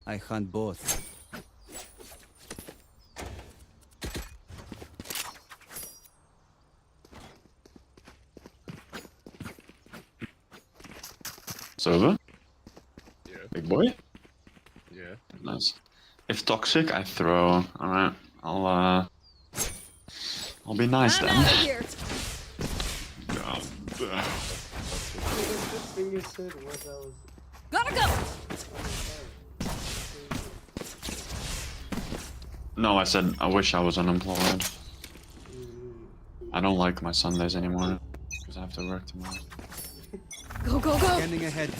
I hunt both. Server? Yeah. Big boy? Yeah. Nice. If toxic, I throw. Alright. I'll be nice I'm then. out of here. God. The thing you said was I was. Gotta go. No, I said I wish I was unemployed. I don't like my Sundays anymore because I have to work tomorrow. Go, go, go. Scanning ahead.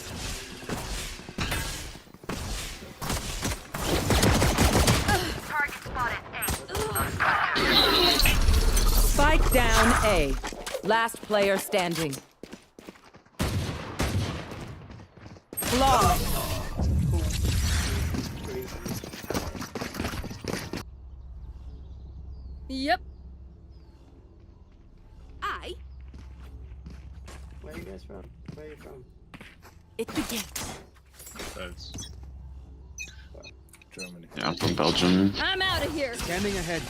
Spike down A. Last player standing. Long. Yep. Where are you guys from? Where are you from? It begins. That's Germany. Yeah, I'm from Belgium. I'm out of here. Scanning ahead.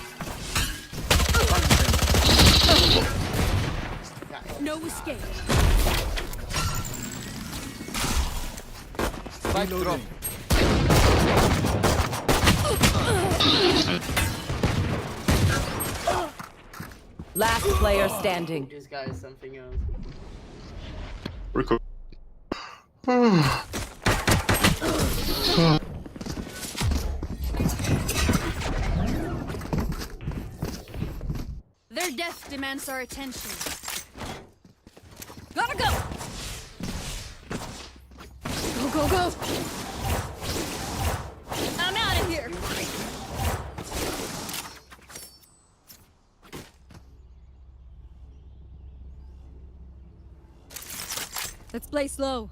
No escape. Spike drop. Last player standing. This guy is something else. Record. Their death demands our attention. Gotta go. Go, go, go. I'm out of here. Let's play slow.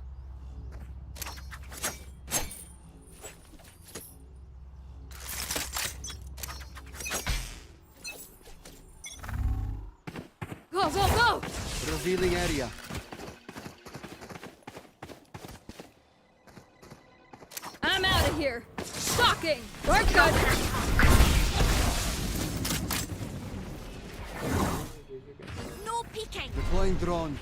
Go, go, go! Revealing area. I'm out of here. Shocking. We're good. No peeking. Deploying drone.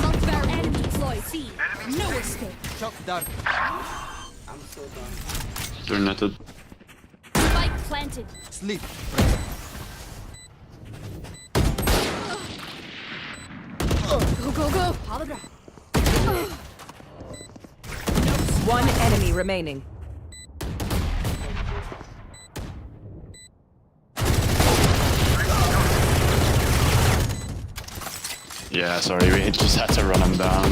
Multi-barrel enemy deployed. C. No escape. Shock dart. I'm so done. They're netted. Spike planted. Sleep. Go, go, go. Hologram. One enemy remaining. Yeah, sorry, we just had to run him down.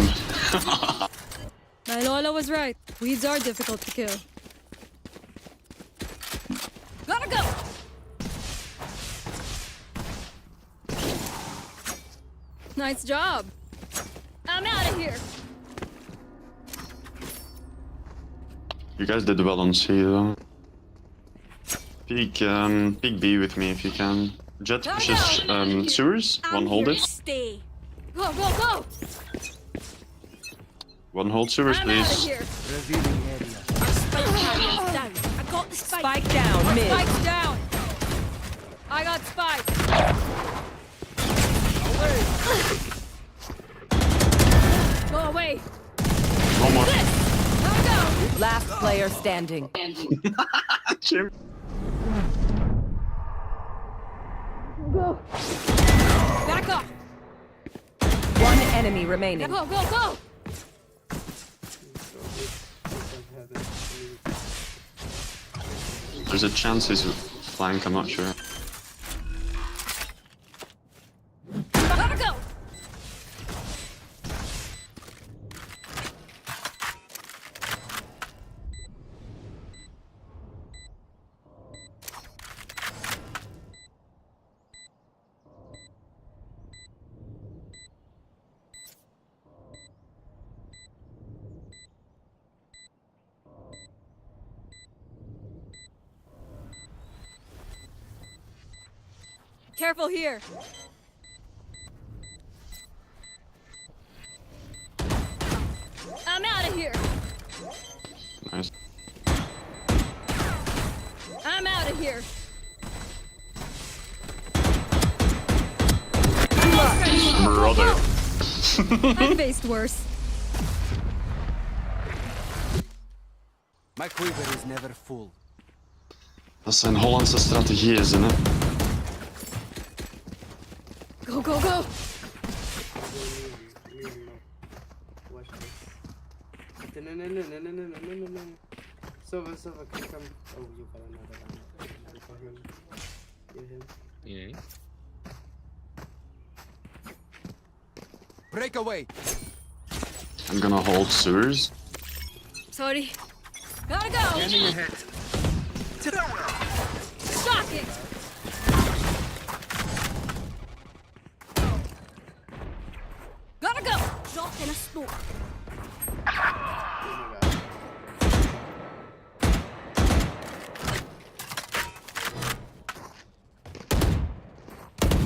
My Lola was right. Weeds are difficult to kill. Gotta go! Nice job. I'm out of here. You guys did well on C though. Peek B with me if you can. Jet pushes sewers. One hold it. Stay. Go, go, go! One hold sewers, I'm out of please. here. Revealing area. Spike carrier's down. I got the spike. Spike down mid. Spike's down. I got spike. Go away. One more. Gotta go. Last player standing. Jim. Go. Back off. One enemy remaining. Go, go, go. There's a chance he's flank, I'm not sure. Gotta go. Careful here. out of here. Brother. I've faced worse. My quiver is never full. Dat zijn Hollandse strategieën, hè. Go, go, go. Watch this. No. Silver, come. Oh, you got another one. For him. Give him. Yeah. Break away. I'm gonna hold sewers. Sorry. Gotta go. Scanning ahead. Shocking. Gotta go. Drop in a smoke. Oh my god.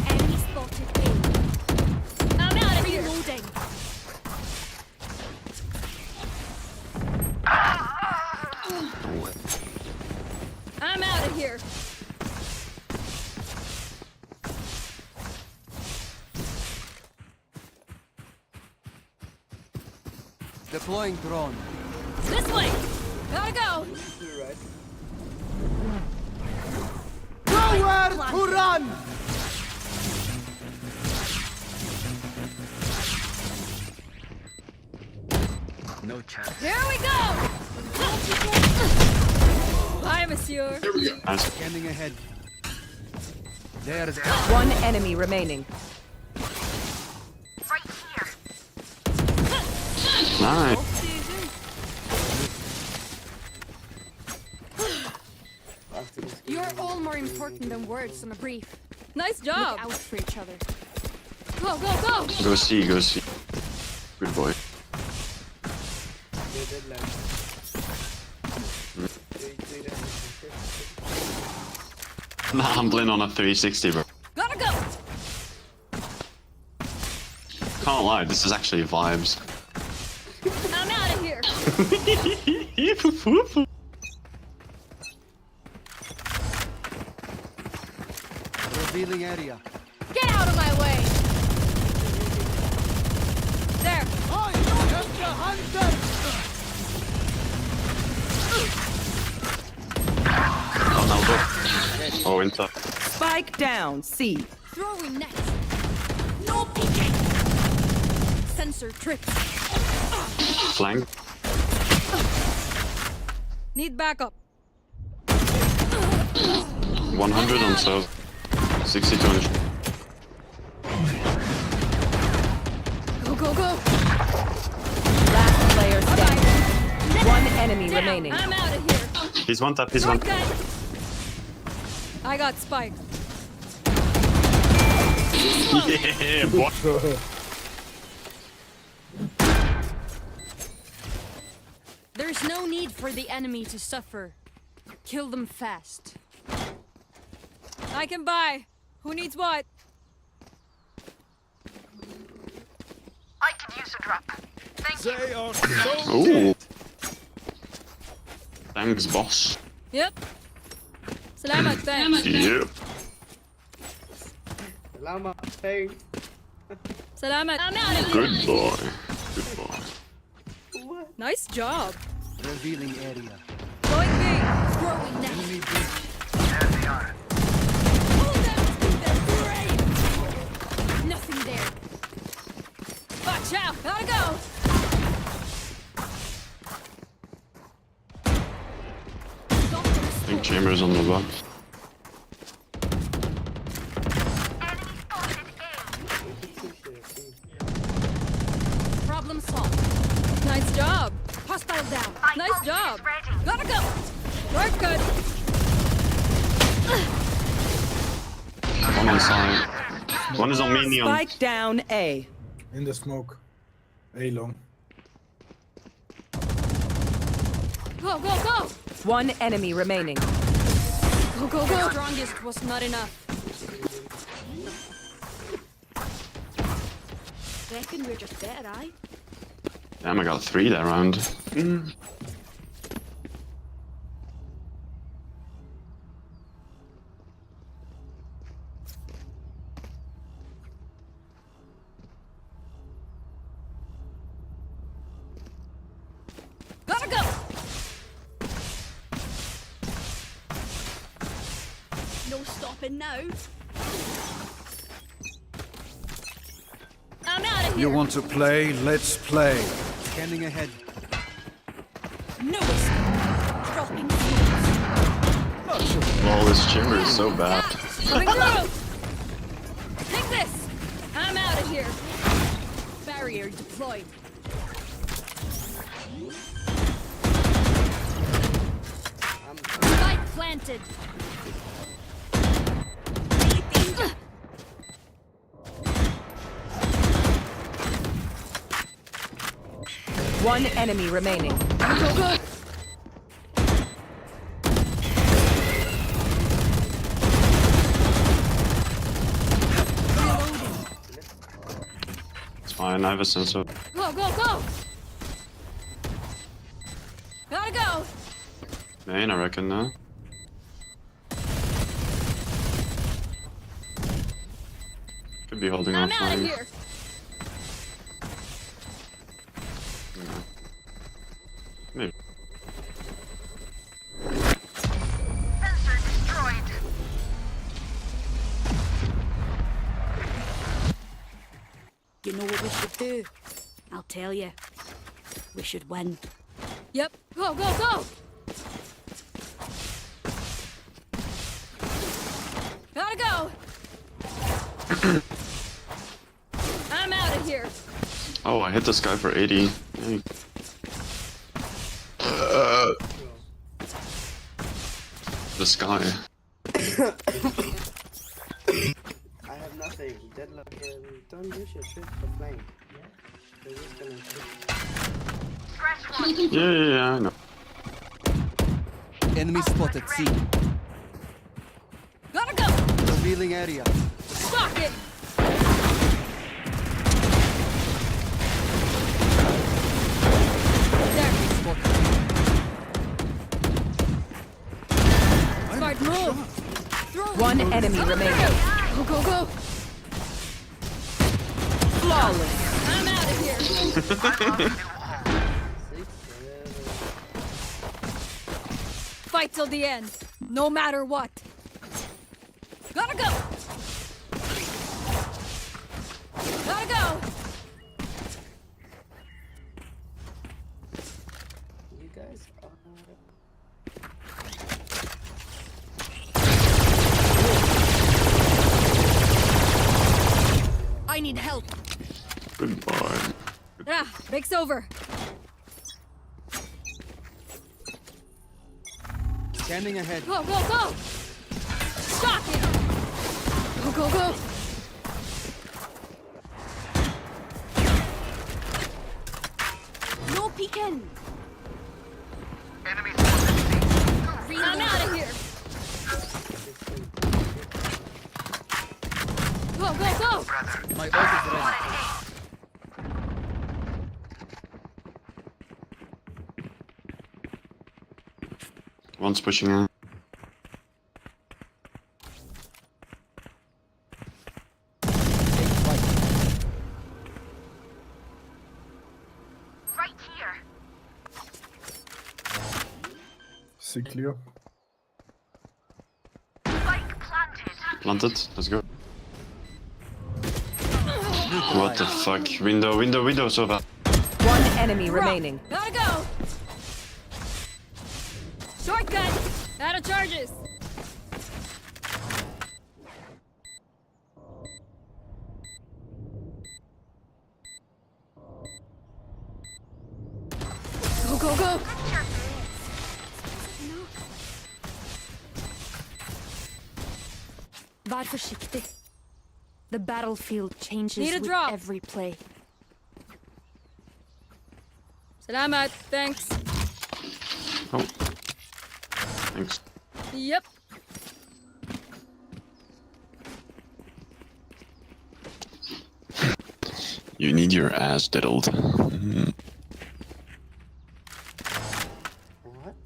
Enemy spotted A. I'm out of here. Reloading. I'm out of here. Deploying drone. This way. Gotta go. You're right. Nowhere to run. No chance. Here we go. Bye, monsieur. Nice. Scanning ahead. There's One enemy remaining. Nice. After this game, You're all more important than words on a brief. Nice Look job. out for each other. Go, go, go. Go see, go see. Good boy. they did like. They Nah, I'm playing on a 360, bro. Gotta go. Can't lie, this is actually vibes. I'm out of here. revealing area. Get out of my way! There. I am the hunter. Oh, no, go. Oh, into. Spike down. C. Throwing net. No peeking! Sensor tripped. Flank. Need backup. 100 on serve. 62 on the Go, go, go. Last player standing. One enemy Down. remaining. I'm out of here. He's one tap, he's one. Shotgun. I got spiked. Yeah, boy. There's no need for the enemy to suffer. Kill them fast. I can buy. Who needs what? I could use a drop. Thank you. They are so Ooh. Thanks, boss. Yep. Salamat, thanks. Yep. Llama, hey. Salamat. I'm out of here. Good boy. Good boy. What? Nice job. Revealing area. Going B. Throwing net. Enemy B. There they are. Pull them to their grave! Nothing there. Watch out. Gotta go. Stop them. I think Chambers on the box. Enemy spotted A. Problem solved. Nice job. Hostile down. My Nice ult job. is ready. Gotta go. Work good. One on side. One is on minion. Spike down A. In the smoke. A long. Go, go, go. One enemy remaining. Go, go, go. Strongest was not enough. Reckon we're just better, aye? Damn, I got 3 that round. No stopping now. I'm out of here. You want to play? Let's play. Scanning ahead. No escape. Dropping fuels. Well, this chamber is so bad. Coming through. Take this. I'm out of here. Barrier deployed. Spike planted. One enemy remaining. Go, go. It's fine, I have a sense of... Go, go, go. Gotta go. Main, I reckon, no? Could be holding I'm off out of line. here. Maybe. Sensor destroyed. You know what we should do? I'll tell you. We should win. Yep. Go, go, go. Gotta go. I'm out of here. Oh, I hit this guy for 80. Dang. This guy. I have nothing. Deadlock, don't use your trick for flank. They're just gonna Fresh one. Yeah, I know. Enemy spotted. C. Gotta go. Revealing area. Stock it. There. Smart move. Throw. One enemy remaining. Go, go, go. Flawless. I'm out of here. 6, 7. Fight till the end, no matter what. Gotta go. Gotta go. You guys are. I need help. Goodbye. Ah, break's over. Scanning ahead. Go, go, go. Stock it. Go, go, go. No peeking. Enemy spotted. I'm out of here. Go, go, go. My ult is ready. One's pushing in. Right here. C clear. Spike planted. Planted. Let's go. What the fuck? Window, so bad. One enemy remaining. Gotta go. Shortcut. Out of charges. Go, go, go. Var försiktig. The battlefield changes Need a with drop. every play. Salamat. Thanks. Oh. Thanks. Yep. You need your ass diddled. Mhm. What?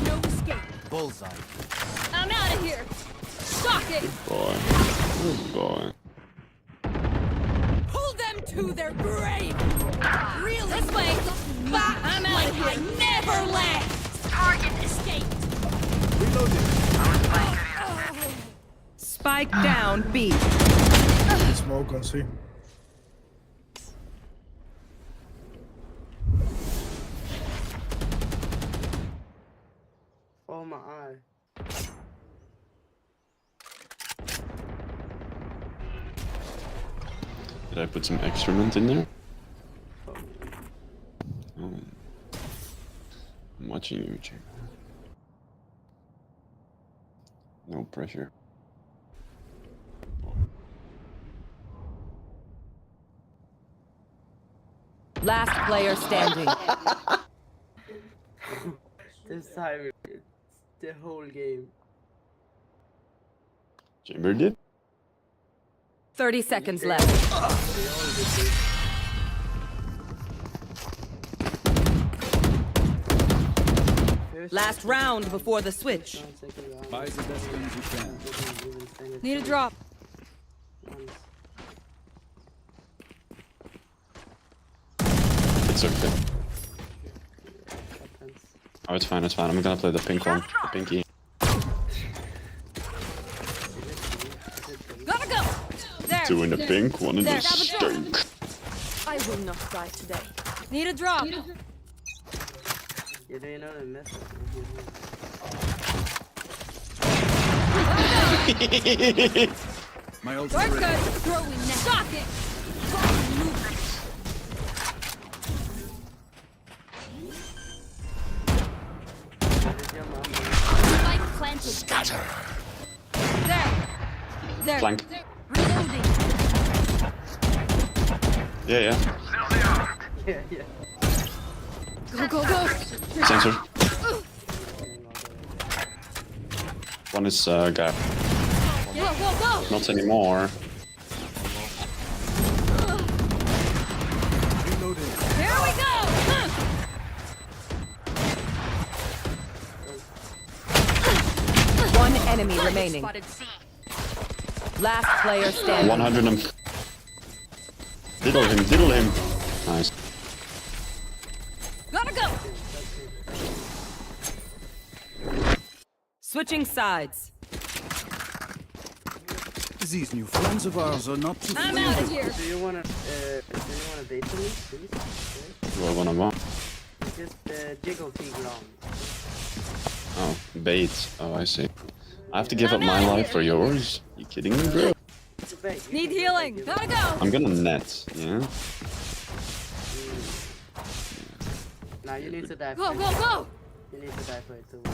No escape. Bullseye. I'm out of here. Stock it. Boy. Good boy. Pull them to their grave. Really? Let's Spike down B. Smoke on C. Oh my eye. Did I put some excrement in there? Oh. I'm watching you, Jake. No pressure. Last player standing. This time it's the whole game. Chamber did? 30 seconds left. They all did this. First Last round before the switch. round, second round. Buy the best things you can. Didn't even stand a Need a chance drop. once. It's okay. Happens. Oh, it's fine, it's fine. I'm gonna play the pink one. The pinky. Gotta go. There. Two in the pink, one in the There, have a drop. stink. I will not die today. Need a drop. Yeah, do you know the method? My ult is Work ready. good. Throwing net. Sock it. Spike planted. There. There. Flank. Reloading. Yeah, yeah. Yeah, yeah. Go, go, go. Sensor. One is guy. Go, go, go. Not anymore. Reloading. Here we go. Huh. One enemy remaining. Spotted C. Last player standing. 100 and... Diddle him, diddle him. Nice. Gotta go. Switching sides. These new friends of ours are not too I'm out of here. Do you wanna bait for me, please? Do I wanna what? Just jiggle pig long. Oh, bait. Oh, I see. I have to give up my life for yours? You kidding me, bro? It's a bait. You Need can healing. give Gotta it. go. I'm gonna net, yeah? Nah, you need to die Go, for go, it. go. You need to die for it too. So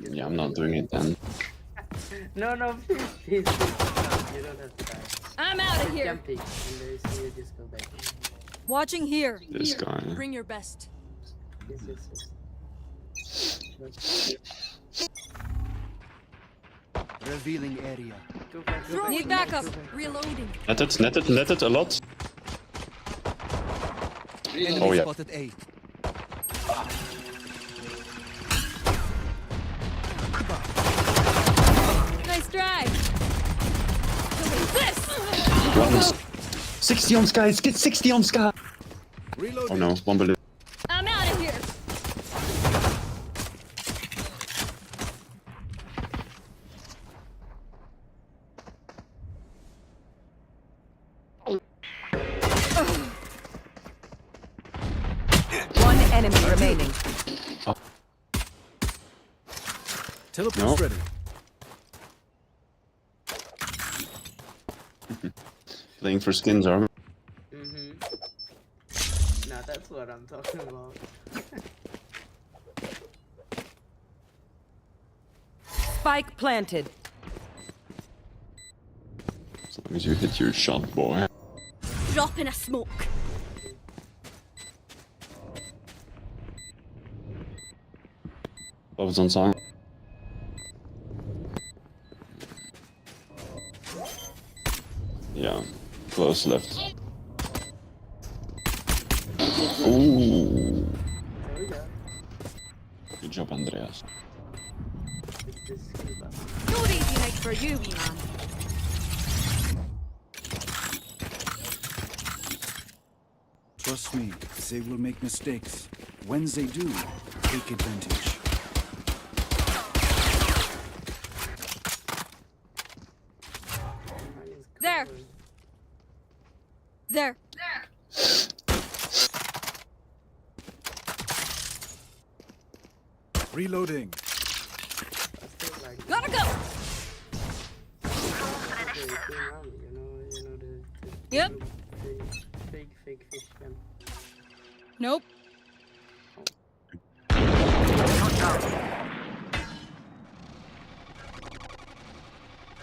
just Yeah, I'm not doing it then. No, please, please, please. You don't have to die. I'm out of here. Jumping, and there is you just go back. Watching here. This guy. Bring your best. Yes. revealing area. Go back, go back. Need backup. Go back. Reloading. Netted a lot. Enemy Oh, yeah. spotted A. Nice drive. This. One is 60 on Sky, get 60 on Sky! Reloading. Oh no, one balloon. I'm out of here. One enemy remaining. Teleport's No. ready. Playing for skins, are we? Now that's what I'm talking about. Spike planted. As long as you hit your shot, boy. Drop in a smoke. Love's on song. Yeah, close left. Ooh. There we go. Good job, Andreas. It's this skill button. No easy night for you, wee man. Trust me, they will make mistakes. When they do, take advantage. There. There. Reloading. I still like Gotta go. the game around, you know the Yep. fake fish cam. Nope.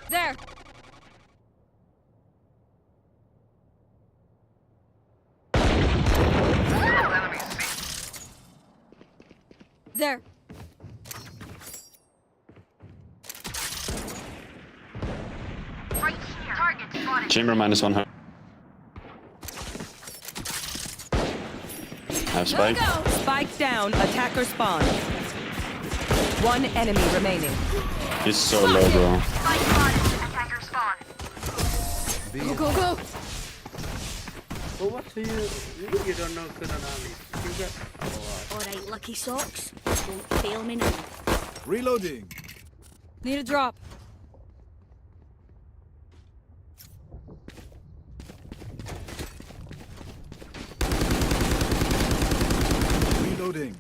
There. There. Right here. Target spotted. Chamber -100. Have spike. Gotta go. Spike down. Attacker spawn. One enemy remaining. He's so low, bro. Spike spotted. Attacker spawn. Go, go, go. But what do you don't know good on army? You got Alright, lucky socks. Don't fail me now. Reloading. Need a drop. Reloading.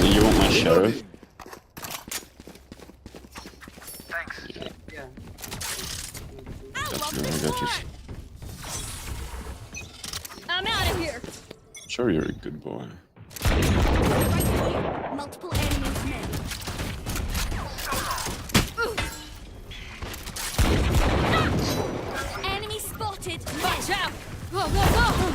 You want my sheriff? yeah. Sure, I got you. I'm out of here. Sure, you're a good boy. Multiple enemies now. Enemy spotted. Watch out. Go, go, go.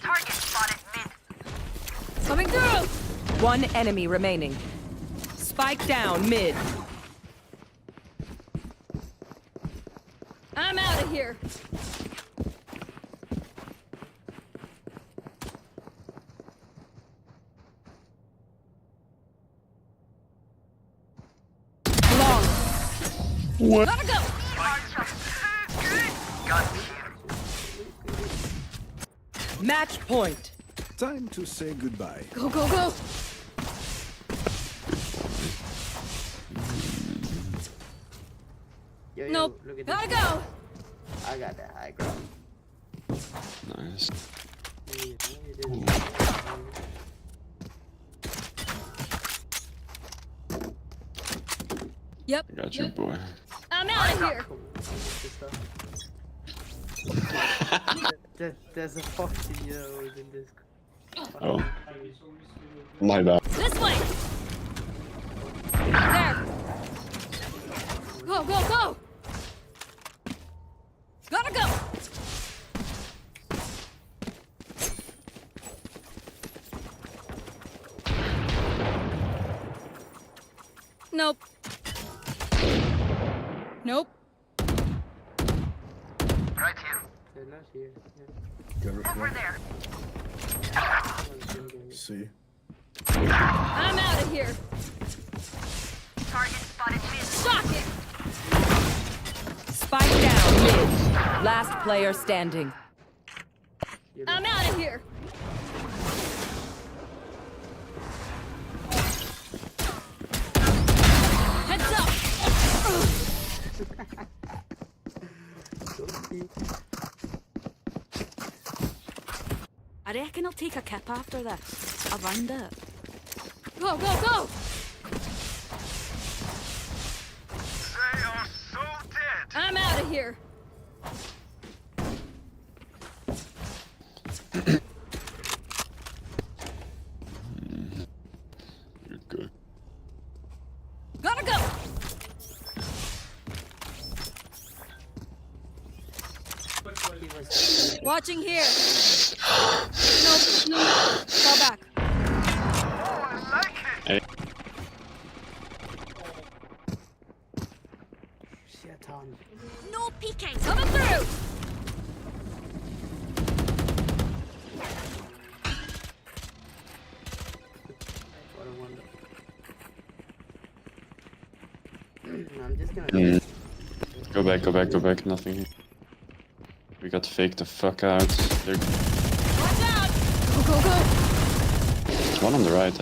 Target spotted mid. Coming through. One enemy remaining. Spike down mid. I'm out of here. Long. Gotta go. Match point. Time to say goodbye. Go, go, go. Yo, yo, Nope. look at Gotta this. go. I got that high ground. Nice. Yep. I got you, boy. I'm out of here. There's a 40-year-old in this. Oh. My bad. This way. There. Go, go, go. Gotta go. Nope. Nope. Right here. They're not here. Over there. See. I'm out of here. Target spotted mid. Shock it. Spike down mid. Last player standing. I'm out of here. Heads up. I reckon I'll take a kip after this. Around it. Go, go, go. They are so dead. I'm out of here. You're good. Gotta go. Watching here. Nope. Fall back. Oh, I like it. Hey, Shit on. No peeking. Coming through. What a wonder. I'm just gonna. go back, go back, go back. Nothing here. We got to fake the fuck out. They're Go, go! There's one on the right.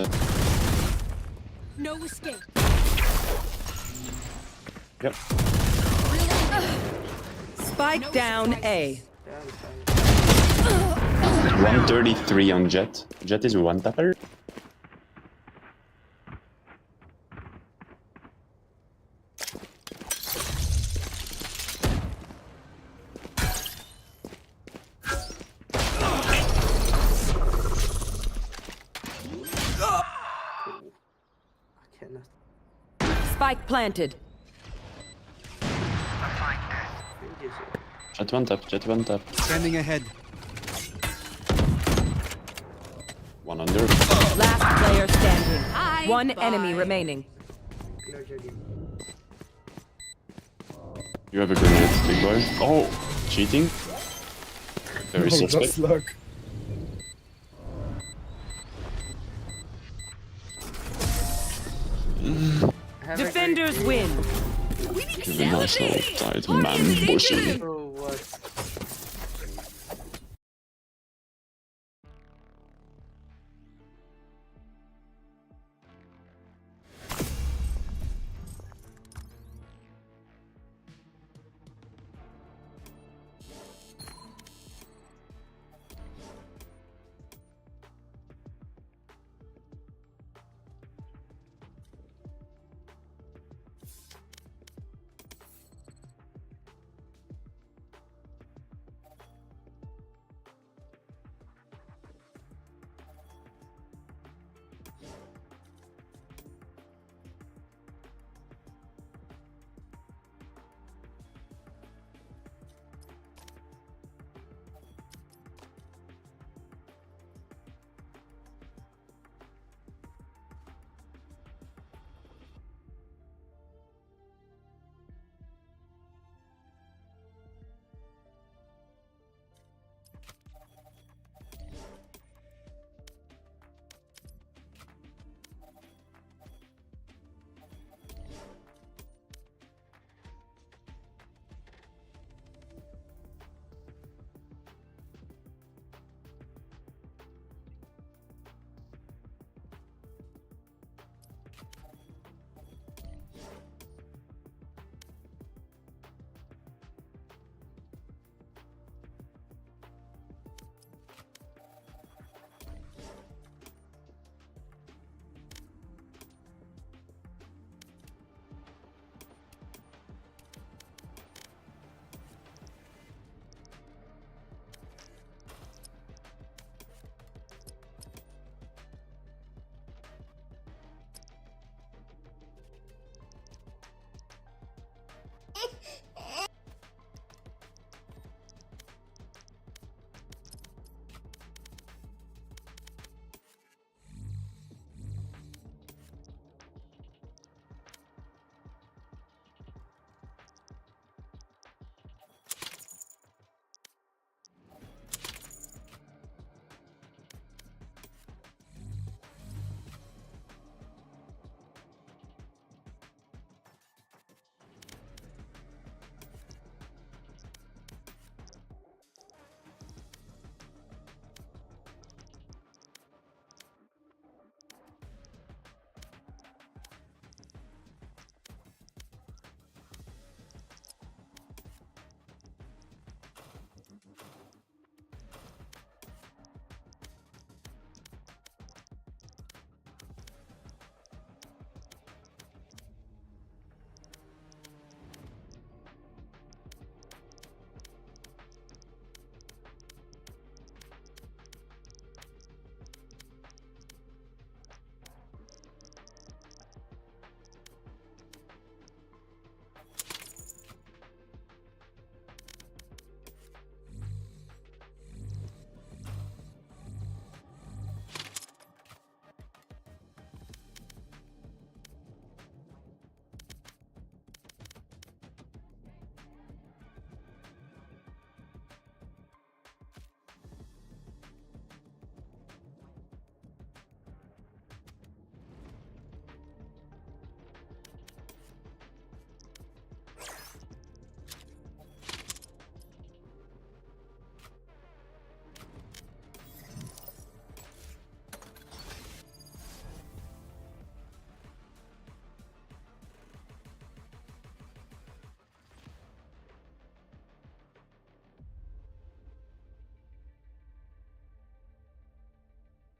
No escape. Yep. Spike down A. Damn, fine. 133 on Jet. Jet is one tapper. I cannot. Spike planted. Fingers. Jet one tap. Jet one tap. Standing ahead. One under. Last player standing. Hi. One Bye. enemy remaining. No joking. You have a grenade, big boy. Oh, cheating. Very No, suspect. just luck. Have a great Defenders day. win. Give a nice little tight man bushy. Oh, what?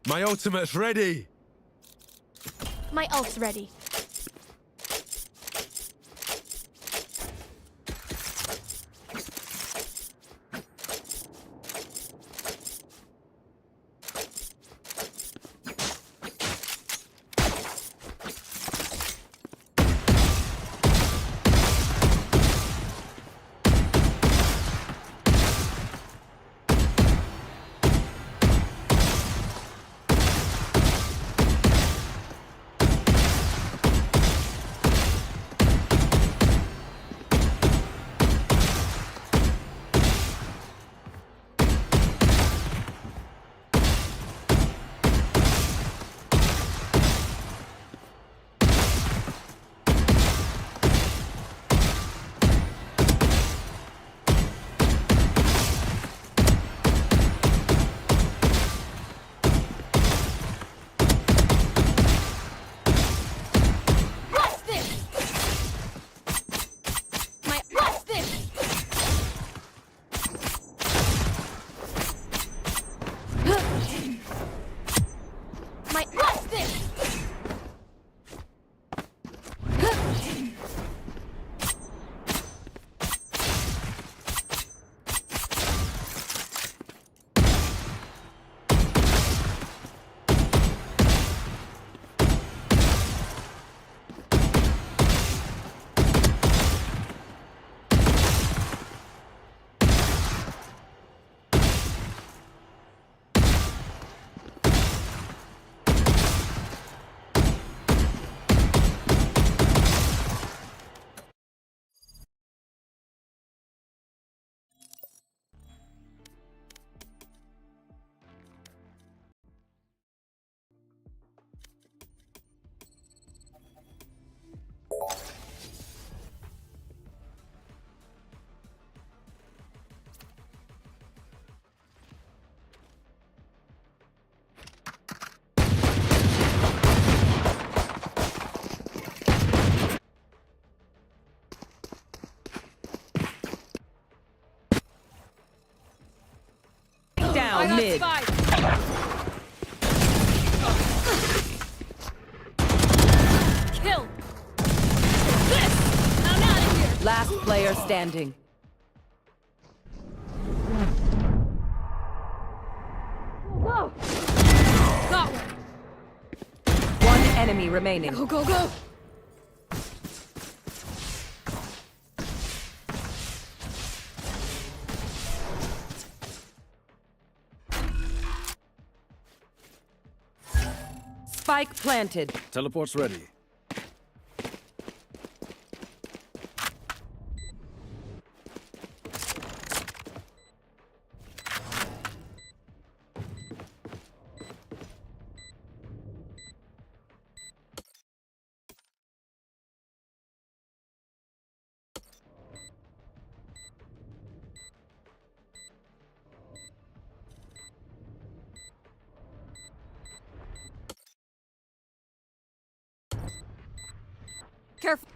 My ultimate's ready. My ult's ready. Down mid. Kill. This. I'm out of here. Last player standing. Go. Got one. One enemy remaining. Go, go, go. Spike planted. Teleport's ready. Careful.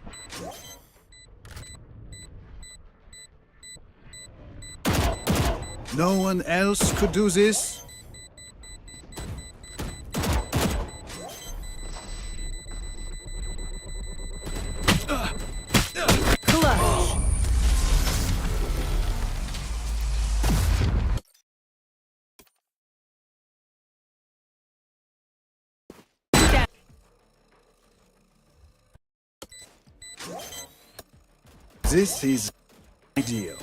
No one else could do this? Clutch. This is ideal.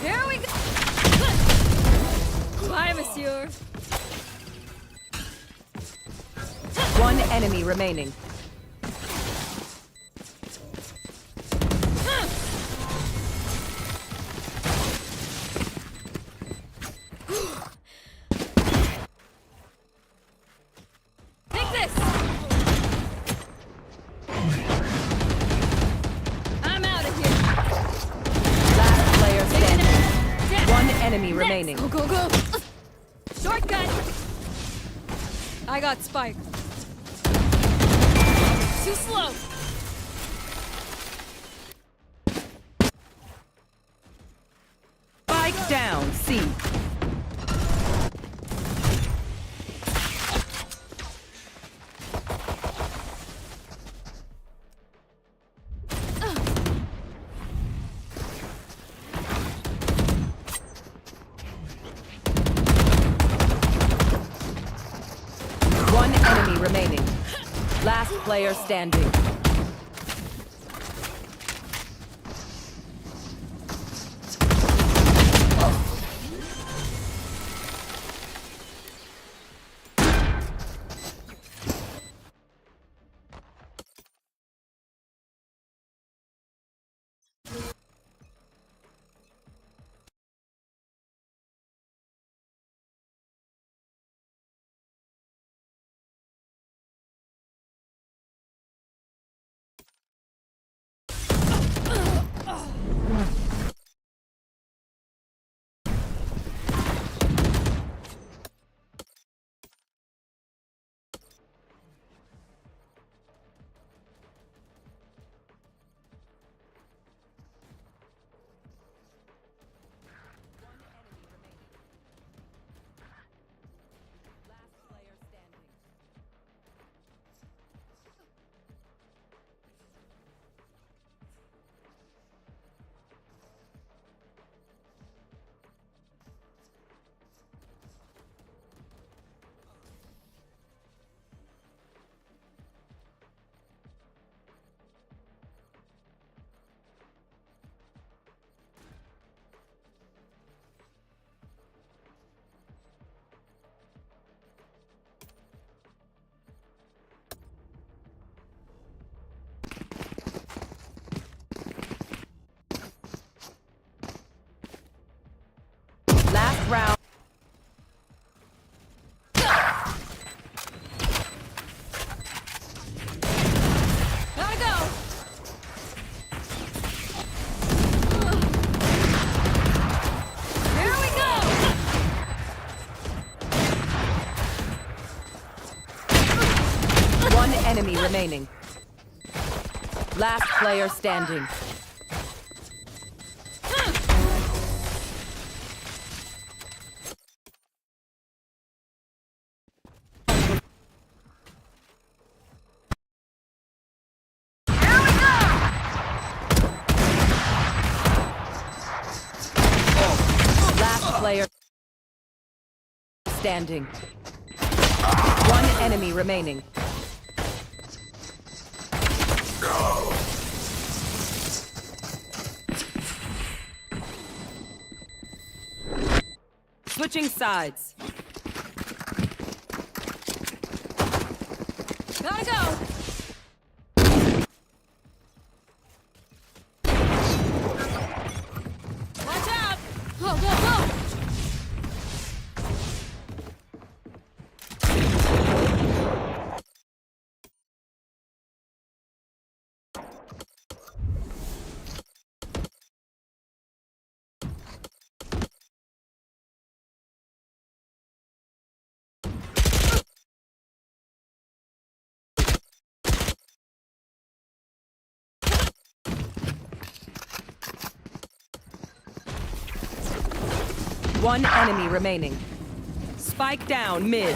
Here we go! Bye, monsieur. One enemy remaining. Take this! I'm out of here. Last player standing. Death. One enemy remaining. Go, go, go! Shortcut! I got Spike. Too slow! Spike down. C. One enemy remaining. Last player standing. Last round. Gotta go! Here we go! One enemy remaining. Last player standing. Last player standing. One enemy remaining. Switching sides. Gotta go! Watch out! Go, go, go! One enemy remaining. Spike down mid.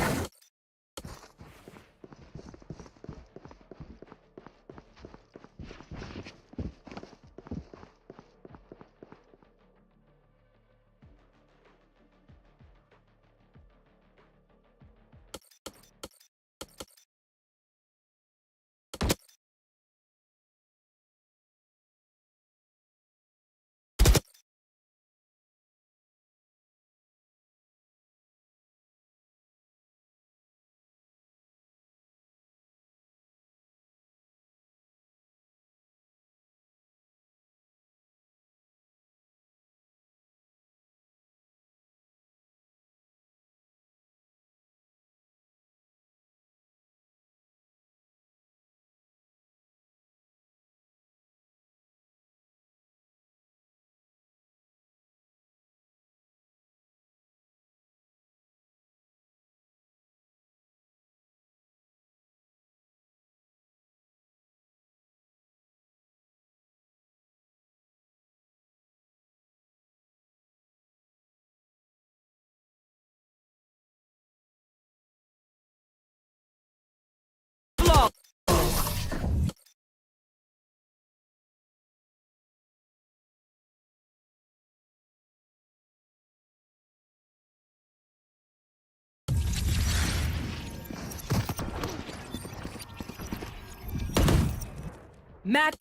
Match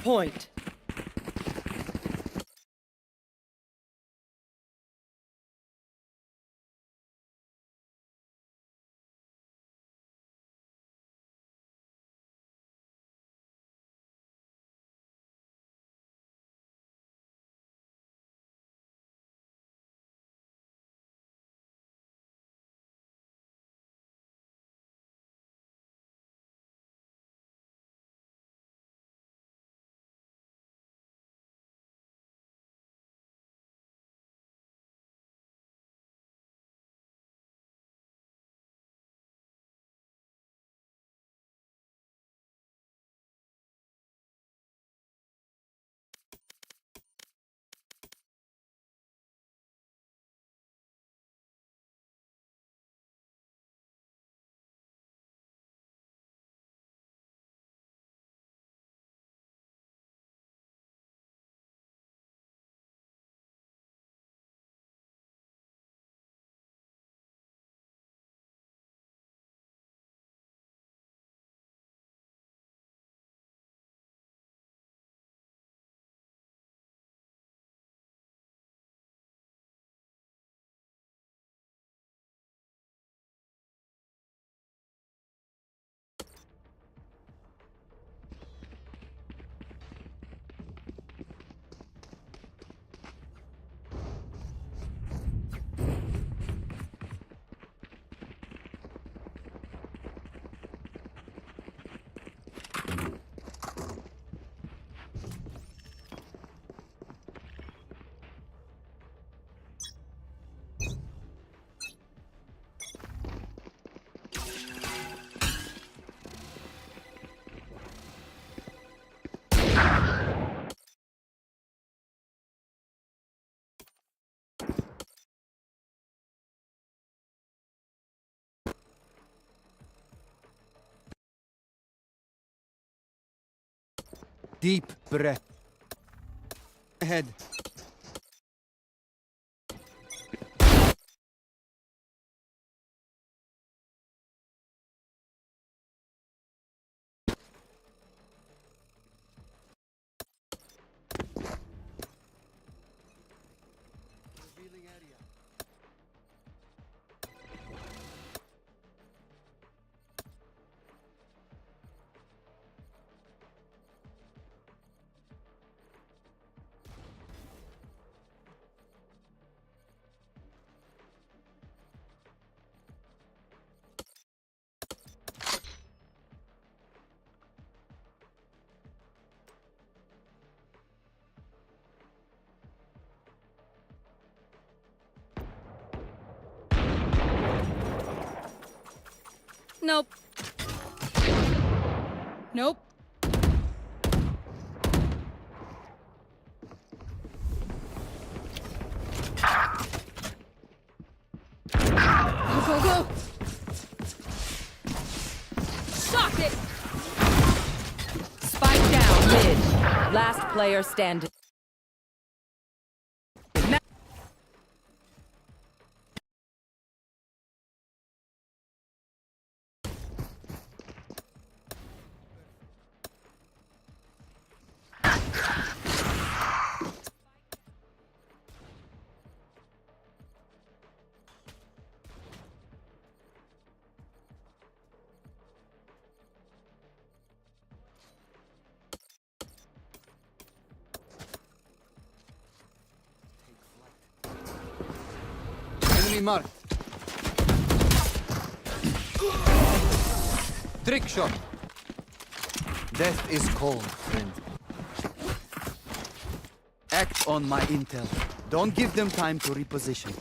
point. Deep breath. Ahead. Nope. Nope. Go, go, go! Shock it! Spike down mid. Last player standing. Enemy marked. Trick shot. Death is cold, friend. Act on my intel. Don't give them time to reposition.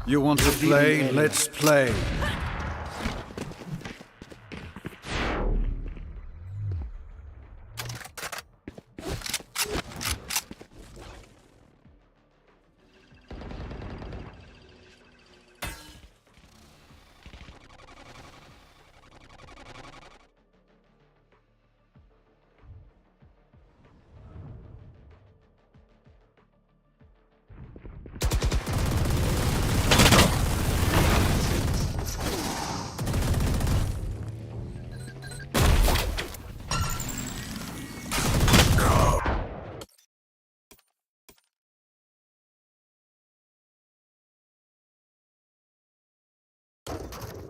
You want to play? Let's play.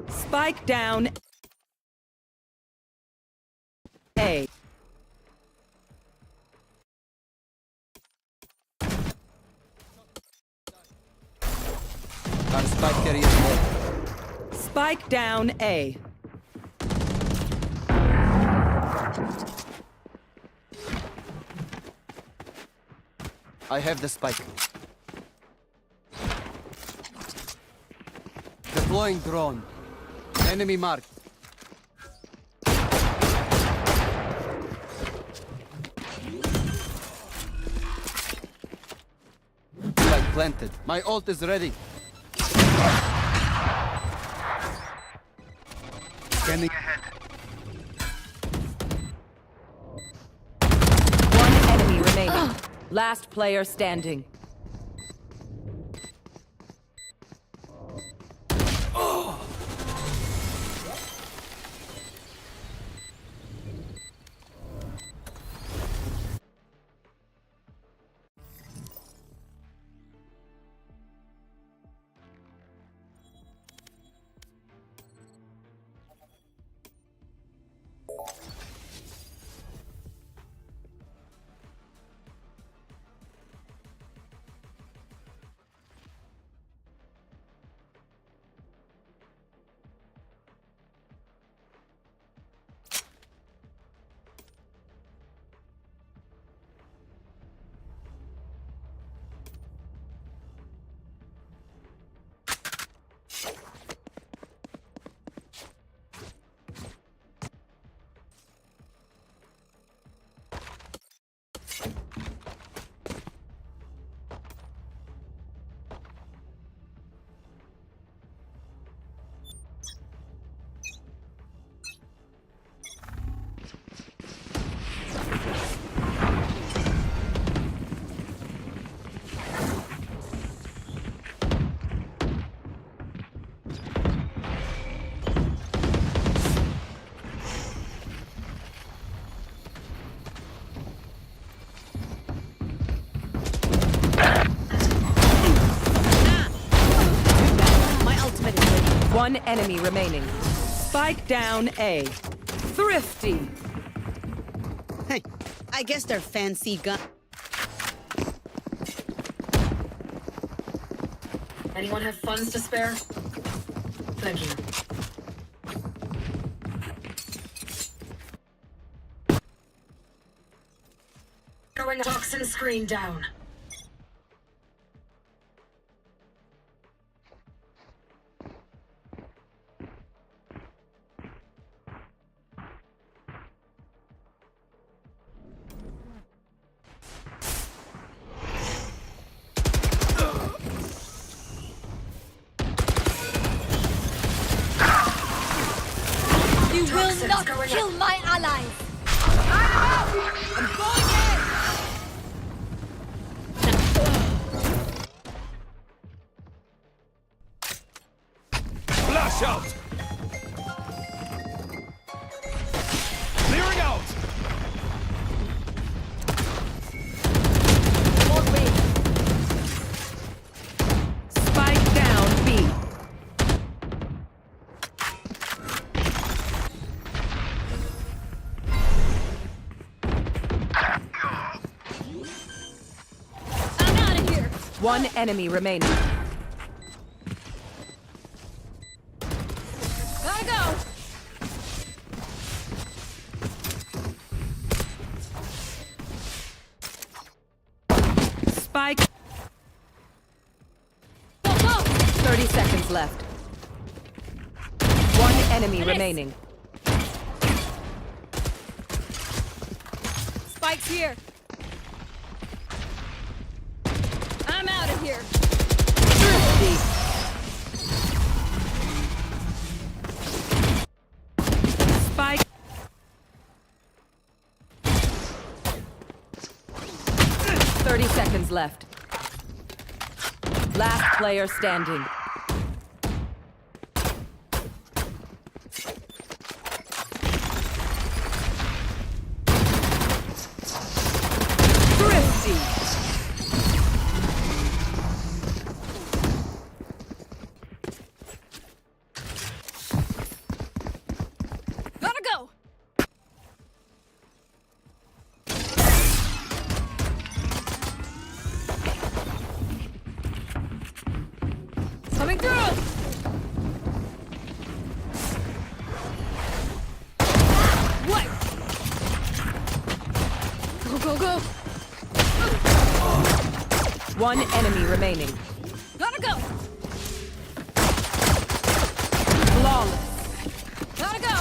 Spike down. A. Our spike carrier is dead. Spike down A. I have the spike. Deploying drone. Enemy marked. Spike planted. My ult is ready. Scanning ahead. One enemy remaining. Last player standing. One enemy remaining. Spike down A. Thrifty. Hey, I guess they're fancy gun. Anyone have funds to spare? Thank you. Throwing a toxin screen down. You will not kill my allies! I'm going in! Flash out! Clearing out! Spike down B. I'm out of here! One enemy remaining. Gotta go! Spike. Go, go! 30 seconds left. One enemy remaining. Spike's here! I'm out of here! Thrifty. Spike. Thirty seconds left. Last player standing. Thrifty. go. One enemy remaining. Gotta go. Flawless. Gotta go.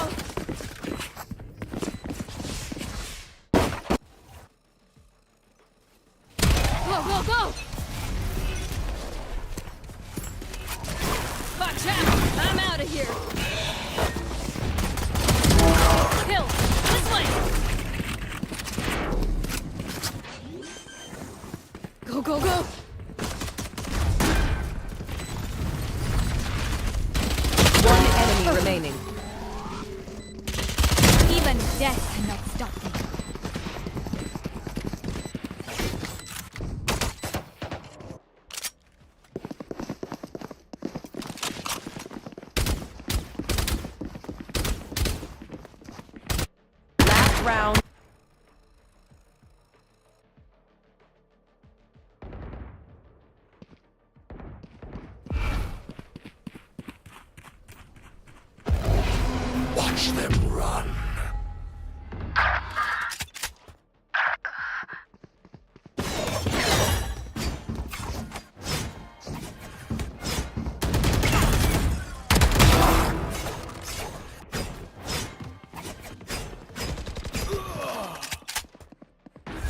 Go, go, go. Watch out. I'm out of here. Kill. This way. Go, go, go. One enemy remaining. Even death cannot stop me. Last round. Watch them run.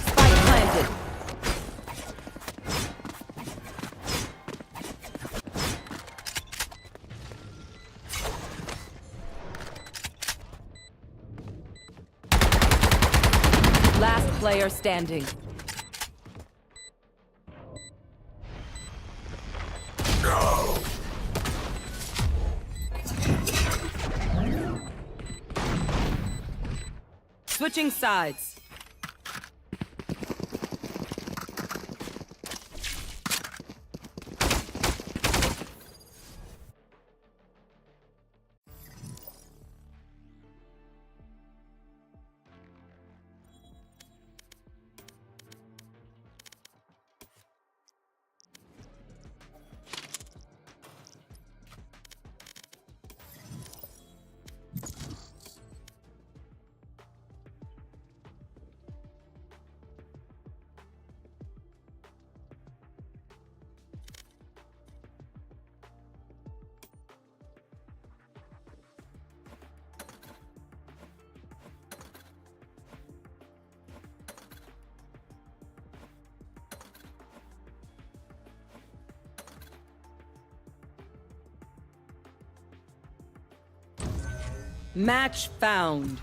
Spike planted. Last player standing. Switching sides. Match found.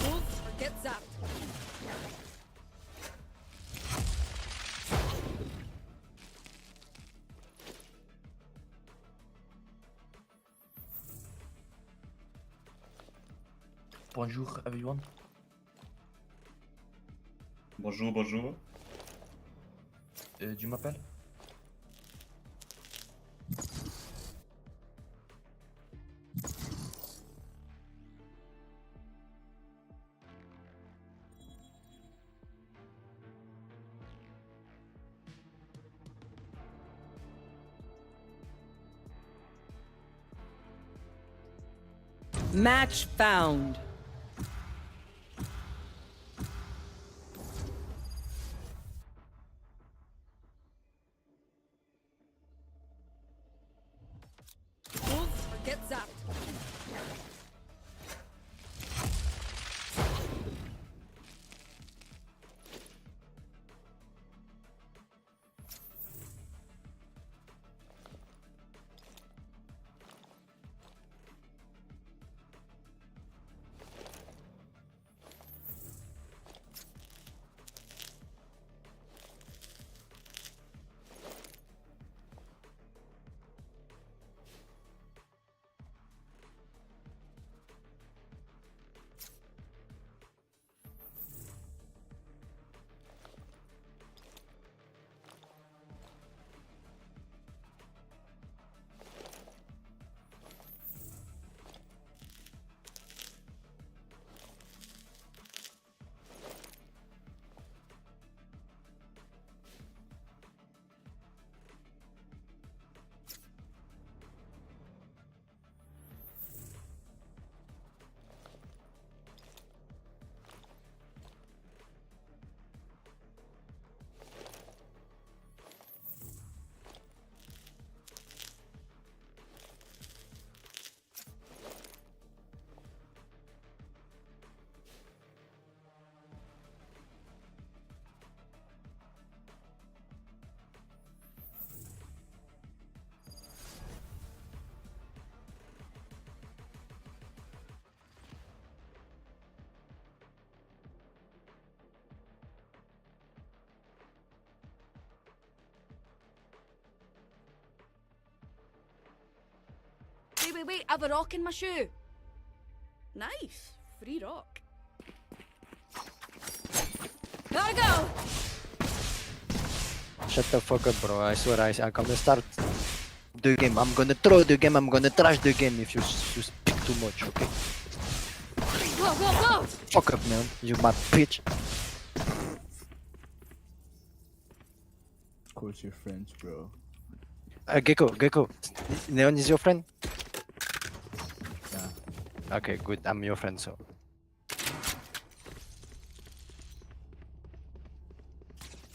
Move or get zapped. Bonjour everyone. Bonjour, bonjour. Tu m'appelles? Match found. Move or get zapped. wait, I have a rock in my shoe. Nice. Free rock. Gotta go! Shut the fuck up, bro. I swear, I'm gonna start the game. I'm gonna throw the game. I'm gonna trash the game if you speak too much, okay? Go, go, go! Fuck up, man. You my bitch. Of course you're French, bro. Gecko. Neon is your friend? Yeah. Okay, good. I'm your friend, so.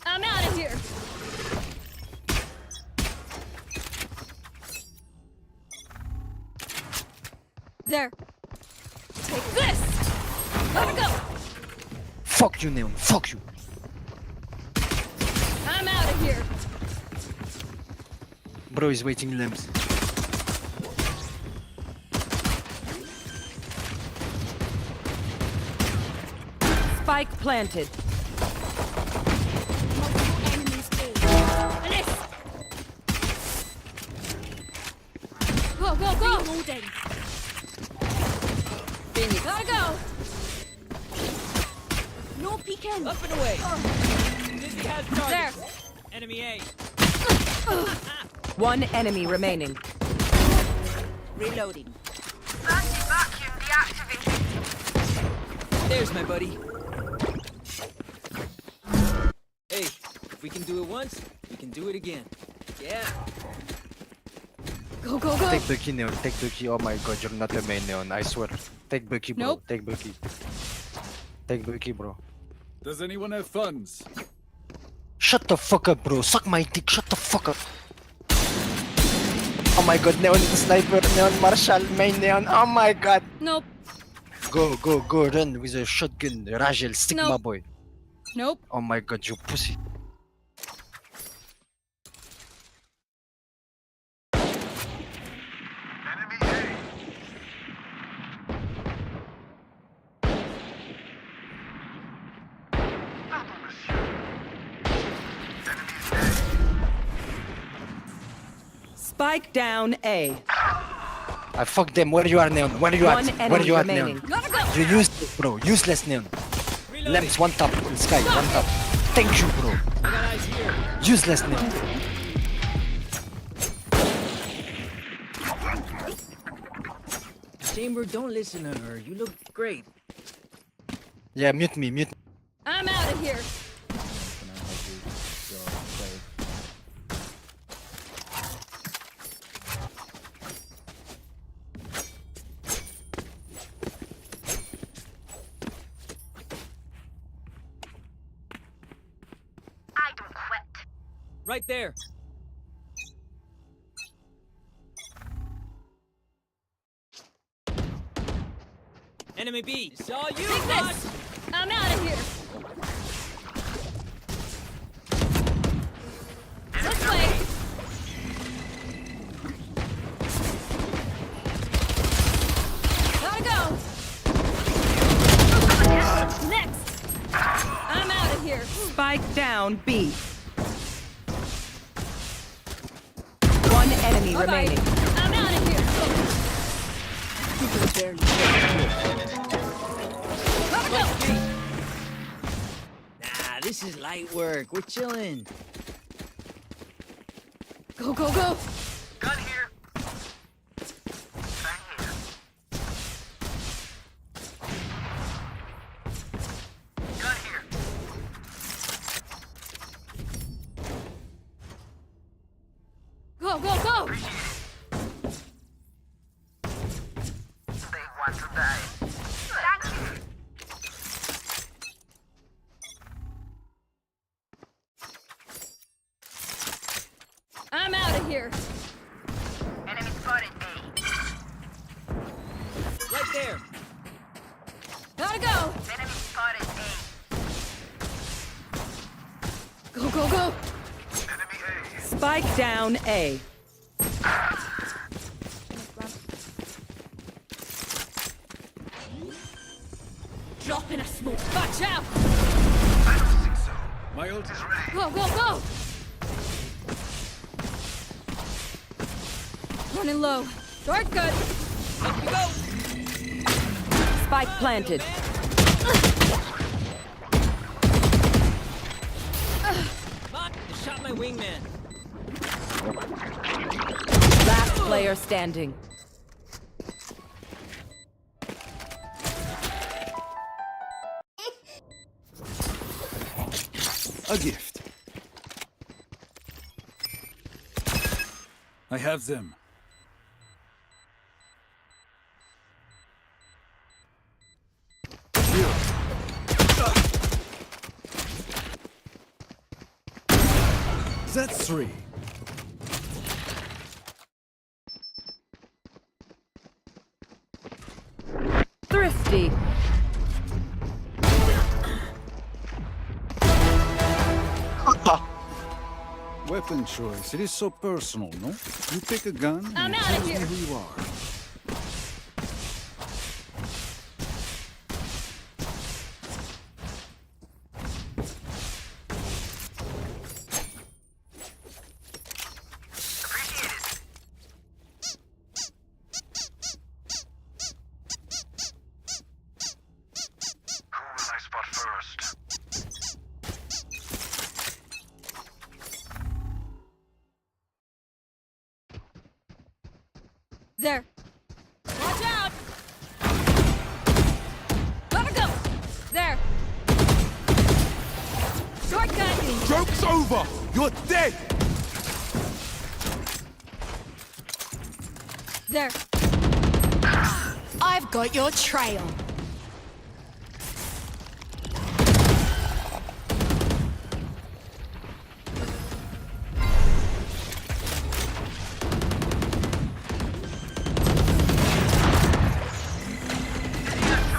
I'm out of here! There. Take this! Gotta go! Fuck you, Neon. Fuck you. I'm out of here! Bro is waiting lamps. Spike planted. Enemies A. Alice! Go, go, go! Reloading. Gotta go! No peeking. Up and away. There! Enemy A. One enemy remaining. Reloading. Vacuum deactivated. There's my buddy. Hey, if we can do it once, we can do it again. Yeah. Go, go, go! Take the key, Neon. Take the key. Oh my god, you're not a main, Neon. I swear. Take the key, bro. Nope. Take the key. Take the key, bro. Does anyone have funds? Shut the fuck up, bro. Suck my dick. Shut the fuck up. Oh my god, Neon is a sniper. Neon Marshall, main Neon. Oh my god. Nope. Go, run with a shotgun. Rajel, Sigma Nope. boy. Nope. Oh my god, you pussy. Spike down A. I fuck them. Where you are, Neon? Where you at? One Where enemy you at, remaining. Neon? Gotta go! You useless, bro. Useless, Neon. Lamps, one top. Sky, one top. Thank you, bro. Useless, Neon. Chamber, don't listen to her. You look great. Yeah, mute me. I'm out of here! I don't quit. Right there. Enemy B. It's all you, Take boss. this! I'm out of here! This way! Gotta go! Next! I'm out of here! Spike down B. One enemy Bye-bye. remaining. I'm out of here! Gotta go! Nah, this is light work. We're chilling. Go, go, go! Gun here. Bang here. Gun here. Go, go, go! They want to die. Thank you. I'm out of here! Enemy spotted A. Right there. Gotta go! Enemy spotted A. Go, go, go! Enemy A. Spike down A. Drop in a smoke! Watch out! I don't think so. My ult is ready. Go, go, go! Running low. Shortcut! Up we go! Spike planted. Fuck! I shot my wingman. Last player standing. A gift. I have them. Here. That's 3. Thrifty. Weapon choice. It is so personal, no? You pick a gun I'm and it outta tells me here. who you are. There. Watch out! Gotta go! There. Shortcut! Joke's over! You're dead! There. I've got your trail.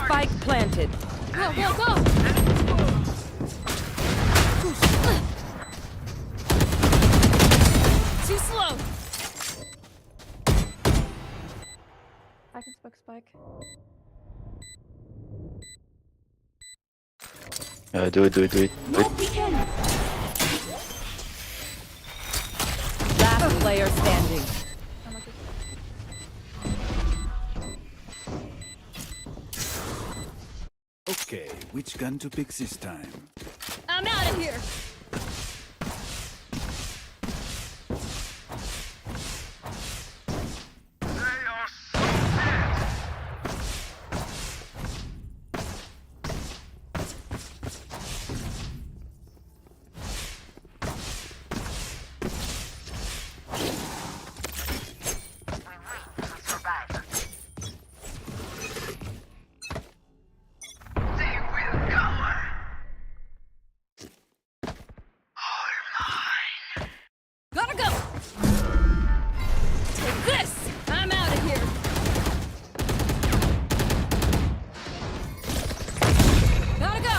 Spike planted. Go, go, go! Too slow! I can spook Spike. Do it. Last player standing. I'm okay. Okay, which gun to pick this time? I'm out of here! Gotta go! Take this! I'm out of here! Gotta go!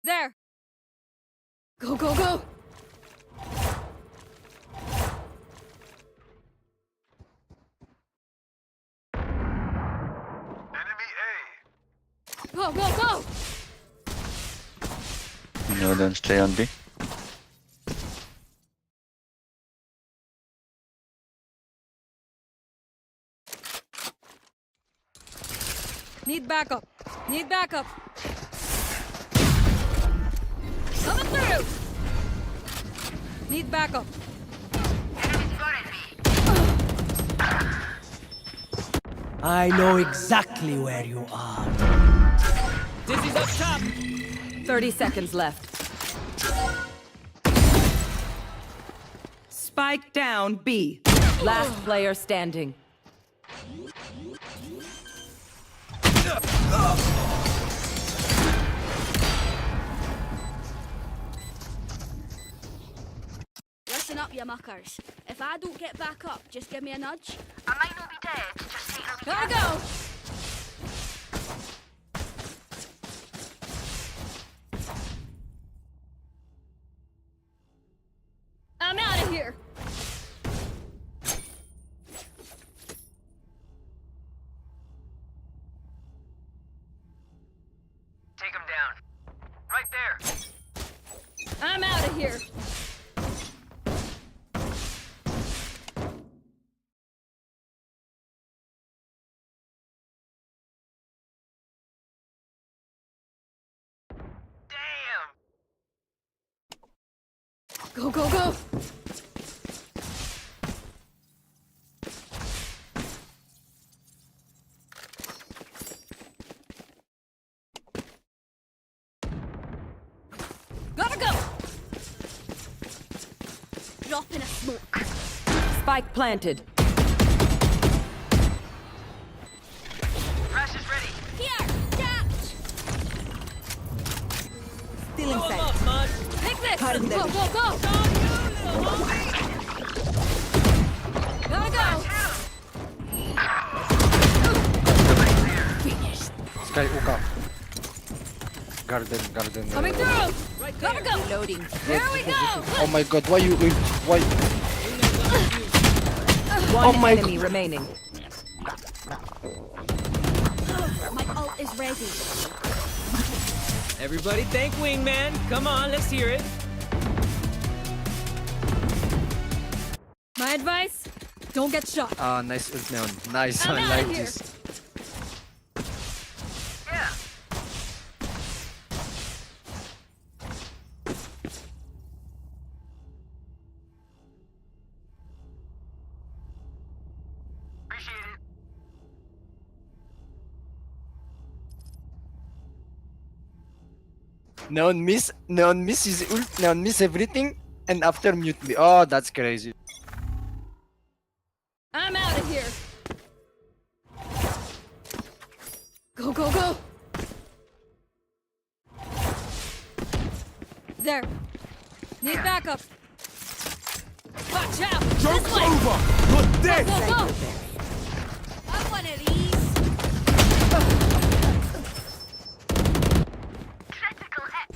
There! Go, go, go! Go, go, go! No, then stay on B. Need backup. Need backup. Coming through! Need backup. I know exactly where you are. Dizzy's up top! 30 seconds left. Spike down B. Last player standing. Listen up, you muckers. If I don't get back up, just give me a nudge. I might not be dead, just take a Gotta go! I'm out of here! Take him down. Right there. I'm out of here. Damn. Go, go, go. Gotta go. Drop in a smoke. Spike planted. Crash is ready. Here, catch. Still inside. Take this. Pardon Go, them. go, go. Gotta go. Sky Uka. Garden. Coming through. Gotta go. Loading. Here we go. Oh my god, why you why? One my enemy remaining. My ult is ready. Everybody thank Wingman. Come on, let's hear it. My advice: don't get shot. Ah, nice ult neon. Nice, I'm I outta like here. this. Yeah. Appreciate it. Neon miss his ult, neon miss everything, and after mute me. Oh, that's crazy. I'm out of here. Go, go, go. There. Need backup. Watch out. Joke's over. You're dead. Go, go, go. I want of these. Critical hit.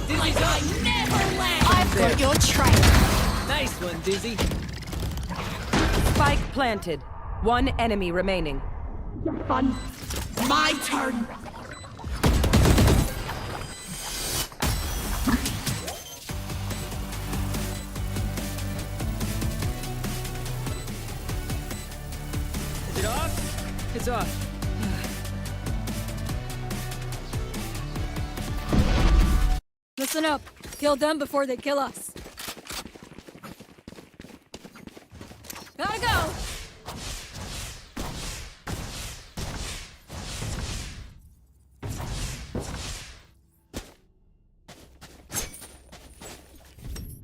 Dizzy's up. I've got your trail. Nice one, Dizzy. Spike planted. One enemy remaining. Fun. My turn. Is it off? It's off. Listen up. Kill them before they kill us. Gotta go.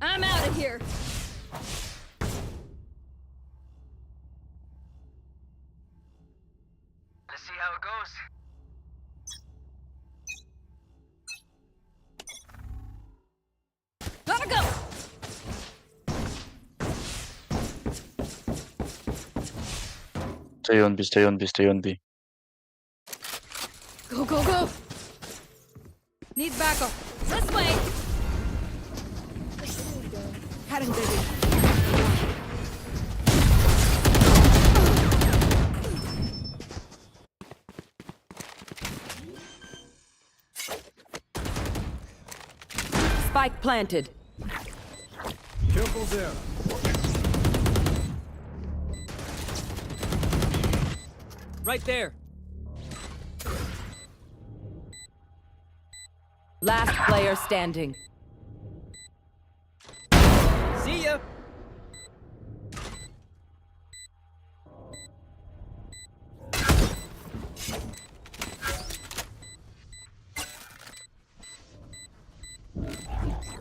I'm out of here. Let's see how it goes. Gotta go. Stay on B, stay on B, stay on B. Go, go, go. Need backup. This way. Cutting Dizzy. Spike planted. Careful there. Right there. Last player standing. See ya.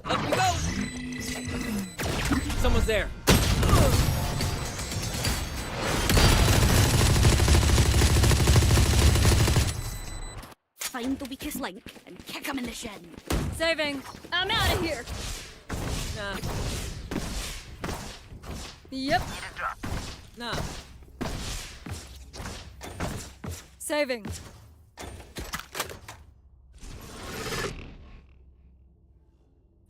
Up you go. Someone's there. Find the weakest link and kick him in the shin. Saving. I'm out of here. Nah, Yep. nah. Saving.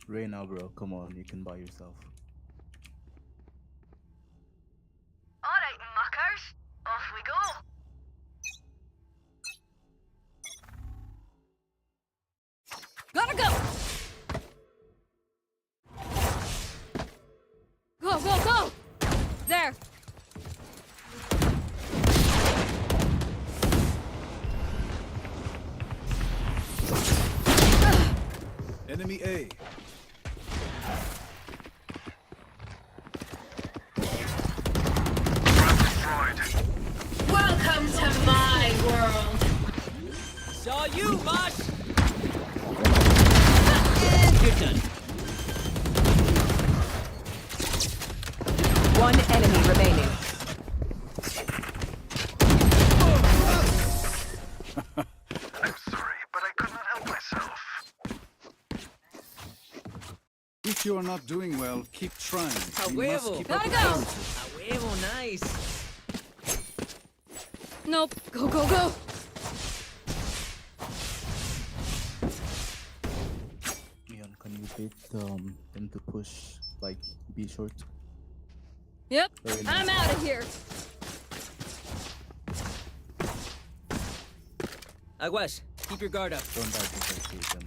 Right now, bro. Come on, you can buy yourself. Alright, muckers. Enemy A. Welcome to my world. Saw you, Mosh! And you're done. One enemy remaining. I'm sorry, but I could not help myself. If you are not doing well, keep trying. A You must huevo. keep Gotta up go. appearances. A huevo, nice. Nope. Go, go, go. Leon, can you bait them to push like B short? Yep. Very I'm nice. out of here. Aguas, keep your guard up. Don't die to them.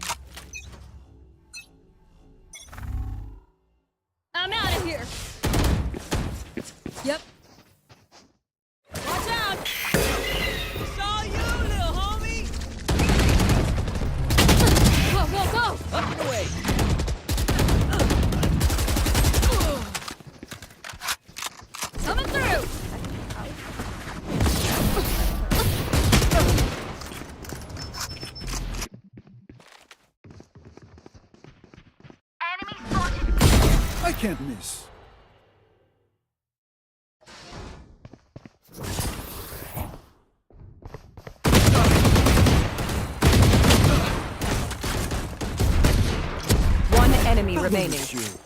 I'm out of here. Yep. Watch out. Saw you, little homie! Go, go, go. Up and away. Coming through. Enemy spotted. I can't miss. One enemy remaining. Shoot.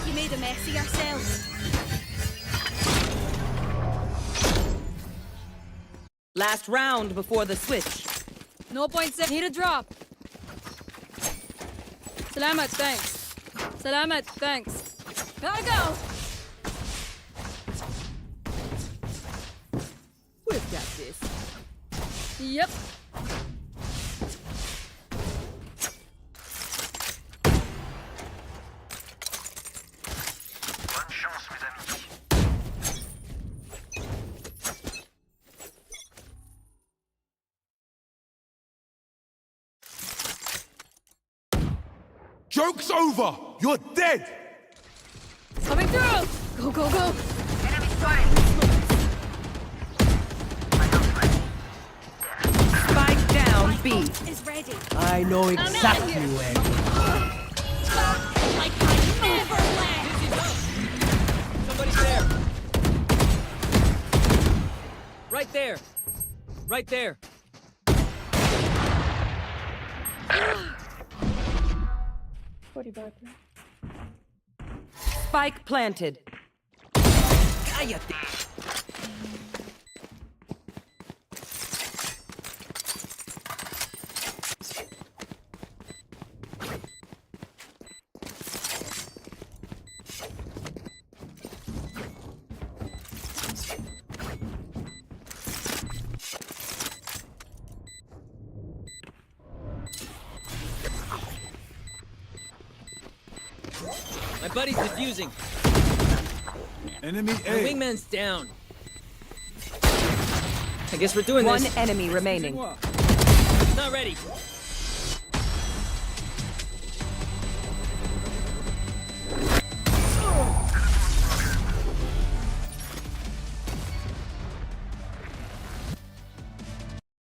You made a mess of yourself. Last round before the switch. No point saying. Need a drop. Salamat, thanks. Salamat, thanks. Gotta go. We've got this. Yep. Bonne chance, mes amis. Joke's over! You're dead! Coming through. Go, go, go. Enemy spotted. Spike down B. Is ready. I know outta exactly here. where you are. Like I never left. Somebody's there. Right there. Right there. 40 back. Spike planted. Cállate. My buddy's defusing. Enemy My A. wingman's down. I guess we're doing One this. enemy remaining. Not ready.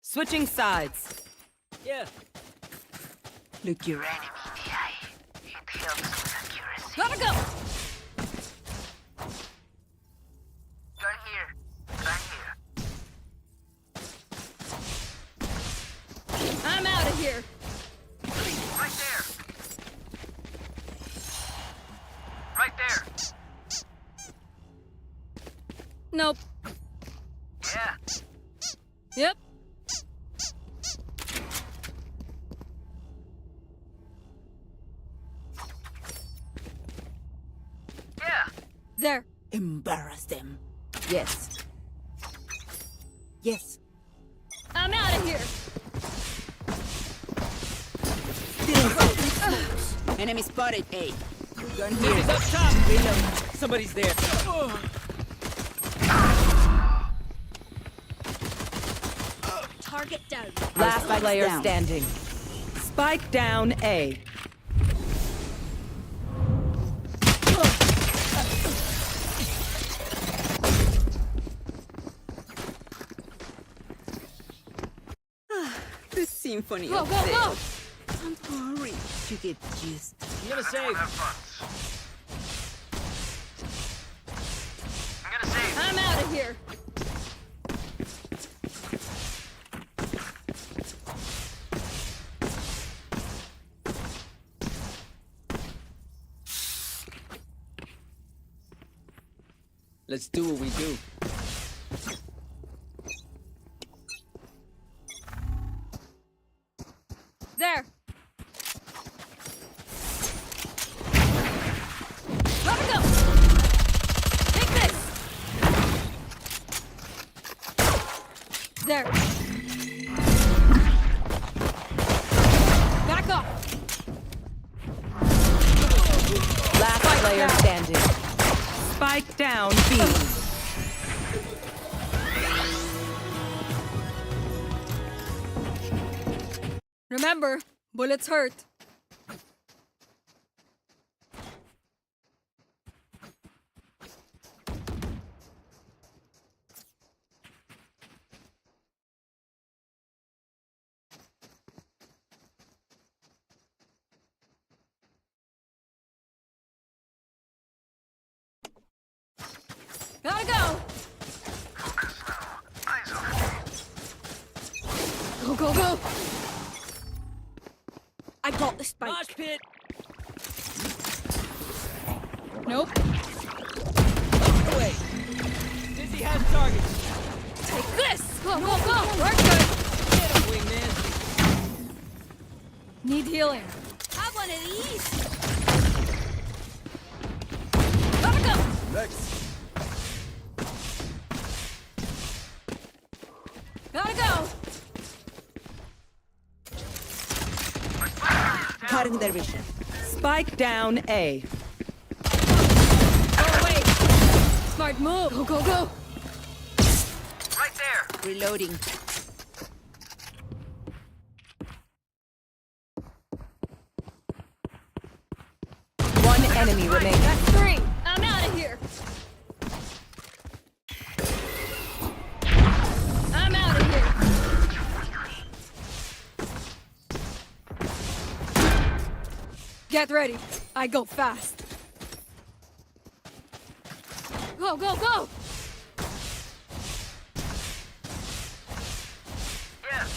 Switching sides. Yeah. Look your Enemy DI. It helps with accuracy. Gotta go. Gun here. Gun here. I'm out of here. Right there. Right there. Nope. Yeah. Yep. Yeah. There. Embarrass them. Yes. Yes. I'm out of here. Enemy spotted A. Gun He's here. up top. Reload. Somebody's there. Target down. Last Spike's player down. standing. Spike down A. The symphony Go, of go, go! fail. Don't hurry to get used. I'm gonna save. I'm out of here. Let's do what we do. There. Gotta go. Take this. There. Back up. Last player standing. Spike down B. Remember, bullets hurt. Gotta go. Go, go, go. I got the spike. Mosh pit. Nope. Away. Dizzy has target. Take this. Go, go, go. We're good. Get him, wingman. Need healing. Have one of these. Gotta go. Next. Gotta go. Cutting their vision. Spike down A. Oh, wait. Smart move. Go, go, go. Right there. Reloading. One enemy remaining. That's 3. I'm out of here. I'm out of here. Get ready. I go fast. Go, go, go. Yeah.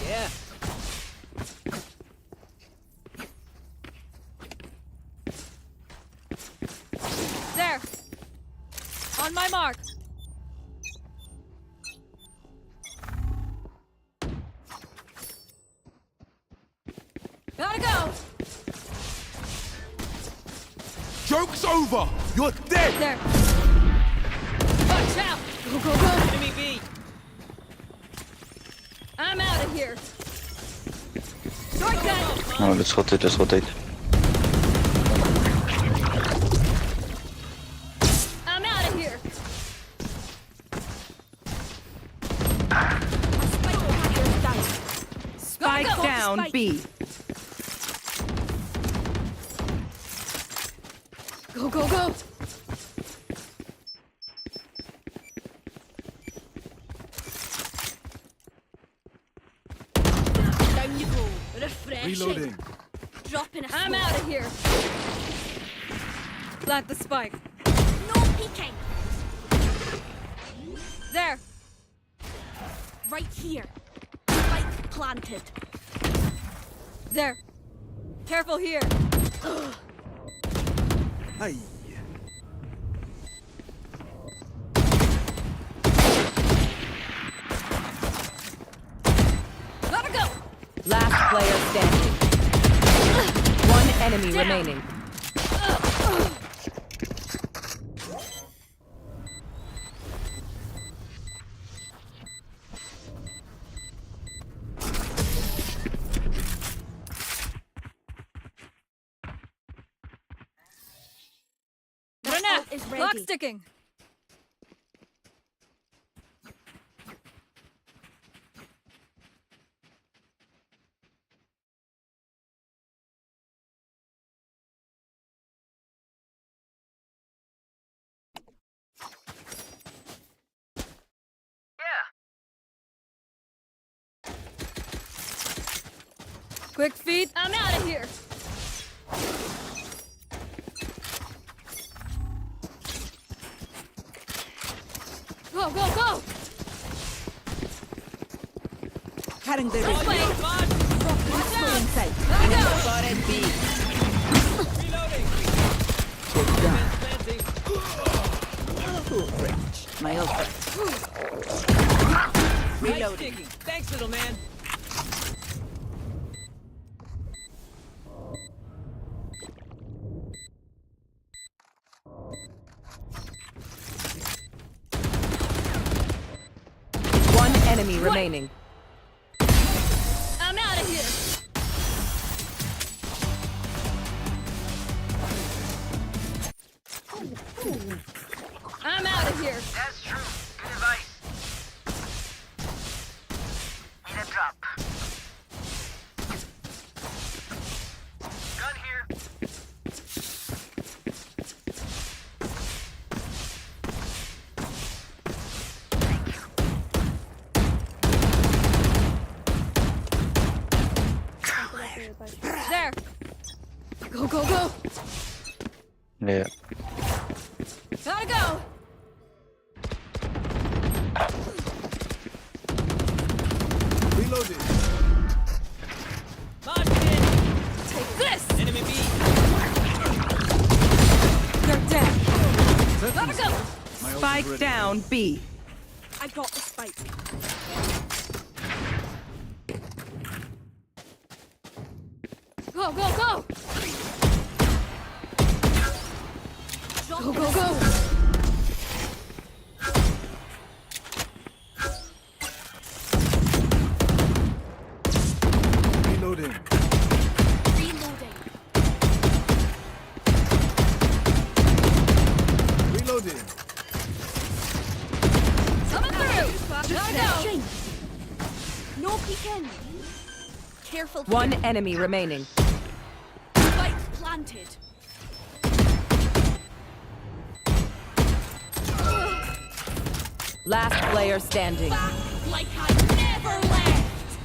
Yeah. There. On my mark. Gotta go. Joke's over! You're dead! There. Watch out. Go, go, go. Enemy B. I'm out of here. Shortcut. Oh, let's rotate, let's rotate. I'm out of here. Spike Go, go, down spike. B. Go, go, go. Down you go. Refreshing. Reloading. Dropping a I'm smoke. out of here. Plant the spike. No peeking. There. Right here. Spike planted. There. Careful here. Hey. Gotta go. Last player standing. One enemy remaining. is Clock ready. sticking. Quick feet. I'm out of here. Go, go, go! Cutting the This way! Watch out! inside. Gotta go! Spotted B. My ult. Reloading. Thanks, little man. One enemy remaining. I'm out of here. I'm out of here. That's true. Good advice. Need a drop. Gun here. There. Go, go, go. Yeah. Gotta go. Reloading. Take this. Enemy B. They're dead. That Gotta was go. my ult is Spike ready. down B. I got the spike. Go, go, go. Go, go, go. Reloading. Reloading. Reloading. Coming through. Gotta go. Flashing. No peeking. Careful. One here. enemy remaining. Spike planted. Last player standing. Back like I never left.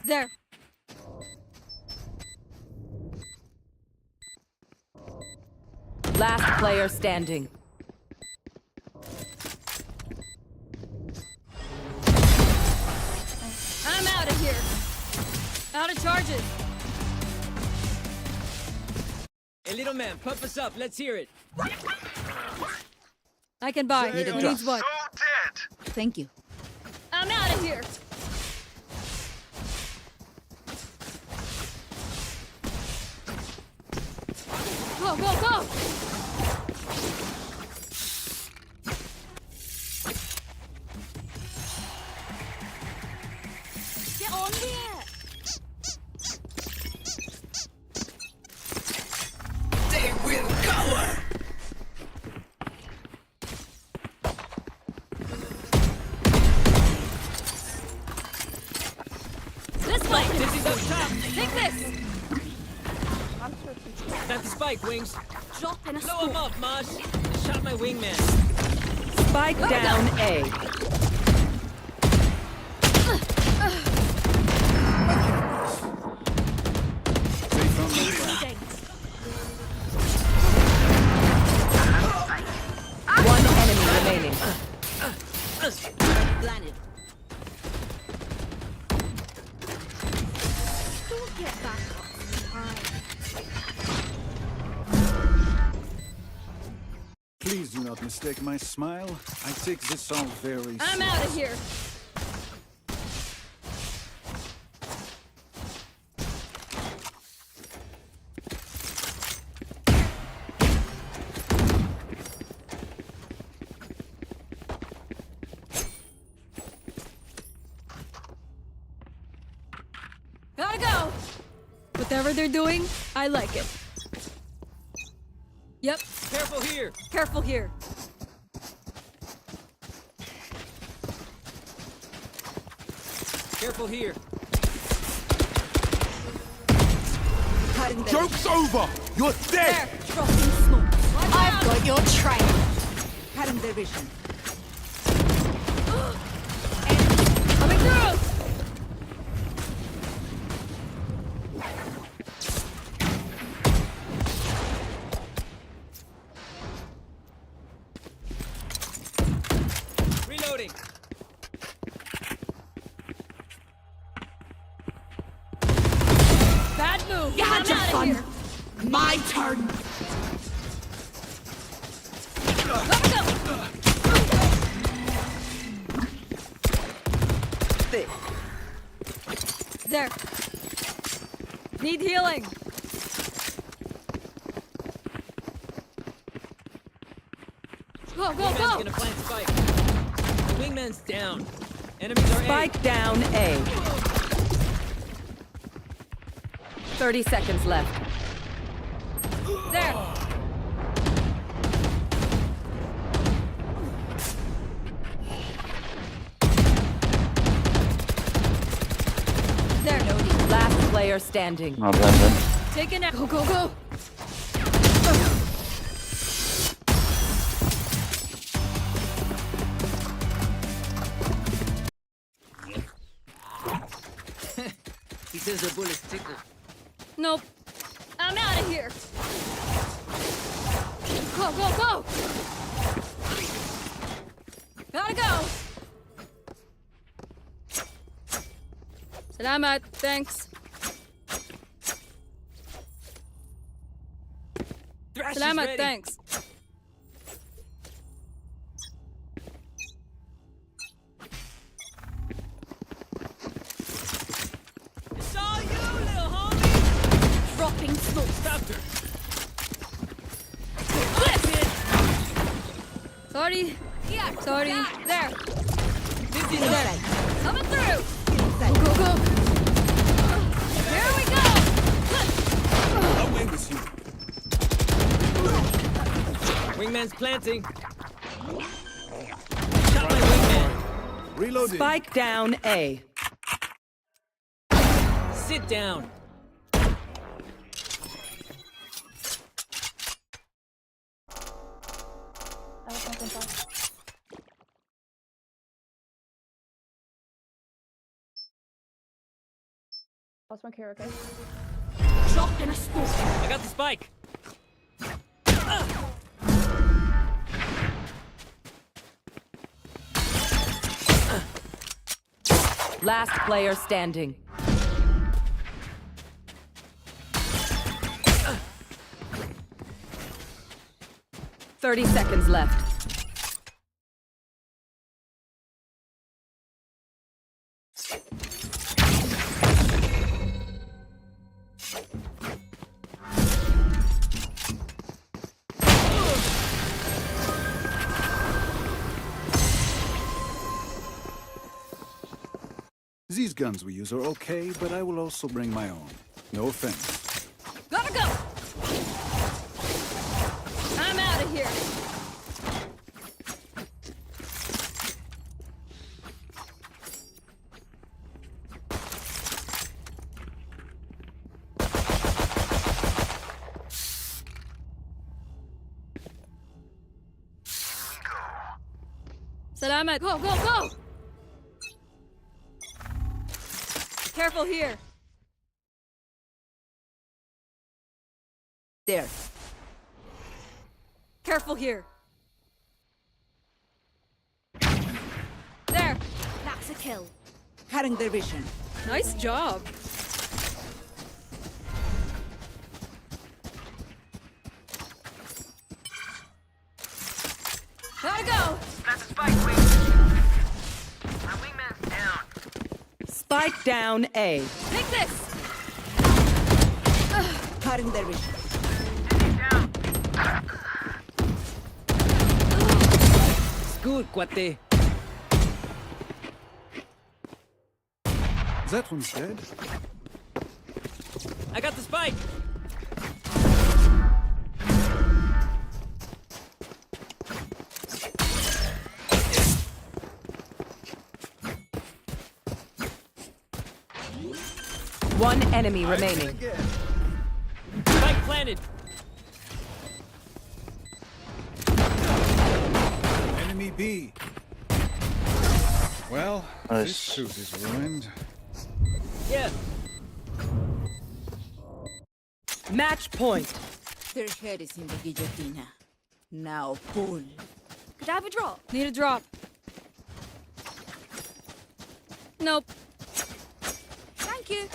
There. Last player standing. I'm out of here. Out of charges. Hey, little man, pump us up. Let's hear it. I can buy. Need a Who drop. needs what? So dead. Thank you. I'm out of here. Go, go, go. Get on there. This way. Dizzy's up top. Take this. Got the spike, Wings. Drop in a Blow him scope. up, Mosh. Shot my wingman. Spike down A. They found the trap. One enemy remaining. Planted. Don't get back up. Please do not mistake my smile. I take this all very I'm out of here. Gotta go. Whatever they're doing, I like it. Yep, Careful here. Careful here. Careful here. Joke's over! You're dead! There. Dropping smoke. I've got your trail. Cutting their vision. Coming through. Reloading. Bad move. You had I'm your outta fun. here. My turn. There. Need healing. Go, go, Wingman's go. gonna plant spike. The wingman's down. Enemies are Spike down A. 30 seconds left. There. There. Last player standing. Not blended. Take it now. Go, go, go. He says the bullets tickle. Nope. I'm out of here. Go, go, go. Gotta go. Salamat. Thanks. Thrash Salamat. is ready. Thanks. It's all you, little homie. Dropping smoke. Stopped her. Sorry. Yeah. Sorry. There. Busy There. enough. Coming through. Go, go, go. Here we go. I'll win this you. Wingman's planting. Shot my wingman. Reloading. Spike down A. Sit down. I was thinking fast. I'll smoke here, okay? Dropping a smoke. I got the spike. Last player standing. Thirty seconds left. These guns we use are okay, but I will also bring my own. No offense. Gotta go. I'm out of here. Salamat. Go, go, go. Careful here. There. Careful here. There. That's a kill. Cutting their vision. Nice job. Gotta go. That's a spike, wing. My wingman's down. Spike down A. Take this. Cutting their vision. He's down. It's good, cuate. That one's dead. I got the spike. enemy remaining. Spike planted. Enemy B. Well, Nice. this suit is ruined. Yeah. Match point. Their head is in the guillotine. Now pull. Could I have a drop? Need a drop. Nope. Thank you.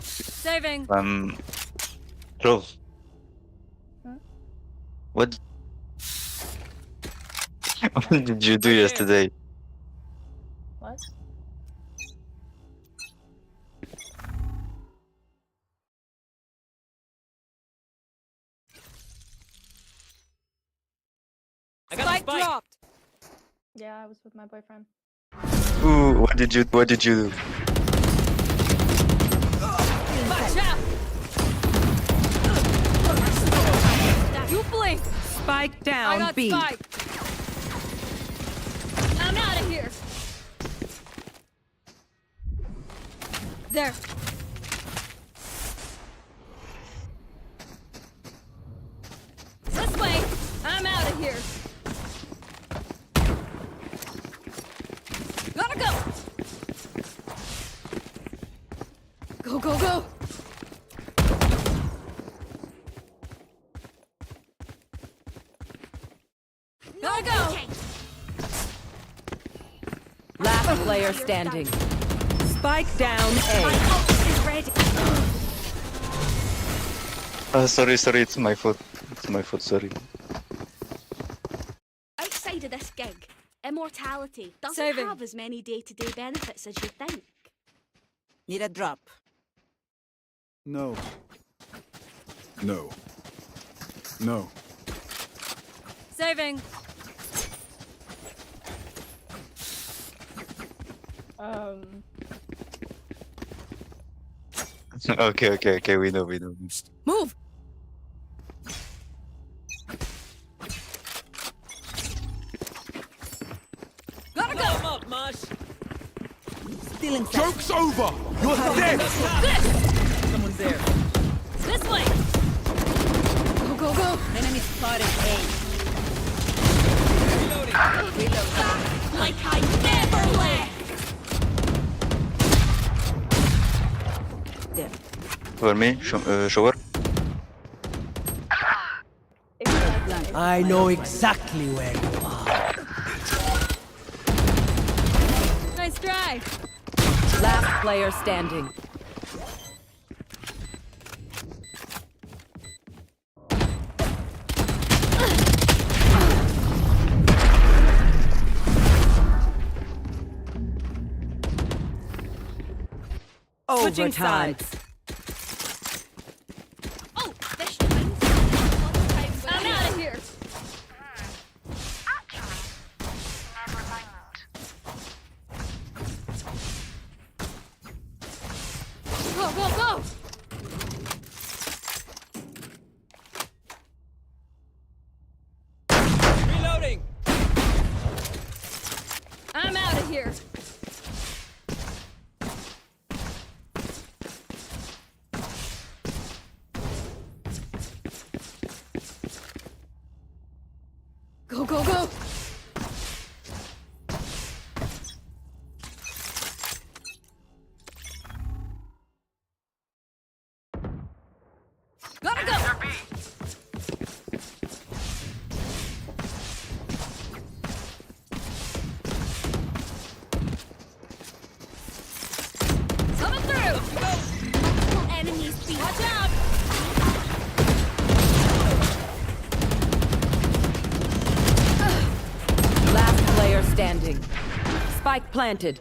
Saving. Bro. Huh? What? What did you do yesterday? What? I got Spike the spike. dropped. Yeah, I was with my boyfriend. Ooh, what did you do? Watch out. You blink. Spike I down got B. spike. I'm out of here. There. This way. I'm out of here. Gotta go. Go, go, go. Gotta go. Last player standing. Spike down A. Is ready. Sorry, it's my fault. Sorry. Outside of this gig, immortality doesn't Saving. have as many day-to-day benefits as you think. Need a drop. No. No. No. Saving. Okay, we know. Move. Gotta Blow go. him up, Mosh. Stealing sight. Joke's over! You're dead! Someone's there. This way. Go, go, go. Enemy spotted A. Reloading. Like I never left! For me, shower. I know exactly where you are. Nice try. Last player standing. Switching Overtime. sides. Oh, this I'm out of here. Never mind. Go, go, go. Reloading. I'm out of here. Go, go, go. Gotta go. Coming through. enemies be Watch out. Last player standing. Spike planted.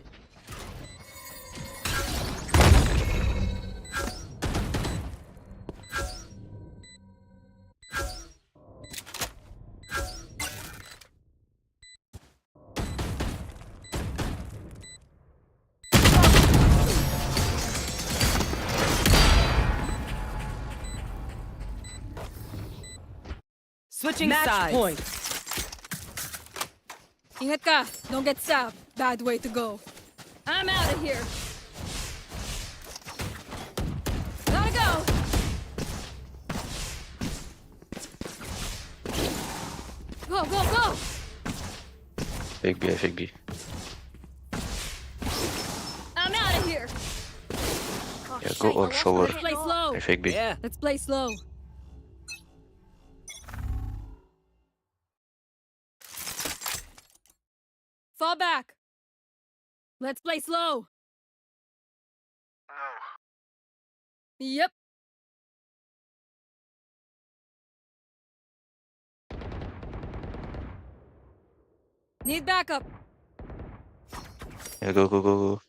Switching Match sides. point. Ingat ka. Don't get stabbed. Bad way to go. I'm out of here. Go, go, go! Fake B, fake B. I'm out of here! Yeah, go on shower. Let's play slow. I fake B. Yeah. Let's play slow. Fall back. Let's play slow. Yep. Need backup. Yeah, go, go, go, go.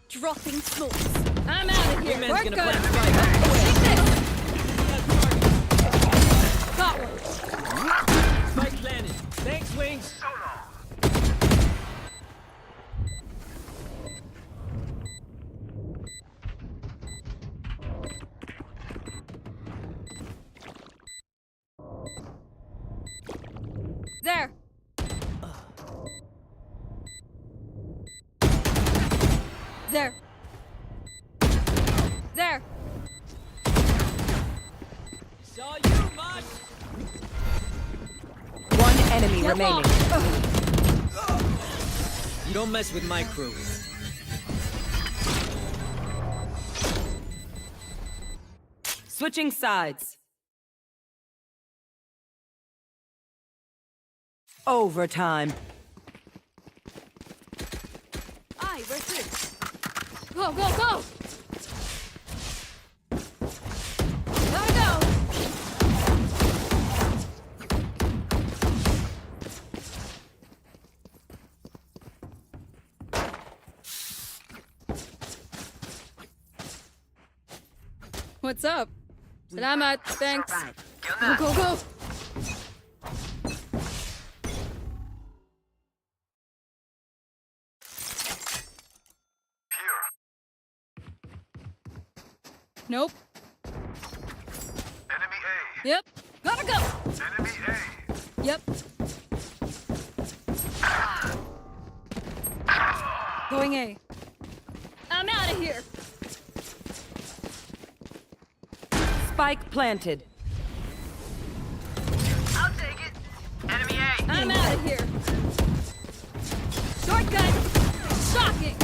Dropping smokes. I'm out of here. Man's Work gonna good. plant spike. Take this. Got one. Spike planted. Thanks, Wings. There. There. There. Saw you, Mosh. One enemy Get remaining. You don't mess with my crew. Switching sides. Overtime. Aye, we're through. Go, go, go! Gotta go! What's up? Salamat, thanks. Go, go, go! Nope. Enemy A. Yep. Gotta go! Enemy A. Yep. Going A. I'm out of here! Spike planted. I'll take it. Enemy A. I'm out of here! Shortcut! Shocking!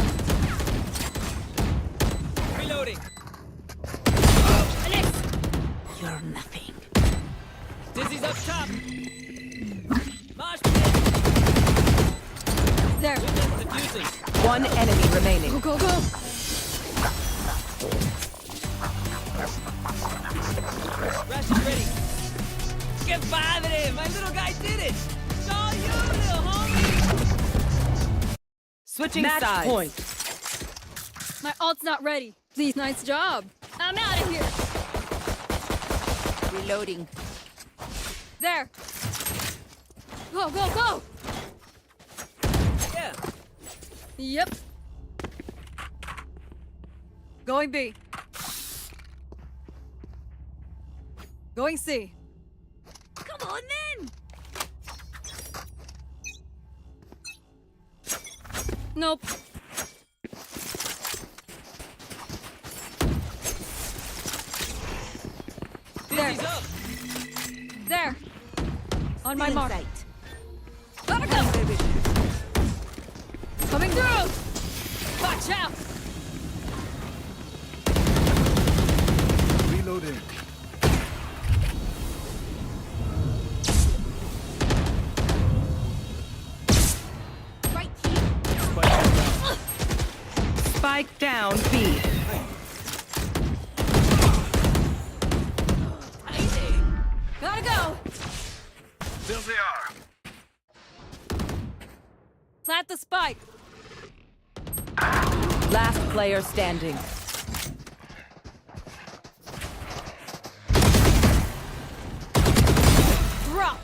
Reloading. You're nothing. Dizzy's up top. Mosh There. pit. Defusing. One enemy remaining. Go, go, go! Rash is ready. Get padre! My little guy did it! Saw you, little homie! Switching Match sides. point. My ult's not ready. Please, nice job. I'm out of here! Reloading. There! Go, go, go! Yeah. Yep. Going B. Going C. Come on then! Nope. There. Dizzy's up. There. On my Still in mark. sight. Gotta go! Coming through! Watch out! Reloading. Right here. Spike down B. Gotta go! There they are. Plant the spike. Last player standing. Drop!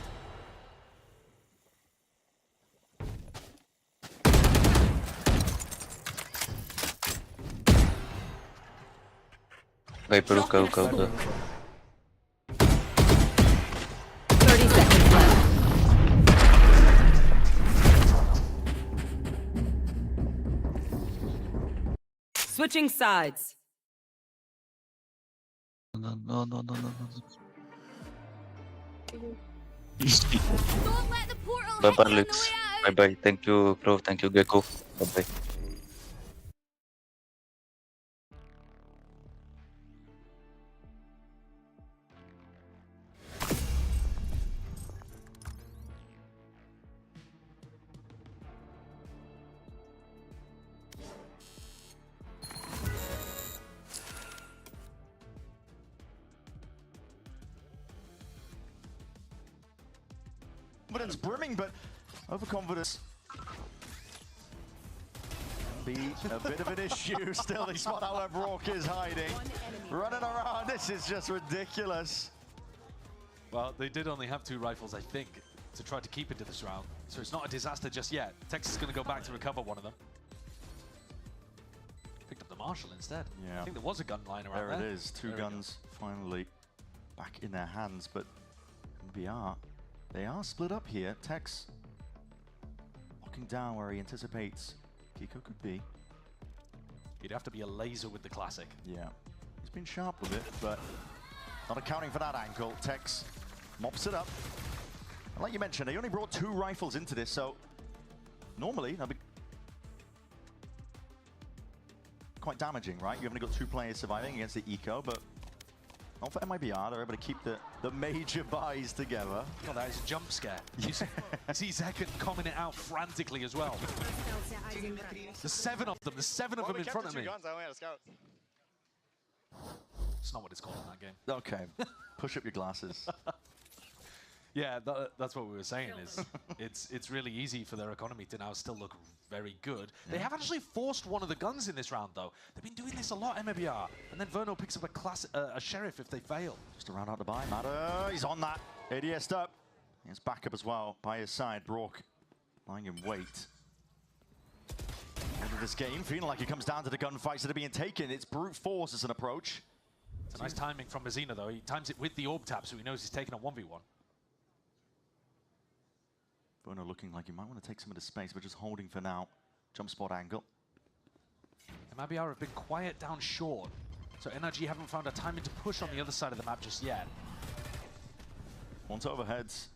Viper, go, go, go. 30 seconds left. Switching sides. No, no, no, no, no, no. Don't let the portal Bye hit bye, you on the Lux. way out. Bye bye. Thank you, bro. Thank you, Gecko. Bye bye. Confidence brimming, but overconfidence be a bit of an issue. Still, they spot out where Brock is hiding. Running around, this is just ridiculous. Well, they did only have 2 rifles, I think, to try to keep into this round. So it's not a disaster just yet. Texas is going to go back to recover one of them. Picked up the Marshall instead. Yeah. I think there was a gun lying around there. There it is. 2 guns finally back in their hands, but MBR, they are split up here. Tex locking down where he anticipates Kiko could be. You'd have to be a laser with the classic. Yeah. He's been sharp with it, but not accounting for that angle. Tex mops it up. And like you mentioned, he only brought 2 rifles into this, so normally that'd be quite damaging, right? You've only got 2 players surviving against the eco, but not for MIBR. They're able to keep the major buys together. Oh, that is a jump scare. You see Zekon commenting it out frantically as well. There's 7 of them. There's 7 of them in front of me. Guns, I only had a scout. It's not what it's called in that game. Okay, push up your glasses. Yeah, that's what we were saying. Is it's really easy for their economy to now still look very good. Yeah. They have actually forced one of the guns in this round, though. They've been doing this a lot, MIBR. And then Verno picks up a sheriff if they fail. Just to round out the buy, Matter, he's on that. ADS'd up. He has backup as well by his side. Brock lying in wait. End of this game, feeling like it comes down to the gunfights that are being taken. It's brute force as an approach. It's a nice timing from Mazina, though. He times it with the orb tap, so he knows he's taking a 1v1. Verno looking like he might want to take some of the space, but just holding for now. Jump spot angle. MIBR have been quiet down short, so NRG haven't found a timing to push on the other side of the map just yet. Onto overheads.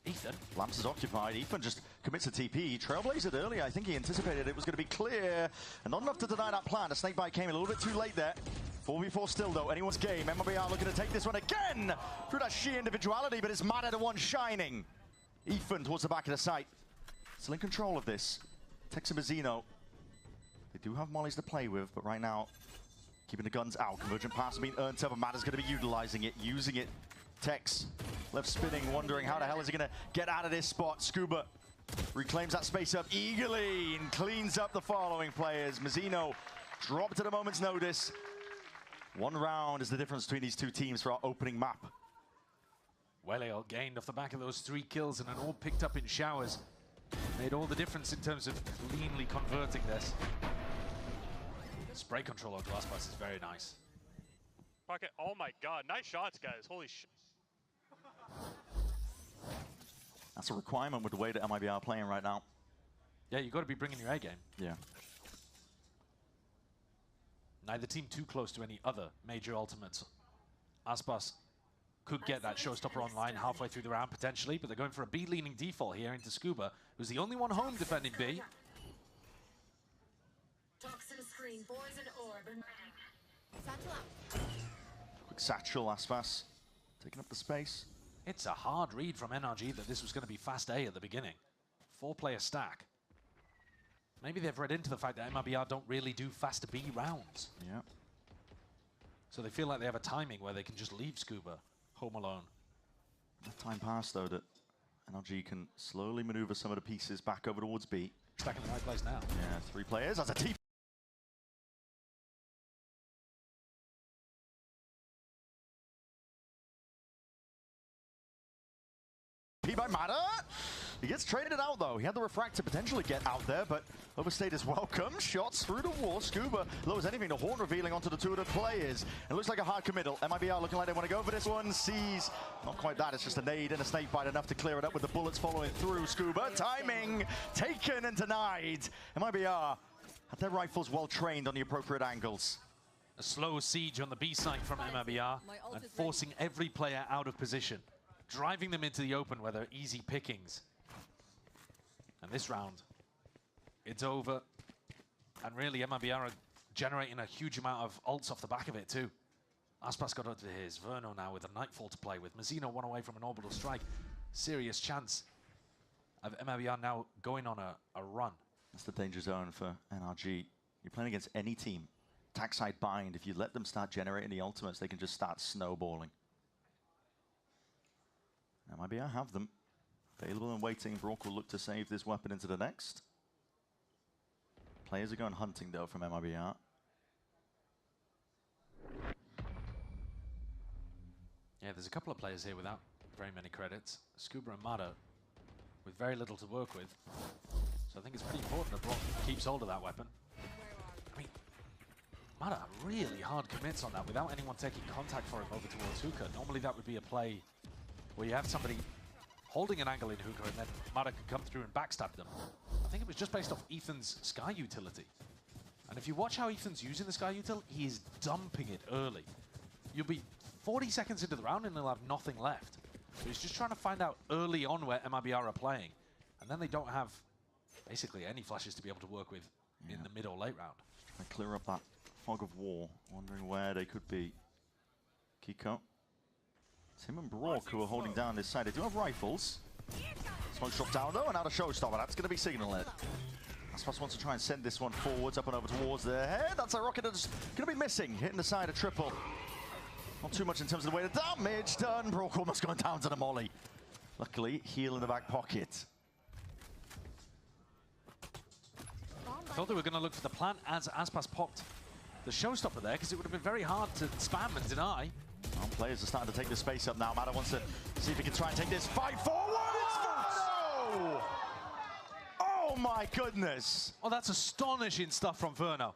Ethan. Lamps is occupied. Ethan just commits a TP. He trailblazed it earlier. I think he anticipated it was going to be clear. And not enough to deny that plan. The snakebite came a little bit too late there. 4v4 still, though. Anyone's game. MIBR looking to take this one again through that sheer individuality, but it's Matter the one shining. Ethan towards the back of the site. Still in control of this. Tex and Mazzino. They do have mollies to play with, but right now, keeping the guns out. Convergent pass being earned up, and Matter's going to be utilizing it, using it. Tex left spinning, wondering how the hell is he going to get out of this spot. Scuba reclaims that space up eagerly and cleans up the following players. Mazzino dropped at a moment's notice. 1 round is the difference between these 2 teams for our opening map. Wellale gained off the back of those 3 kills and an all picked up in showers. Made all the difference in terms of cleanly converting this. Spray control on Glasspass is very nice. Pocket, oh my god, nice shots, guys. Holy shit. That's a requirement with the way that MIBR are playing right now. Yeah, you've got to be bringing your A game. Yeah. Neither team too close to any other major ultimates. Aspas could get that showstopper online halfway through the round potentially, but they're going for a B-leaning default here into Scuba, who's the only one home defending B. Toxin screen, poison orb, and Quick satchel, Aspas taking up the space. It's a hard read from NRG that this was going to be fast A at the beginning. 4-player stack. Maybe they've read into the fact that MIBR don't really do fast B rounds. Yeah. So they feel like they have a timing where they can just leave Scuba home alone. Enough time passed, though, that NRG can slowly maneuver some of the pieces back over towards B. Stacking the right place now. Yeah, 3 players. That's a TP. By Matter. He gets traded out though. He had the refract to potentially get out there, but overstayed his welcome. Shots through the wall. Scuba lowers anything. The horn revealing onto the two of the players. It looks like a hard committal. MIBR looking like they want to go for this one. Sees not quite that. It's just a nade and a snake bite enough to clear it up with the bullets following through. Scuba timing taken and denied. MIBR had their rifles well trained on the appropriate angles. A slow siege on the B site from MIBR and forcing every player out of position, driving them into the open where they're easy pickings. And this round, it's over. And really, MIBR are generating a huge amount of ults off the back of it too. Aspas got up to his. Verno now with a Nightfall to play with. Mazzino one away from an orbital strike. Serious chance of MIBR now going on a run. That's the danger zone for NRG. You're playing against any team. Attack side bind. If you let them start generating the ultimates, they can just start snowballing. MIBR have them. Available and waiting. Brock will look to save this weapon into the next. Players are going hunting though from MIBR. Yeah, there's a couple of players here without very many credits. Scuba and Mada with very little to work with. So I think it's pretty important that Brock keeps hold of that weapon. I mean, Mada really hard commits on that without anyone taking contact for him over towards Hookah. Normally that would be a play where you have somebody holding an angle in Hookah and then Mada could come through and backstab them. I think it was just based off Ethan's Sky utility. And if you watch how Ethan's using the Sky util, he is dumping it early. You'll be 40 seconds into the round and he'll have nothing left. So he's just trying to find out early on where MIBR are playing. And then they don't have basically any flashes to be able to work with in the mid or late round. Trying to clear up that fog of war, wondering where they could be. Kiko. It's him and Brock who are holding down this side. They do have rifles. Smoke drop down though, and now the showstopper. That's going to be signal it. Aspas wants to try and send this one forwards, up and over towards their head. That's a rocket that's going to be missing, hitting the side of triple. Not too much in terms of the way the damage done. Brock almost going down to the molly. Luckily, heal in the back pocket. I thought they were going to look for the plant as Aspas popped the showstopper there, because it would have been very hard to spam and deny. Well, players are starting to take the space up now. Mada wants to see if he can try and take this fight forward. Oh, oh my goodness. Oh, that's astonishing stuff from Verno.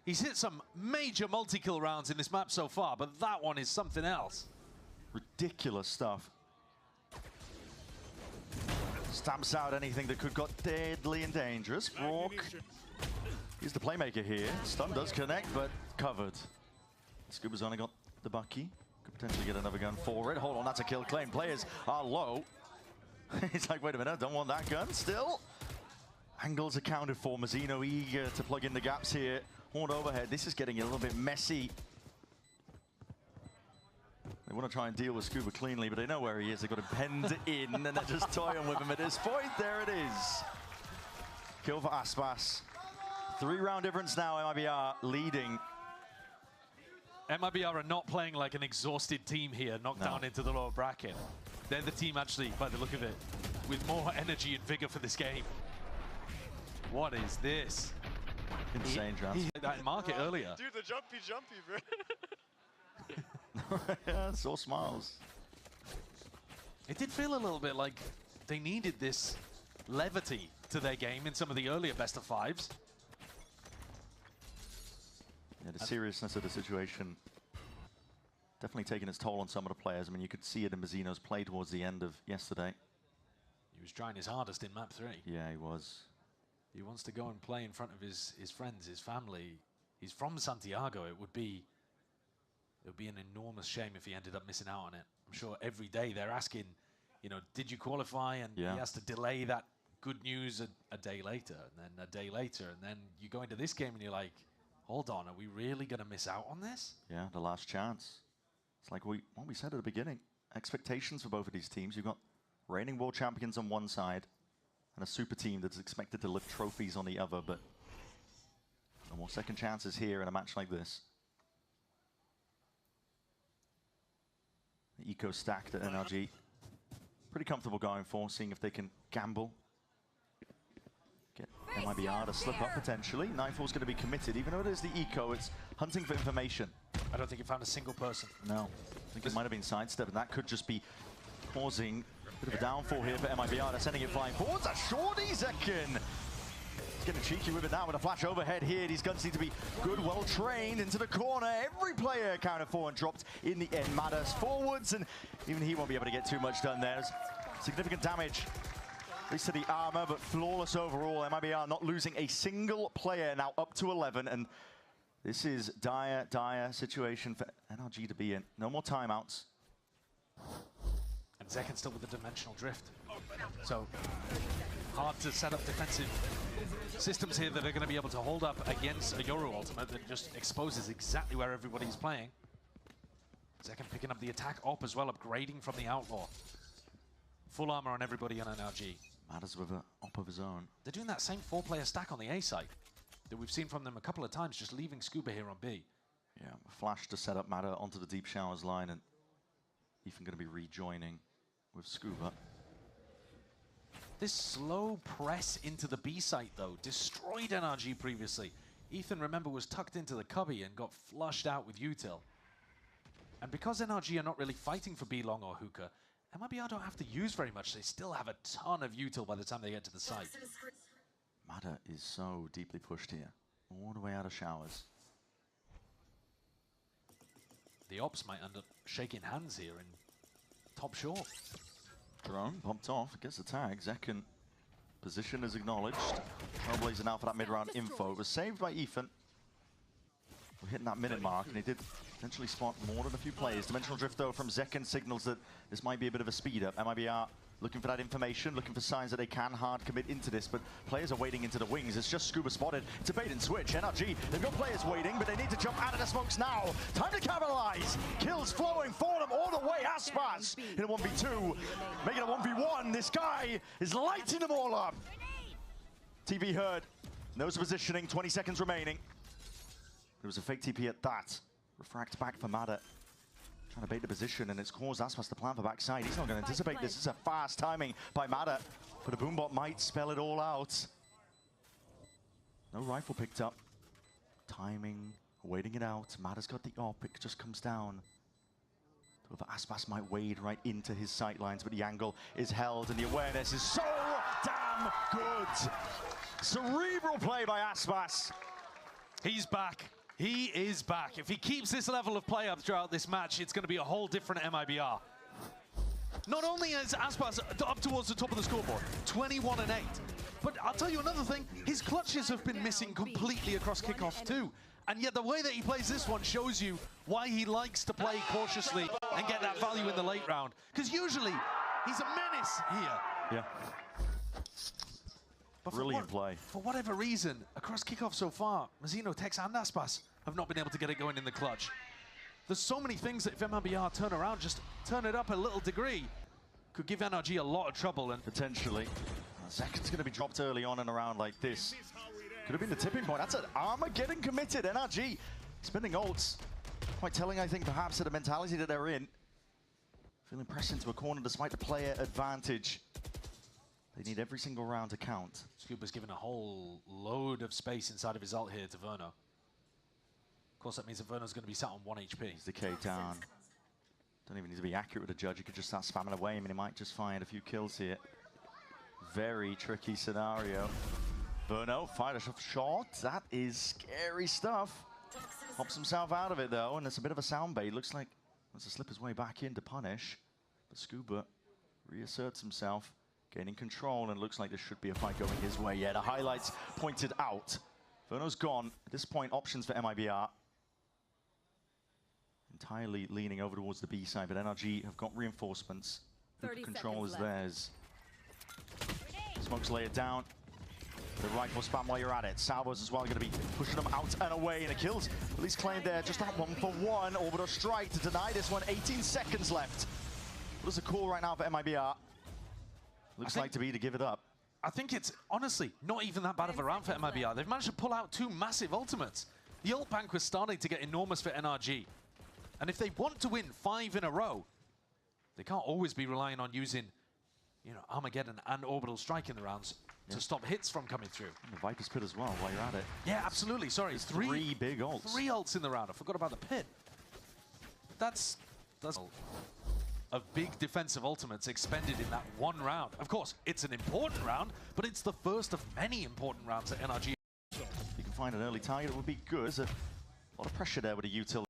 He's hit some major multi-kill rounds in this map so far, but that one is something else. Ridiculous stuff. Stamps out anything that could got deadly and dangerous. Brock, he's the playmaker here. Stun does connect, but covered. Scuba's only got the Bucky. Could potentially get another gun for it. Hold on, that's a kill claim. Players are low. He's like, wait a minute, I don't want that gun still. Angles accounted for. Mazzino eager to plug in the gaps here. Horn overhead. This is getting a little bit messy. They want to try and deal with Scuba cleanly, but they know where he is. They've got him penned in, and they're just toying with him at this point. There it is. Kill for Aspas. 3-round difference now, MIBR leading. MIBR are not playing like an exhausted team here, knocked down into the lower bracket. They're the team, actually, by the look of it, with more energy and vigor for this game. What is this? Insane transfer. He hit that in market earlier. Dude, the jumpy, bro. Yeah, so smiles. It did feel a little bit like they needed this levity to their game in some of the earlier best of fives. Yeah, the seriousness of the situation definitely taking its toll on some of the players. I mean, you could see it in Mazzino's play towards the end of yesterday. He was trying his hardest in map 3. Yeah, he was. He wants to go and play in front of his friends, his family. He's from Santiago. It would be an enormous shame if he ended up missing out on it. I'm sure every day they're asking, you know, did you qualify? And he has to delay that good news a day later, and then a day later, and then you go into this game and you're like, hold on, are we really going to miss out on this? Yeah, the last chance. It's like what we said at the beginning. Expectations for both of these teams. You've got reigning world champions on one side and a super team that's expected to lift trophies on the other, but no more second chances here in a match like this. The eco stacked at NRG. Pretty comfortable going for, seeing if they can gamble. Get MIBR to slip up potentially. Nightfall's going to be committed. Even though it is the eco, it's hunting for information. I don't think he found a single person. No. I think it might have been sidestep, and that could just be causing Bit of a downfall here for MIBR. They're sending it flying forwards. A shorty Zekin. He's getting cheeky with it now with a flash overhead here. These guns need to be good, well trained into the corner. Every player accounted for and dropped in the end. Matters forwards, and even he won't be able to get too much done there. There's significant damage, at least to the armor, but flawless overall. MIBR not losing a single player, now up to 11, and this is dire situation for NRG to be in. No more timeouts. And Zekin still with the dimensional drift. So hard to set up defensive systems here that are going to be able to hold up against a Yoru ultimate that just exposes exactly where everybody's playing. Zekin picking up the attack op as well, upgrading from the Outlaw. Full armor on everybody on NRG. Matters with an op of his own. They're doing that same 4-player stack on the A side that we've seen from them a couple of times, just leaving Scuba here on B. Yeah, flash to set up Matter onto the Deep Showers line, and Ethan going to be rejoining with Scuba. This slow press into the B site, though, destroyed NRG previously. Ethan, remember, was tucked into the cubby and got flushed out with util. And because NRG are not really fighting for B long or hookah, MIBR don't have to use very much. They still have a ton of util by the time they get to the site. Matter is so deeply pushed here, all the way out of Showers. The ops might end up shaking hands here in top short. Drone popped off, gets the tag. Zekin position is acknowledged. Trailblazer now for that mid-round info. It was saved by Ethan. We're hitting that minute mark, and he did potentially spot more than a few players. Dimensional drift, though, from Zekin signals that this might be a bit of a speed up. MIBR looking for that information, looking for signs that they can hard commit into this, but players are waiting into the wings. It's just Scuba spotted. It's a bait and switch. NRG, they've got players waiting, but they need to jump out of the smokes now. Time to capitalize. Kills flowing for them all the way. Aspas in a 1v2, making a 1v1. This guy is lighting them all up. TV heard. Knows the positioning. 20 seconds remaining. There was a fake TP at that. Refract back for Matter. Trying to bait the position, and it's caused Aspas to plan for backside. He's not going to anticipate this. This is a fast timing by Matter, but a boombot might spell it all out. No rifle picked up. Timing, waiting it out. Matter's got the op. It just comes down. Aspas might wade right into his sightlines, but the angle is held, and the awareness is so damn good. Cerebral play by Aspas. He's back. He is back. If he keeps this level of play up throughout this match, it's going to be a whole different MIBR. Not only is Aspas up towards the top of the scoreboard, 21 and 8, but I'll tell you another thing, his clutches have been missing completely across kickoff too. And yet the way that he plays this one shows you why he likes to play cautiously and get that value in the late round. Because usually, he's a menace here. Yeah. But brilliant play. For whatever reason, across kickoff so far, Mazzino, Tex, and Aspas have not been able to get it going in the clutch. There's so many things that if MIBR turn around, just turn it up a little degree, could give NRG a lot of trouble. And potentially. Zekin's going to be dropped early on and around like this. Could have been the tipping point. That's an Armageddon committed. NRG spinning ults. Quite telling, I think, perhaps, of the mentality that they're in. Feeling pressed into a corner despite the player advantage. They need every single round to count. Scuba's given a whole load of space inside of his ult here to Verno. Of course, that means that Verno's going to be sat on 1 HP. He's decayed down. Don't even need to be accurate with the judge. He could just start spamming away. I mean, he might just find a few kills here. Very tricky scenario. Verno fired a shot. That is scary stuff. Pops himself out of it, though, and it's a bit of a sound bait. Looks like he wants to slip his way back in to punish. But Scuba reasserts himself, gaining control, and looks like there should be a fight going his way. Yeah, the highlights pointed out. Verno's gone. At this point, options for MIBR. Entirely leaning over towards the B side, but NRG have got reinforcements. Control is theirs. Smokes lay it down. The rifle spam while you're at it. Salvos as well going to be pushing them out and away, and the kills at least claimed there. Just that 1-for-1. Orbital strike to deny this one. 18 seconds left. What is the call right now for MIBR? Looks like to be to give it up. I think it's, honestly, not even that bad of a round for MIBR. They've managed to pull out 2 massive ultimates. The ult bank was starting to get enormous for NRG. And if they want to win 5 in a row, they can't always be relying on using, you know, Armageddon and Orbital Strike in the rounds to stop hits from coming through. And the Viper's Pit as well while you're at it. Yeah, absolutely. Sorry, it's 3 big ults. 3 ults in the round. I forgot about the pit. That's of big defensive ultimates expended in that one round. Of course, it's an important round, but it's the first of many important rounds at NRG. If you can find an early target, it would be good. There's a lot of pressure there with a utility.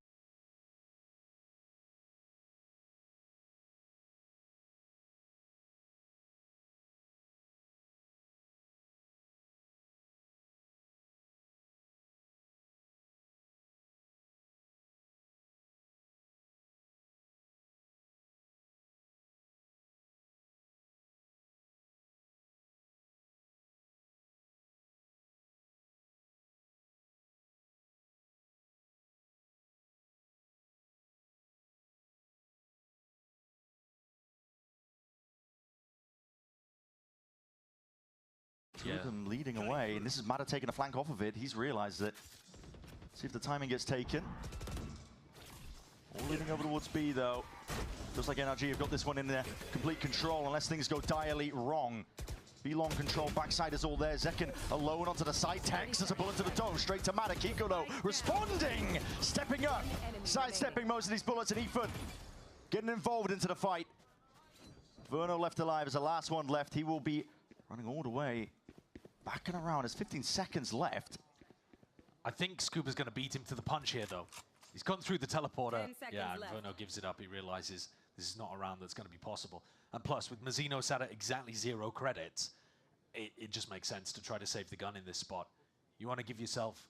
Two of them leading away, and this is Mata taking a flank off of it. He's realized it. See if the timing gets taken. All leading over towards B, though. Feels like NRG have got this one in their complete control, unless things go direly wrong. B long control, backside is all there. Zekken alone onto the side. Tex as a bullet to the dome, straight to Mata. Kiko, though, responding, stepping up, sidestepping most of these bullets, and Ethan getting involved into the fight. Verno left alive as the last one left. He will be running all the way back and around. There's 15 seconds left. I think Scuba's going to beat him to the punch here, though. He's gone through the teleporter. Yeah, and Verno gives it up. He realizes this is not a round that's going to be possible. And plus, with Mazzino sat at exactly 0 credits, it just makes sense to try to save the gun in this spot. You want to give yourself...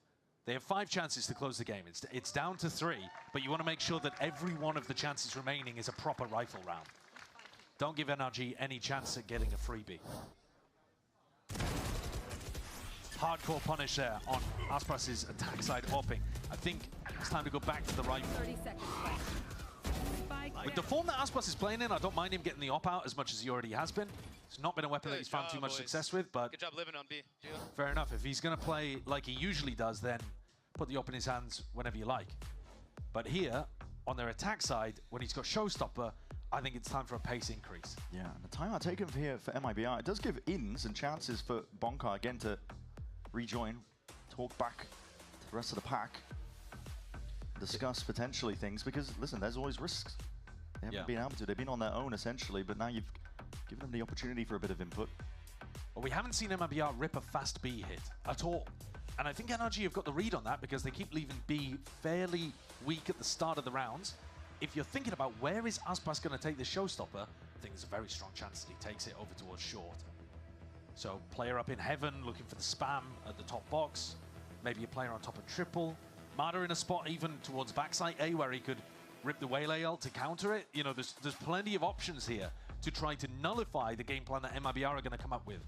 They have 5 chances to close the game. It's down to 3, but you want to make sure that every one of the chances remaining is a proper rifle round. Don't give NRG any chance at getting a freebie. Hardcore punish there on Aspas's attack side hopping. I think it's time to go back to the rifle. 30 seconds left. With the form that Aspas is playing in, I don't mind him getting the op out as much as he already has been. It's not been a weapon that he's found too much success with, but good job living on B. Fair enough. If he's going to play like he usually does, then put the op in his hands whenever you like. But here, on their attack side, when he's got Showstopper, I think it's time for a pace increase. Yeah, and the timeout taken here for MIBR, it does give ins and chances for Bonka again to rejoin, talk back to the rest of the pack, discuss potentially things, because listen, there's always risks. They haven't been able to. They've been on their own essentially, but now you've given them the opportunity for a bit of input. Well, we haven't seen MIBR rip a fast B hit at all. And I think NRG have got the read on that because they keep leaving B fairly weak at the start of the rounds. If you're thinking about where is Aspas going to take this Showstopper, I think there's a very strong chance that he takes it over towards short. So player up in heaven looking for the spam at the top box. Maybe a player on top of triple. Mata in a spot even towards backside A where he could rip the Waylay ult to counter it. You know, there's plenty of options here to try to nullify the game plan that MIBR are going to come up with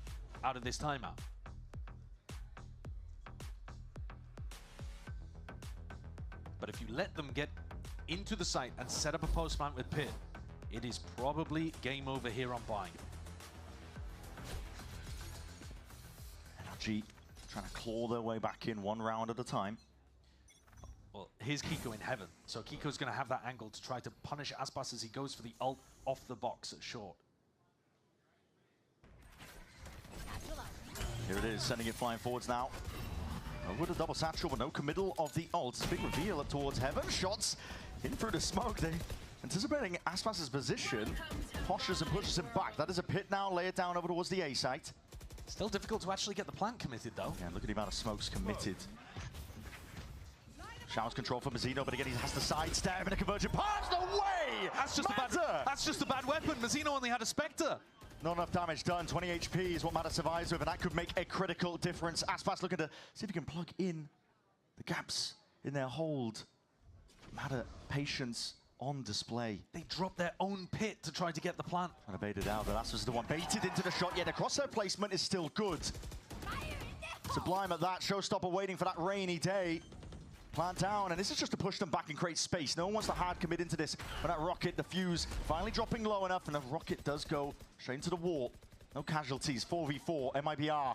out of this timeout. But if you let them get into the site and set up a post plant with Pit, it is probably game over here on Bind. NRG trying to claw their way back in one round at a time. Well, here's Kiko in heaven. So Kiko's going to have that angle to try to punish Aspas as he goes for the ult off the box at short. Here it is, sending it flying forwards now. With a double satchel, but no committal of the ult. It's a big reveal up towards heaven. Shots in through the smoke. They anticipating Aspas's position. Pushes and pushes him back. That is a Pit now. Lay it down over towards the A site. Still difficult to actually get the plant committed, though. Yeah, look at the amount of smokes committed. Showers control for Mazzino, but again he has to sidestep and a convergent pass. No way! That's just a bad weapon. Mazzino only had a Spectre. Not enough damage done. 20 HP is what Mata survives with, and that could make a critical difference. Aspas looking to see if he can plug in the gaps in their hold. Mata, patience on display. They dropped their own Pit to try to get the plant. Trying to bait it out, but Aspas the one baited into the shot, yet the crosshair placement is still good. Sublime at that. Showstopper waiting for that rainy day. Plant down, and this is just to push them back and create space. No one wants to hard commit into this. But that rocket, the fuse, finally dropping low enough, and the rocket does go straight into the wall. No casualties, 4v4, MIBR.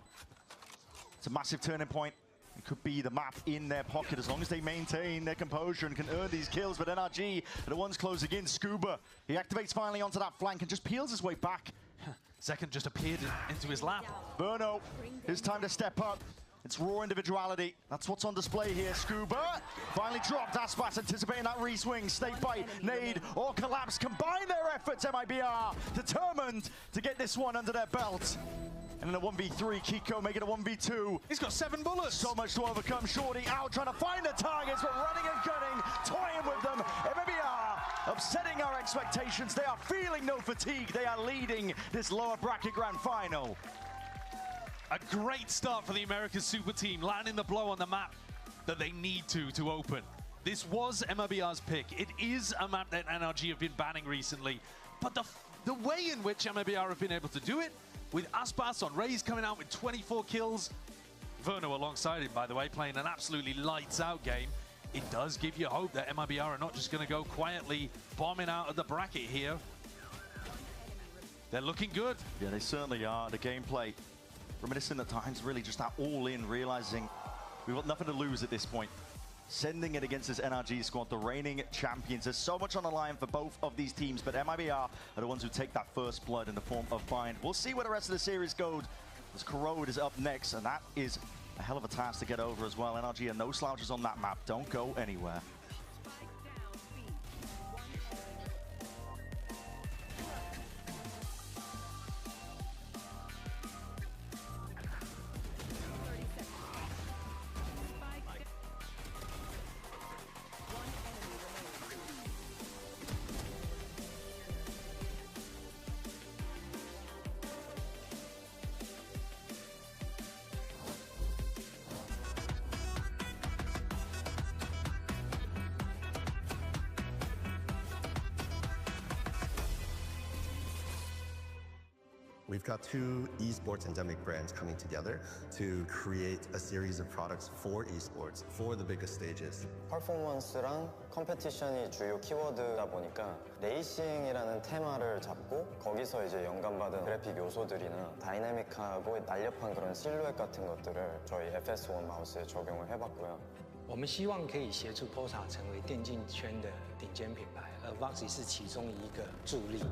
It's a massive turning point. It could be the map in their pocket as long as they maintain their composure and can earn these kills. But NRG are the ones closing in. Scuba, he activates finally onto that flank and just peels his way back. Zekken just appeared into his lap. Verno, his time to step up. It's raw individuality. That's what's on display here. Scuba finally dropped. Aspas anticipating that re-swing. Snake bite, nade, or collapse. Combine their efforts, MIBR. Determined to get this one under their belt. And in a 1v3, Kiko making a 1v2. He's got 7 bullets. So much to overcome. Shorty out trying to find the targets, but running and gunning, toying with them. MIBR upsetting our expectations. They are feeling no fatigue. They are leading this lower bracket grand final. A great start for the American Super Team, landing the blow on the map that they need to open. This was MIBR's pick. It is a map that NRG have been banning recently, but the way in which MIBR have been able to do it, with Aspas on Raze coming out with 24 kills, Verno alongside him, by the way, playing an absolutely lights-out game, it does give you hope that MIBR are not just going to go quietly bombing out of the bracket here. They're looking good. Yeah, they certainly are. The gameplay reminiscent at times, really just that all-in, realizing we've got nothing to lose at this point. Sending it against this NRG squad, the reigning champions. There's so much on the line for both of these teams, but MIBR are the ones who take that first blood in the form of Bind. We'll see where the rest of the series goes, as Corrode is up next, and that is a hell of a task to get over as well. NRG are no slouches on that map. Don't go anywhere. We've got two esports endemic brands coming together to create a series of products for esports, for the biggest stages. 퍼포먼스랑 컴페티션이 주요 키워드다 보니까 레이싱이라는 테마를 잡고 거기서 이제 영감받은 그래픽 요소들이나 다이내믹하고 날렵한 그런 실루엣 같은 것들을 저희 FS1 마우스에 적용을 해봤고요. 我们希望可以协助 POSA 成为电竞圈的顶尖品牌，而 Voxy 是其中一个助力。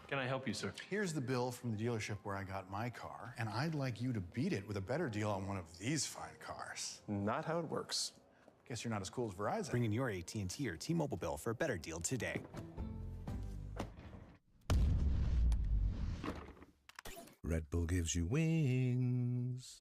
Can I help you, sir? Here's the bill from the dealership where I got my car, and I'd like you to beat it with a better deal on one of these fine cars. Not how it works. Guess you're not as cool as Verizon. Bring in your AT&T or T-Mobile bill for a better deal today. Red Bull gives you wings.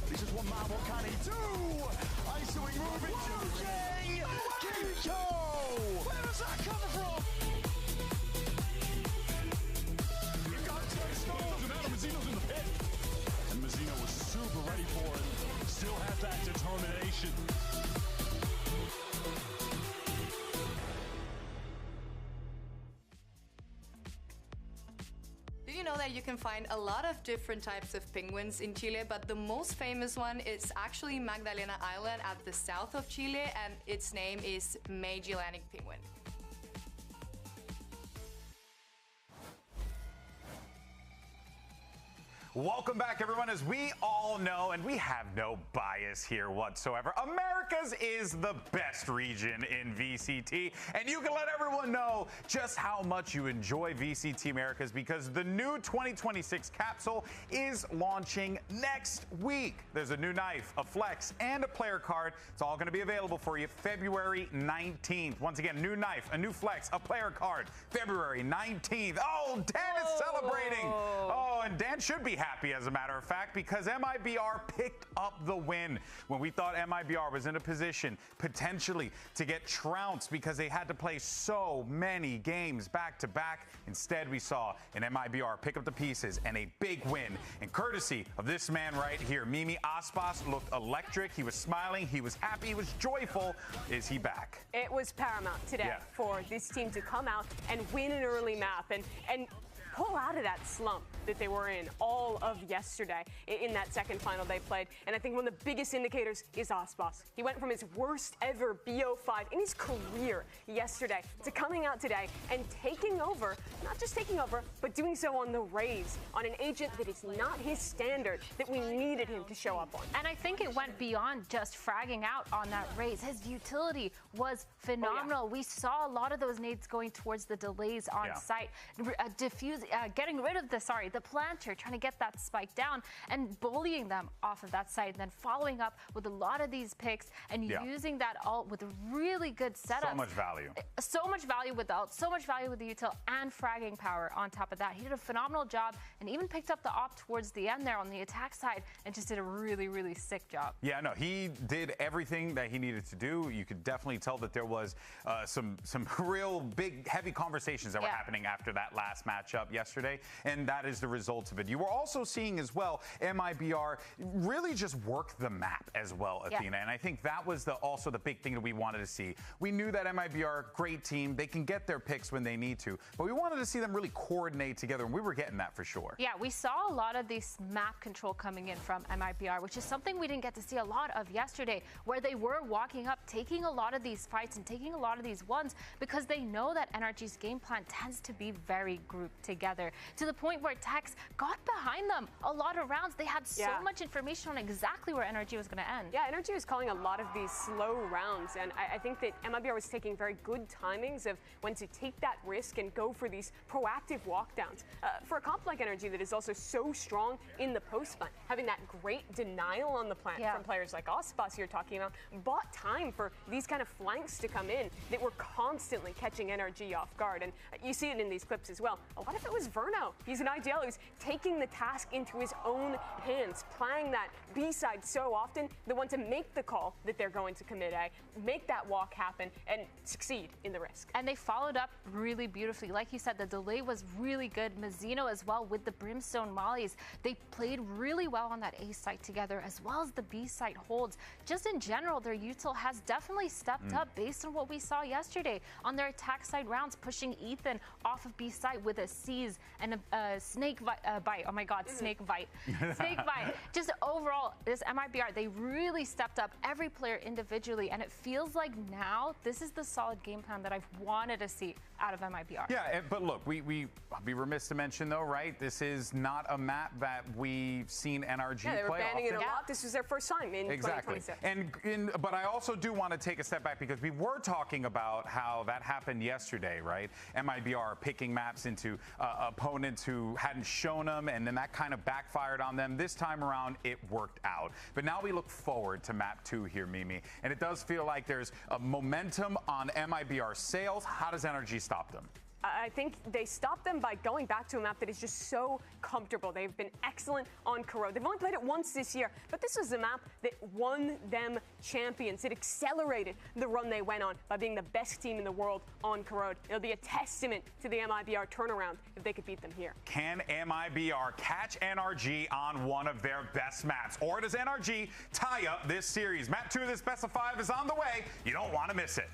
This is one man, what can he do? Isoing move into Jang! Kiko! Where does that come from? You've got two stones, and now Mazzino's in the pit. And Mazzino was super ready for it. Still has that determination. Do you know that you can find a lot of different types of penguins in Chile, but the most famous one is actually Magdalena Island at the south of Chile, and its name is Magellanic penguin. Welcome back, everyone. As we all know, and we have no bias here whatsoever, Americas is the best region in VCT, and you can let everyone know just how much you enjoy VCT Americas because the new 2026 capsule is launching next week. There's a new knife, a flex, and a player card. It's all going to be available for you February 19th. Once again, new knife, a new flex, a player card, February 19th. Oh, Dan is celebrating. Oh, and Dan should be happy, as a matter of fact, because MIBR picked up the win when we thought MIBR was in a position potentially to get trounced because they had to play so many games back to back. Instead, we saw an MIBR pick up the pieces and a big win. And courtesy of this man right here, Mimi Aspas looked electric. He was smiling. He was happy. He was joyful. Is he back? It was paramount today for this team to come out and win an early map and pull out of that slump that they were in all of yesterday in that second final they played. And I think one of the biggest indicators is Aspas. He went from his worst ever BO5 in his career yesterday to coming out today and taking over, not just taking over, but doing so on the raise, on an agent that is not his standard that we needed him to show up on. And I think it went beyond just fragging out on that raise. His utility was phenomenal. We saw a lot of those nades going towards the delays on site, getting rid of the planter, trying to get that spike down and bullying them off of that side, and then following up with a lot of these picks and using that ult with a really good setup. So much value. So much value with the ult, so much value with the util, and fragging power on top of that. He did a phenomenal job and even picked up the op towards the end there on the attack side and just did a really, really sick job. Yeah, no, he did everything that he needed to do. You could definitely tell that there was some real big, heavy conversations that were happening after that last matchup yesterday, and that is the result of it. You were also seeing as well MIBR really just work the map as well, Athena, and I think that was also the big thing that we wanted to see. We knew that MIBR, great team, they can get their picks when they need to, but we wanted to see them really coordinate together, and we were getting that for sure. Yeah, we saw a lot of this map control coming in from MIBR, which is something we didn't get to see a lot of yesterday, where they were walking up, taking a lot of these fights and taking a lot of these ones because they know that NRG's game plan tends to be very grouped together, to the point where Tex got behind them a lot of rounds. They had so much information on exactly where NRG was going to end. Yeah, NRG was calling a lot of these slow rounds, and I think that MIBR was taking very good timings of when to take that risk and go for these proactive walkdowns. For a comp like NRG that is also so strong in the post plant, having that great denial on the plant from players like Aspas you're talking about, bought time for these kind of flanks to come in that were constantly catching NRG off guard. And you see it in these clips as well. A lot of it was Verno. He's an IGL who's taking the task into his own hands, playing that B-side so often, the one to make the call that they're going to commit A, make that walk happen, and succeed in the risk. And they followed up really beautifully. Like you said, the delay was really good. Mazzino as well with the Brimstone Mollies. They played really well on that A site together, as well as the B site holds. Just in general, their util has definitely stepped up based on what we saw yesterday on their attack side rounds, pushing Ethan off of B site with a seize and a snake bite. Oh my God, snake bite. Snake bite. Just overall, this MIBR, they really stepped up, every player individually, and it feels like now this is the solid game plan that I've wanted to see out of MIBR. Yeah, but look, I'll be remiss to mention though, right? This is not a map that we've seen NRG play. They were banning it a often. lot. This was their first time in 2026. But I also do want to take a step back because we were talking about how that happened yesterday, right? MIBR picking maps into opponents who hadn't shown them, and then that kind of backfired on them. This time around, it worked out. But now we look forward to map 2 here, Mimi, and it does feel like there's a momentum on MIBR sales. How does NRG stop them? I think they stopped them by going back to a map that is just so comfortable. They've been excellent on Corrode. They've only played it once this year, but this was a map that won them champions. It accelerated the run they went on by being the best team in the world on Corrode. It'll be a testament to the MIBR turnaround if they could beat them here. Can MIBR catch NRG on one of their best maps? Or does NRG tie up this series? Map 2 of this best of 5 is on the way. You don't want to miss it.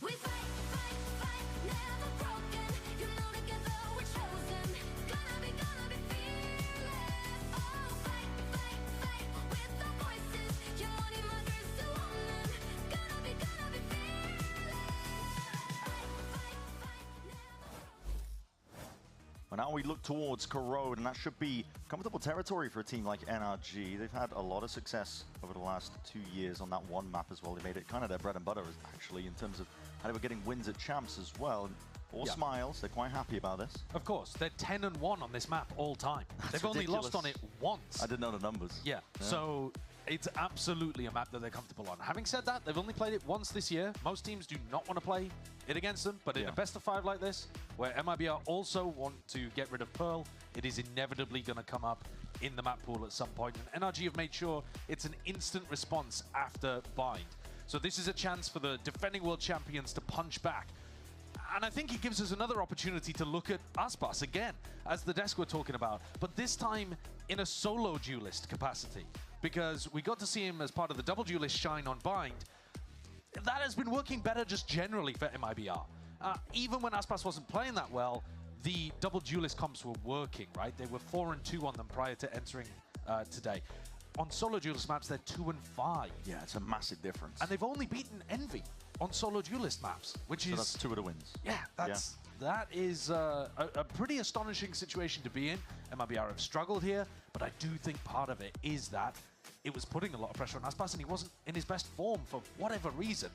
We fight, fight, fight, never broken. You know together we're chosen. Gonna be fearless. Oh, fight, fight, fight with the voices. Your money mothers to woman. Gonna be fearless. Well, now we look towards Corrode, and that should be comfortable territory for a team like NRG. They've had a lot of success over the last 2 years on that one map as well. They made it kind of their bread and butter, actually, in terms of how they were getting wins at champs as well. All smiles. They're quite happy about this. Of course, they're 10-1 on this map all time. They've only lost on it once. I didn't know the numbers. Yeah, so it's absolutely a map that they're comfortable on. Having said that, they've only played it once this year. Most teams do not want to play it against them, but in a best of 5 like this, where MIBR also want to get rid of Pearl, it is inevitably going to come up in the map pool at some point. And NRG have made sure it's an instant response after bind. So this is a chance for the defending world champions to punch back. And I think it gives us another opportunity to look at Aspas again, as the desk we're talking about, but this time in a solo duelist capacity, because we got to see him as part of the double duelist shine on bind. That has been working better just generally for MIBR. Even when Aspas wasn't playing that well, the double duelist comps were working, right? They were 4-2 on them prior to entering today. On solo duelist maps, they're 2-5. Yeah, it's a massive difference. And they've only beaten Envy on solo duelist maps, which is... that's 2 of the wins. Yeah, that is a pretty astonishing situation to be in. MIBR have struggled here, but I do think part of it is that it was putting a lot of pressure on Aspas, and he wasn't in his best form for whatever reason.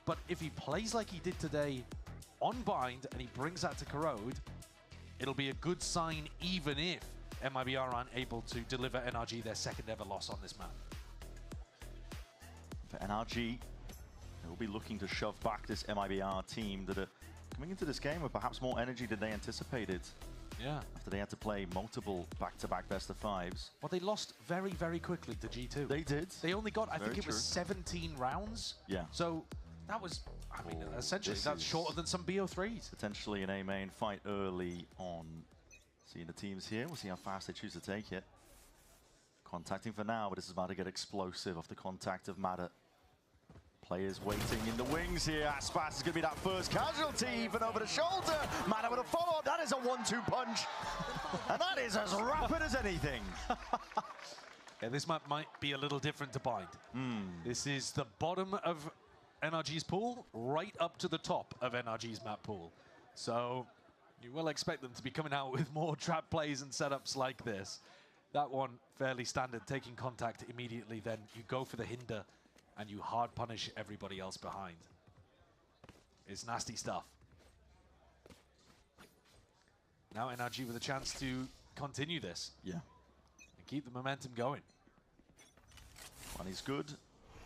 But if he plays like he did today on bind, and he brings that to Corrode, it'll be a good sign even if MIBR aren't able to deliver NRG their second ever loss on this map. For NRG, they'll be looking to shove back this MIBR team that are coming into this game with perhaps more energy than they anticipated. Yeah. After they had to play multiple back-to-back best of 5s. Well, they lost very, very quickly to G2. They did. They only got, I think it was 17 rounds. Yeah. So that was, I mean, essentially that's shorter than some BO3s. Potentially an A main fight early on. Seeing the teams here, we'll see how fast they choose to take it. Contacting for now, but this is about to get explosive off the contact of Madat. Players waiting in the wings here. Aspas is going to be that first casualty, even over the shoulder. Madat with a follow-up. That is a 1-2 punch. And that is as rapid as anything. Yeah, this map might be a little different to bind. This is the bottom of NRG's pool, right up to the top of NRG's map pool. So you will expect them to be coming out with more trap plays and setups like this. That one, fairly standard, taking contact immediately, then you go for the hinder and you hard punish everybody else behind. It's nasty stuff. Now NRG with a chance to continue this. Yeah. And keep the momentum going. Money's good.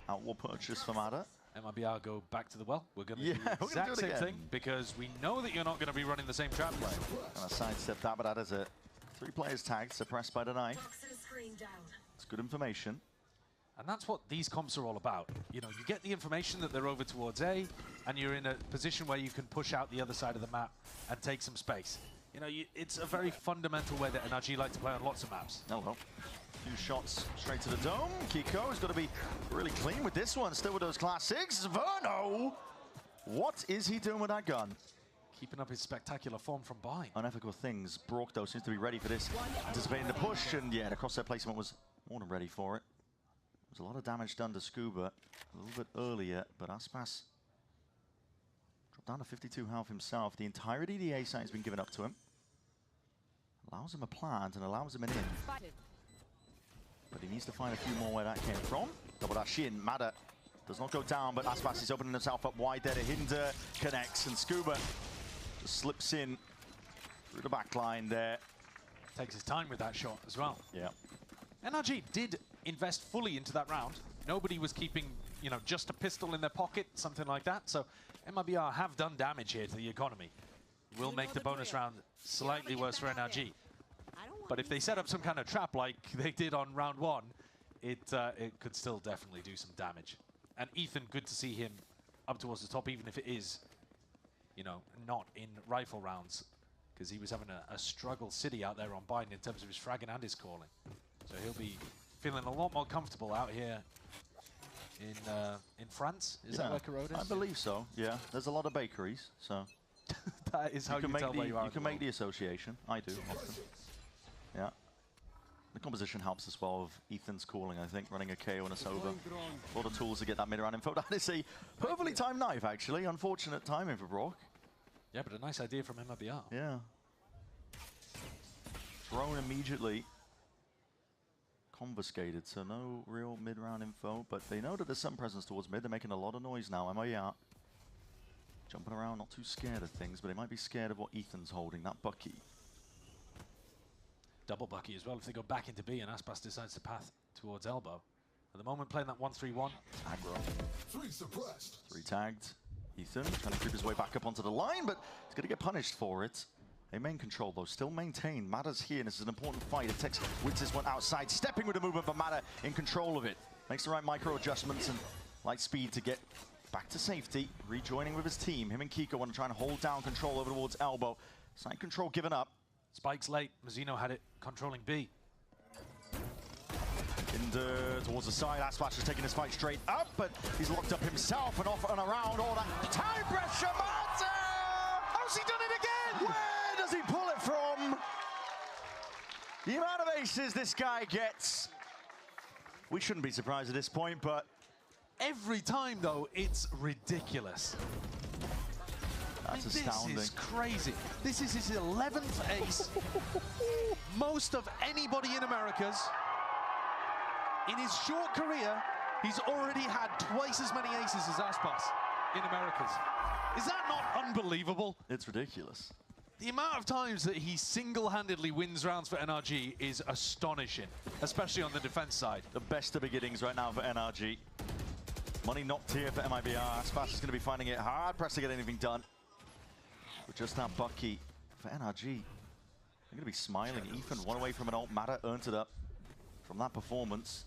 Outlaw purchase for Madat. MIBR go back to the well. We're going to do the exact same thing because we know that you're not going to be running the same trap play. Gonna sidestep that, but that is it. 3 players tagged, suppressed by the knife. It's good information. And that's what these comps are all about. You know, you get the information that they're over towards A, and you're in a position where you can push out the other side of the map and take some space. You know, it's a very fundamental way that NRG like to play on lots of maps. Hello. 2 shots straight to the dome. Kiko has got to be really clean with this one. Still with those class 6s. Verno! What is he doing with that gun? Keeping up his spectacular form from bind. Unethical things. Brook, though, seems to be ready for this. Anticipating the push, and yeah, the crosshair placement was more than ready for it. There's a lot of damage done to Scuba a little bit earlier, but Aspas dropped down to 52 health himself. The entirety of the A site has been given up to him. Allows him a plant and allows him an in. But he needs to find a few more where that came from. Double dash in, Mada does not go down, but Aspas is opening himself up wide there to Hinder, connects, and Scuba just slips in through the back line there. Takes his time with that shot as well. Yeah. NRG did invest fully into that round. Nobody was keeping, you know, just a pistol in their pocket, something like that. So MIBR have done damage here to the economy. Will make the bonus round slightly worse for NRG. But if they set up some kind of trap like they did on round 1, it could still definitely do some damage. And Ethan, good to see him up towards the top, even if it is, you know, not in rifle rounds, because he was having a struggle city out there on Biden in terms of his fragging and his calling. So he'll be feeling a lot more comfortable out here in France. Is that where Corrode is? I believe so, yeah. There's a lot of bakeries, so... That is how you can tell where you are. You can make the association. I do, often. Yeah. The composition helps as well of Ethan's calling, I think, running a KO and a Sova. A lot of tools to get that mid-round info. That is a perfectly timed knife, actually. Unfortunate timing for Brock. Yeah, but a nice idea from MIBR. Yeah. Thrown immediately. Confiscated, so no real mid-round info, but they know that there's some presence towards mid. They're making a lot of noise now, MIBR. Jumping around, not too scared of things, but they might be scared of what Ethan's holding, that Bucky. Double Bucky as well if they go back into B and Aspas decides to path towards elbow. At the moment, playing that 1-3-1. Aggro. 3 suppressed. 3 tagged. Ethan trying to creep his way back up onto the line, but he's going to get punished for it. They main control, though, still maintained. Mada's here, and this is an important fight. It takes Winters one outside, stepping with the movement, but Mada in control of it. Makes the right micro adjustments and light speed to get back to safety. Rejoining with his team. Him and Kiko want to try and hold down control over towards elbow. Side control given up. Spike's late. Mazzino had it controlling B. Towards the side, Aspas is taking his fight straight up, but he's locked up himself and off and around all that time pressure. Marta! How's he done it again? Where does he pull it from? The amount of aces this guy gets. We shouldn't be surprised at this point, but every time, though, it's ridiculous. That's astounding. This is crazy. This is his 11th ace. Most of anybody in Americas. In his short career, he's already had twice as many aces as Aspas in Americas. Is that not unbelievable? It's ridiculous. The amount of times that he single-handedly wins rounds for NRG is astonishing, especially on the defense side. The best of beginnings right now for NRG. Money knocked here for MIBR. Aspas is going to be finding it hard pressed to get anything done. But just that Bucky for NRG. They're going to be smiling. Ethan, one away from an ult. Mada earned it up from that performance.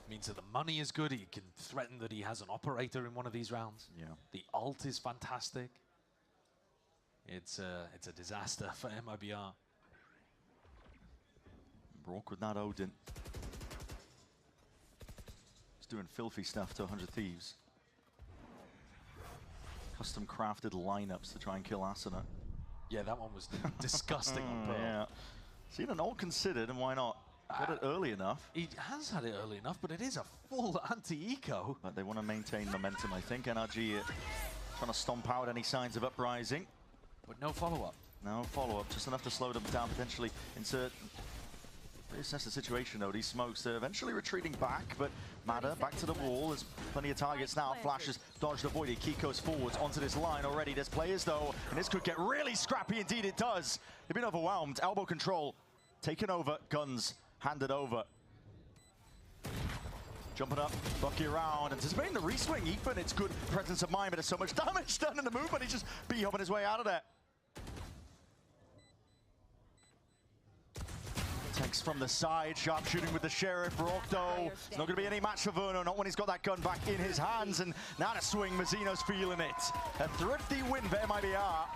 Means that the money is good. He can threaten that he has an operator in one of these rounds. Yeah. The ult is fantastic. It's a disaster for MIBR. Brock with that Odin. He's doing filthy stuff to 100 Thieves. Custom crafted lineups to try and kill Asuna. Yeah, that one was disgusting on Pro. Yeah. Seen an ult considered, and why not? Got it early enough. He has had it early enough, but it is a full anti-eco. But they want to maintain momentum, I think. NRG trying to stomp out any signs of uprising. But no follow-up. No follow-up, just enough to slow them down, potentially insert. Reassess the situation, though. These smokes are eventually retreating back, but Mada back to the wall. There's plenty of targets now. Flashes dodged, avoided. Kiko's forwards onto this line already. There's players, though, and this could get really scrappy. Indeed, it does. They've been overwhelmed. Elbow control taken over. Guns handed over. Jumping up, Bucky around, anticipating the reswing. Ethan, it's good presence of mind, but there's so much damage done in the movement. He's just B-hopping his way out of there. Text from the side, sharpshooting with the Sheriff. Brock, though, it's not going to be any match for Verno, not when he's got that gun back in his hands. And now to swing, Mazzino's feeling it. A thrifty win for MIBR.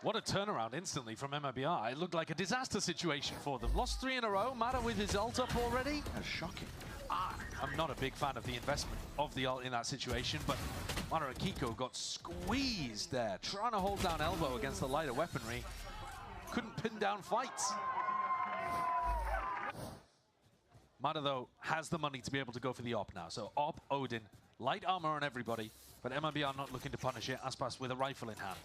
What a turnaround instantly from MIBR. It looked like a disaster situation for them. Lost 3 in a row. Mada with his ult up already. That's shocking. I'm not a big fan of the investment of the ult in that situation, but Mada and Kiko got squeezed there, trying to hold down elbow against the lighter weaponry. Couldn't pin down fights. Mada, though, has the money to be able to go for the op now. So op, Odin, light armor on everybody. But MIBR not looking to punish it. Aspas with a rifle in hand.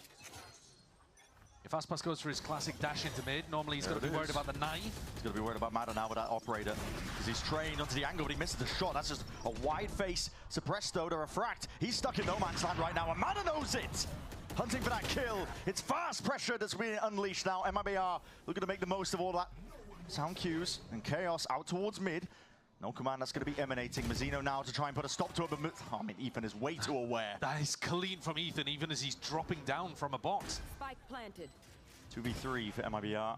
If Aspas goes for his classic dash into mid, normally he's got to be worried about the knife. He's got to be worried about Mada now with that operator, because he's trained onto the angle, but he misses the shot. That's just a wide face. Suppressed though to refract. He's stuck in no man's land right now, and Mada knows it. Hunting for that kill. It's fast pressure that's being unleashed now. MIBR looking to make the most of all that. Sound cues and chaos out towards mid. No command that's going to be emanating. Mazzino now to try and put a stop to it, but I mean, Ethan is way too aware. That is clean from Ethan, even as he's dropping down from a box. Spike planted. 2v3 for MIBR.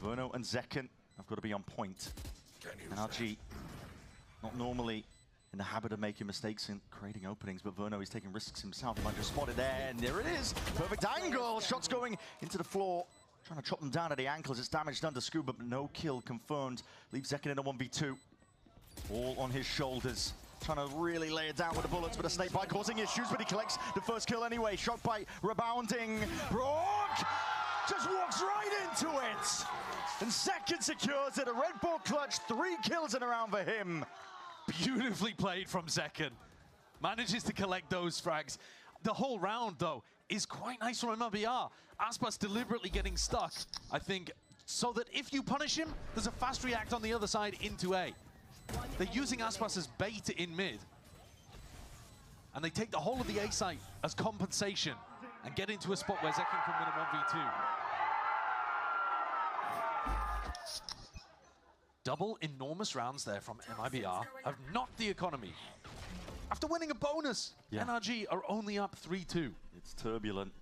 Verno and Zekken have got to be on point. NRG, not normally in the habit of making mistakes and creating openings, but Verno is taking risks himself. He might just spot it there, and there it is. Perfect angle. Shots going into the floor. Trying to chop them down at the ankles. It's damage done to Scuba, but no kill confirmed. Leaves Zekken in a 1v2. All on his shoulders. Trying to really lay it down with the bullets, but a snake bite causing issues, but he collects the first kill anyway. Shock bite rebounding. Brock just walks right into it. And Zekken secures it. A Red Bull clutch. 3 kills in a round for him. Beautifully played from Zekken. Manages to collect those frags. The whole round, though, is quite nice from MIBR. Aspas deliberately getting stuck, I think, so that if you punish him, there's a fast react on the other side into A. They're using Aspas as bait in mid. And they take the whole of the A site as compensation and get into a spot where Zekken can win a 1v2. Double enormous rounds there from MIBR have knocked the economy. After winning a bonus, NRG are only up 3-2. It's turbulent.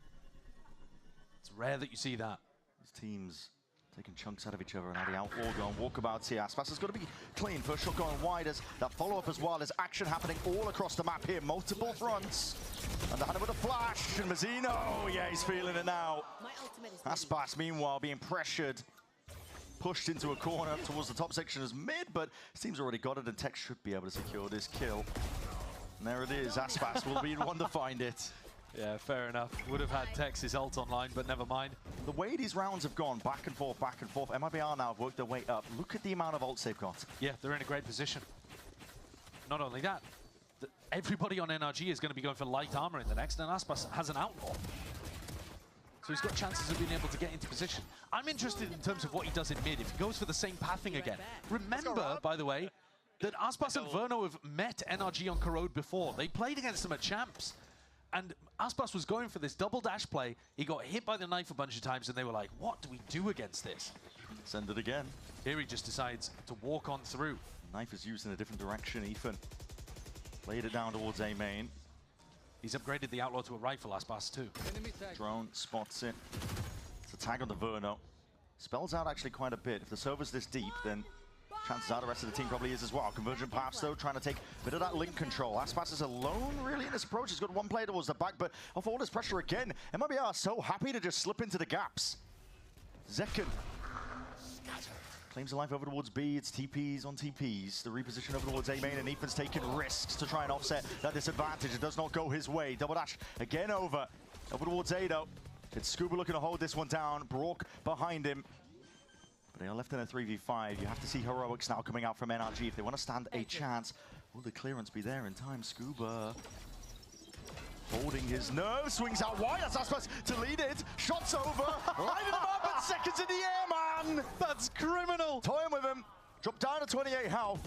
It's rare that you see that. These teams taking chunks out of each other, and now the outlaw going walkabouts here. Aspas has got to be clean. First shot going wide as that follow-up as well. There's action happening all across the map here. Multiple fronts. Underhanded with a flash, and Mazzino, yeah, he's feeling it now. Aspas, meanwhile, being pressured. Pushed into a corner towards the top section as mid, but his team's already got it, and Tech should be able to secure this kill. And there it is. Aspas will be the one to find it. Yeah, fair enough. Would have had Tex's ult online, but never mind. The way these rounds have gone, back and forth, MIBR now have worked their way up. Look at the amount of ults they've got. Yeah, they're in a great position. Not only that, everybody on NRG is going to be going for light armor in the next, and Aspas has an outlaw. So he's got chances of being able to get into position. I'm interested in terms of what he does in mid, if he goes for the same pathing again. Remember, by the way, that Aspas and Verno have met NRG on Corrode before. They played against them at Champs. And Aspas was going for this double dash play. He got hit by the knife a bunch of times, and they were like, what do we do against this? Send it again. Here he just decides to walk on through. Knife is used in a different direction, Ethan. Laid it down towards A main. He's upgraded the outlaw to a rifle, Aspas too. Drone spots it. It's a tag on the Verno. Spells out actually quite a bit. If the server's this deep, then chances are the rest of the team probably is as well. Convergent paths though, trying to take a bit of that link control. Aspas is alone really in this approach. He's got one player towards the back, but off all this pressure again, MIBR are so happy to just slip into the gaps. Zekken claims the life over towards B. It's TPs on TPs. The reposition over towards A main, and Ethan's taking risks to try and offset that disadvantage. It does not go his way. Double dash again over towards A though. It's Scuba looking to hold this one down. Brock behind him. But they are left in a 3v5. You have to see heroics now coming out from NRG if they want to stand a chance. Will the clearance be there in time? Scuba holding his nerve, swings out wide. That's Aspas to lead it. Shots over, lighting him up, and seconds in the air, man. That's criminal. Toying with him. Drop down to 28 health.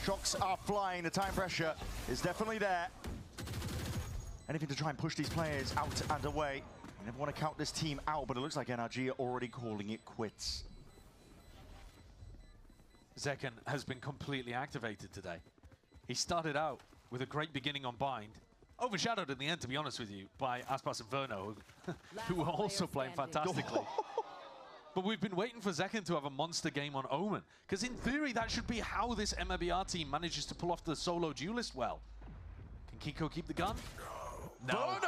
Shocks are flying. The time pressure is definitely there. Anything to try and push these players out and away. I never want to count this team out, but it looks like NRG are already calling it quits. Zekken has been completely activated today. He started out with a great beginning on Bind, overshadowed in the end, to be honest with you, by Aspas and Verno, who were also playing fantastically. But we've been waiting for Zekken to have a monster game on Omen, because in theory that should be how this MIBR team manages to pull off the solo duelist well. Can Kiko keep the gun? No.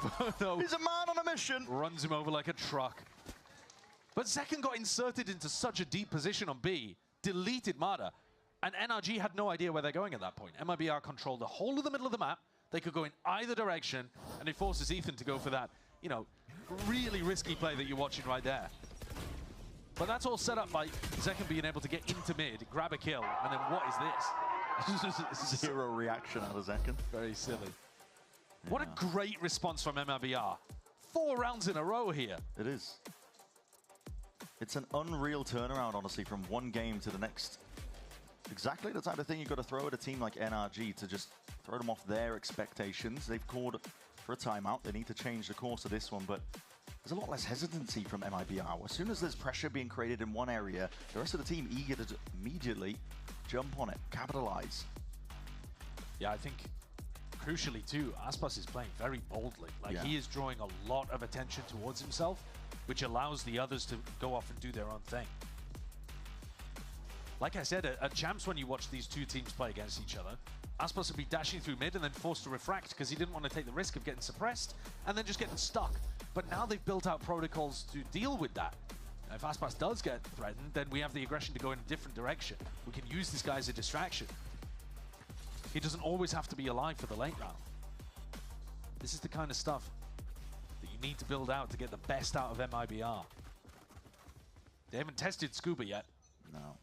Verno! He's a man on a mission. Runs him over like a truck. But Zekken got inserted into such a deep position on B, deleted Mada, and NRG had no idea where they're going at that point. MIBR controlled the whole of the middle of the map. They could go in either direction, and it forces Ethan to go for that, you know, really risky play that you're watching right there. But that's all set up by Zekken being able to get into mid, grab a kill, and then what is this? Zero reaction out of Zekken. Very silly. What a great response from MIBR. 4 rounds in a row here. It is. It's an unreal turnaround, honestly, from one game to the next. Exactly the type of thing you've got to throw at a team like NRG to just throw them off their expectations. They've called for a timeout. They need to change the course of this one, but there's a lot less hesitancy from MIBR. As soon as there's pressure being created in one area, the rest of the team eager to immediately jump on it, capitalize. Yeah, I think crucially too, Aspas is playing very boldly. Like he is drawing a lot of attention towards himself, which allows the others to go off and do their own thing. Like I said, at Champs, when you watch these two teams play against each other, Aspas would be dashing through mid and then forced to refract because he didn't want to take the risk of getting suppressed and then just getting stuck. But now they've built out protocols to deal with that. Now, if Aspas does get threatened, then we have the aggression to go in a different direction. We can use this guy as a distraction. He doesn't always have to be alive for the late round. This is the kind of stuff that you need to build out to get the best out of MIBR. They haven't tested Scuba yet. No.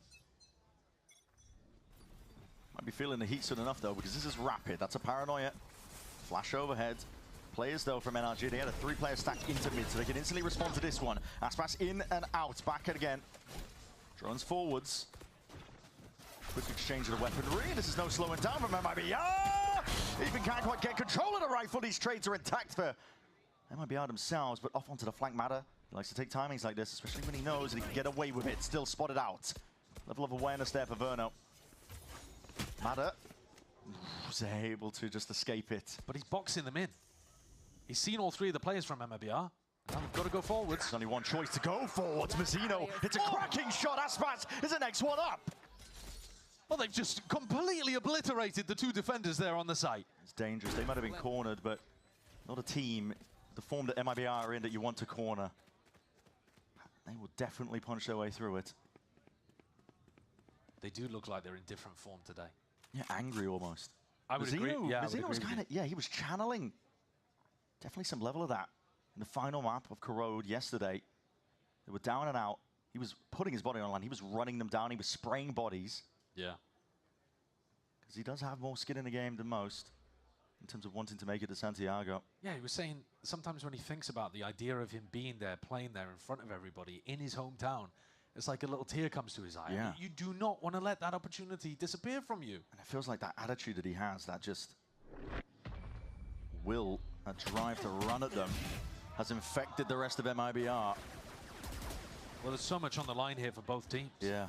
Might be feeling the heat soon enough, though, because this is rapid. That's a paranoia. Flash overhead. Players, though, from NRG, they had a 3-player stack into mid, so they can instantly respond to this one. Aspas in and out. Back at again. Drones forwards. Quick exchange of the weaponry. This is no slowing down from MIBR. Even can't quite get control of the rifle. These trades are intact for MIBR themselves, but off onto the flank matter. He likes to take timings like this, especially when he knows that he can get away with it. Still spotted out. Level of awareness there for Verno. Matter was able to just escape it. But he's boxing them in. He's seen all 3 of the players from MIBR. Now they've got to go forwards. There's only one choice to go forwards. Mazzino, it's a cracking shot. Aspas is the next one up. Well, they've just completely obliterated the 2 defenders there on the site. It's dangerous. They might have been cornered, but not a team, the form that MIBR are in, that you want to corner. They will definitely punch their way through it. They do look like they're in different form today. Yeah, angry almost. I would agree. Yeah, Mazzino was kind of, he was channeling definitely some level of that in the final map of Corrode yesterday. They were down and out. He was putting his body online. He was running them down. He was spraying bodies. Yeah. Because he does have more skin in the game than most in terms of wanting to make it to Santiago. Yeah, he was saying sometimes when he thinks about the idea of him being there, playing there in front of everybody in his hometown, it's like a little tear comes to his eye. Yeah. You do not want to let that opportunity disappear from you. And it feels like that attitude that he has, that just will, that drive to run at them, has infected the rest of MIBR. Well, there's so much on the line here for both teams. Yeah.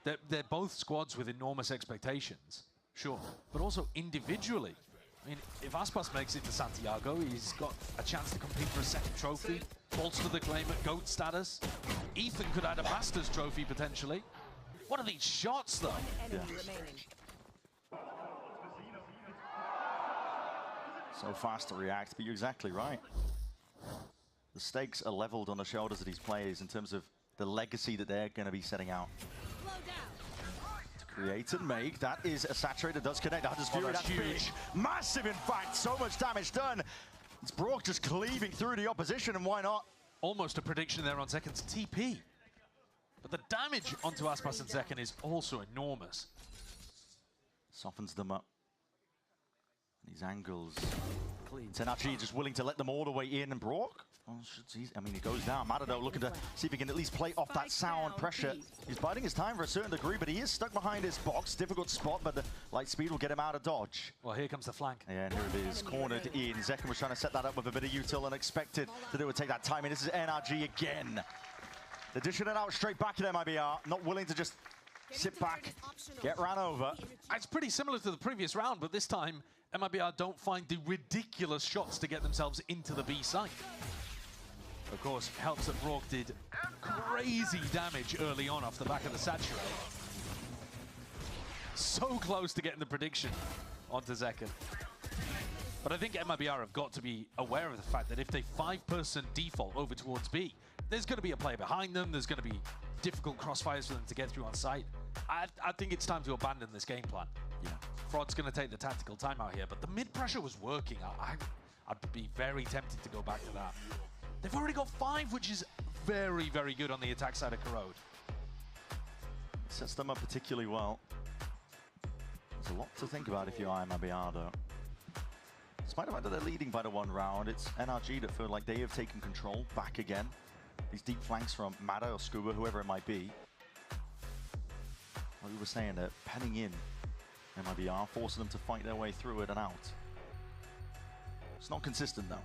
They're both squads with enormous expectations, sure, but also individually. I mean, if Aspas makes it to Santiago, he's got a chance to compete for a second trophy, bolster the claim at GOAT status. Ethan could add a Masters trophy, potentially. What are these shots, though? Yeah. So fast to react, but you're exactly right. The stakes are leveled on the shoulders of these players in terms of the legacy that they're going to be setting out. To create and make, that is a saturator, does connect. That's Fury, that's huge. Massive, in fact, so much damage done. It's Brock just cleaving through the opposition, and why not? Almost a prediction there on Zekken's TP. But the damage onto Aspas and Zekken is also enormous. Softens them up. These angles. NRG just willing to let them all the way in, and Brock, well, I mean, he goes down. Matador looking to see if he can at least play off that sound pressure. He's biding his time for a certain degree, but he is stuck behind his box. Difficult spot, but the light speed will get him out of dodge. Well, here comes the flank. Yeah, and here it is, cornered in. Zekken was trying to set that up with a bit of util and expected that it would take that time. And this is NRG again. They're dishing it out straight back at MIBR, not willing to just sit back, get ran over. It's pretty similar to the previous round, but this time MIBR don't find the ridiculous shots to get themselves into the B site. Of course, helps that Brock did crazy damage early on off the back of the saturate. So close to getting the prediction onto Zekken. But I think MIBR have got to be aware of the fact that if they 5-person default over towards B, there's going to be a player behind them, there's going to be difficult crossfires for them to get through on site. I think it's time to abandon this game plan. Yeah. Fraud's going to take the tactical timeout here, but the mid pressure was working. I'd be very tempted to go back to that. They've already got 5, which is very, very good on the attack side of Corrode. Sets them up particularly well. There's a lot to think about if you are MIBR, though. Despite the fact that they're leading by the 1 round, it's NRG that feel like they have taken control back again. These deep flanks from Mada or Scuba, whoever it might be. Like we were saying, they're penning in MIBR, forcing them to fight their way through it and out. It's not consistent, though.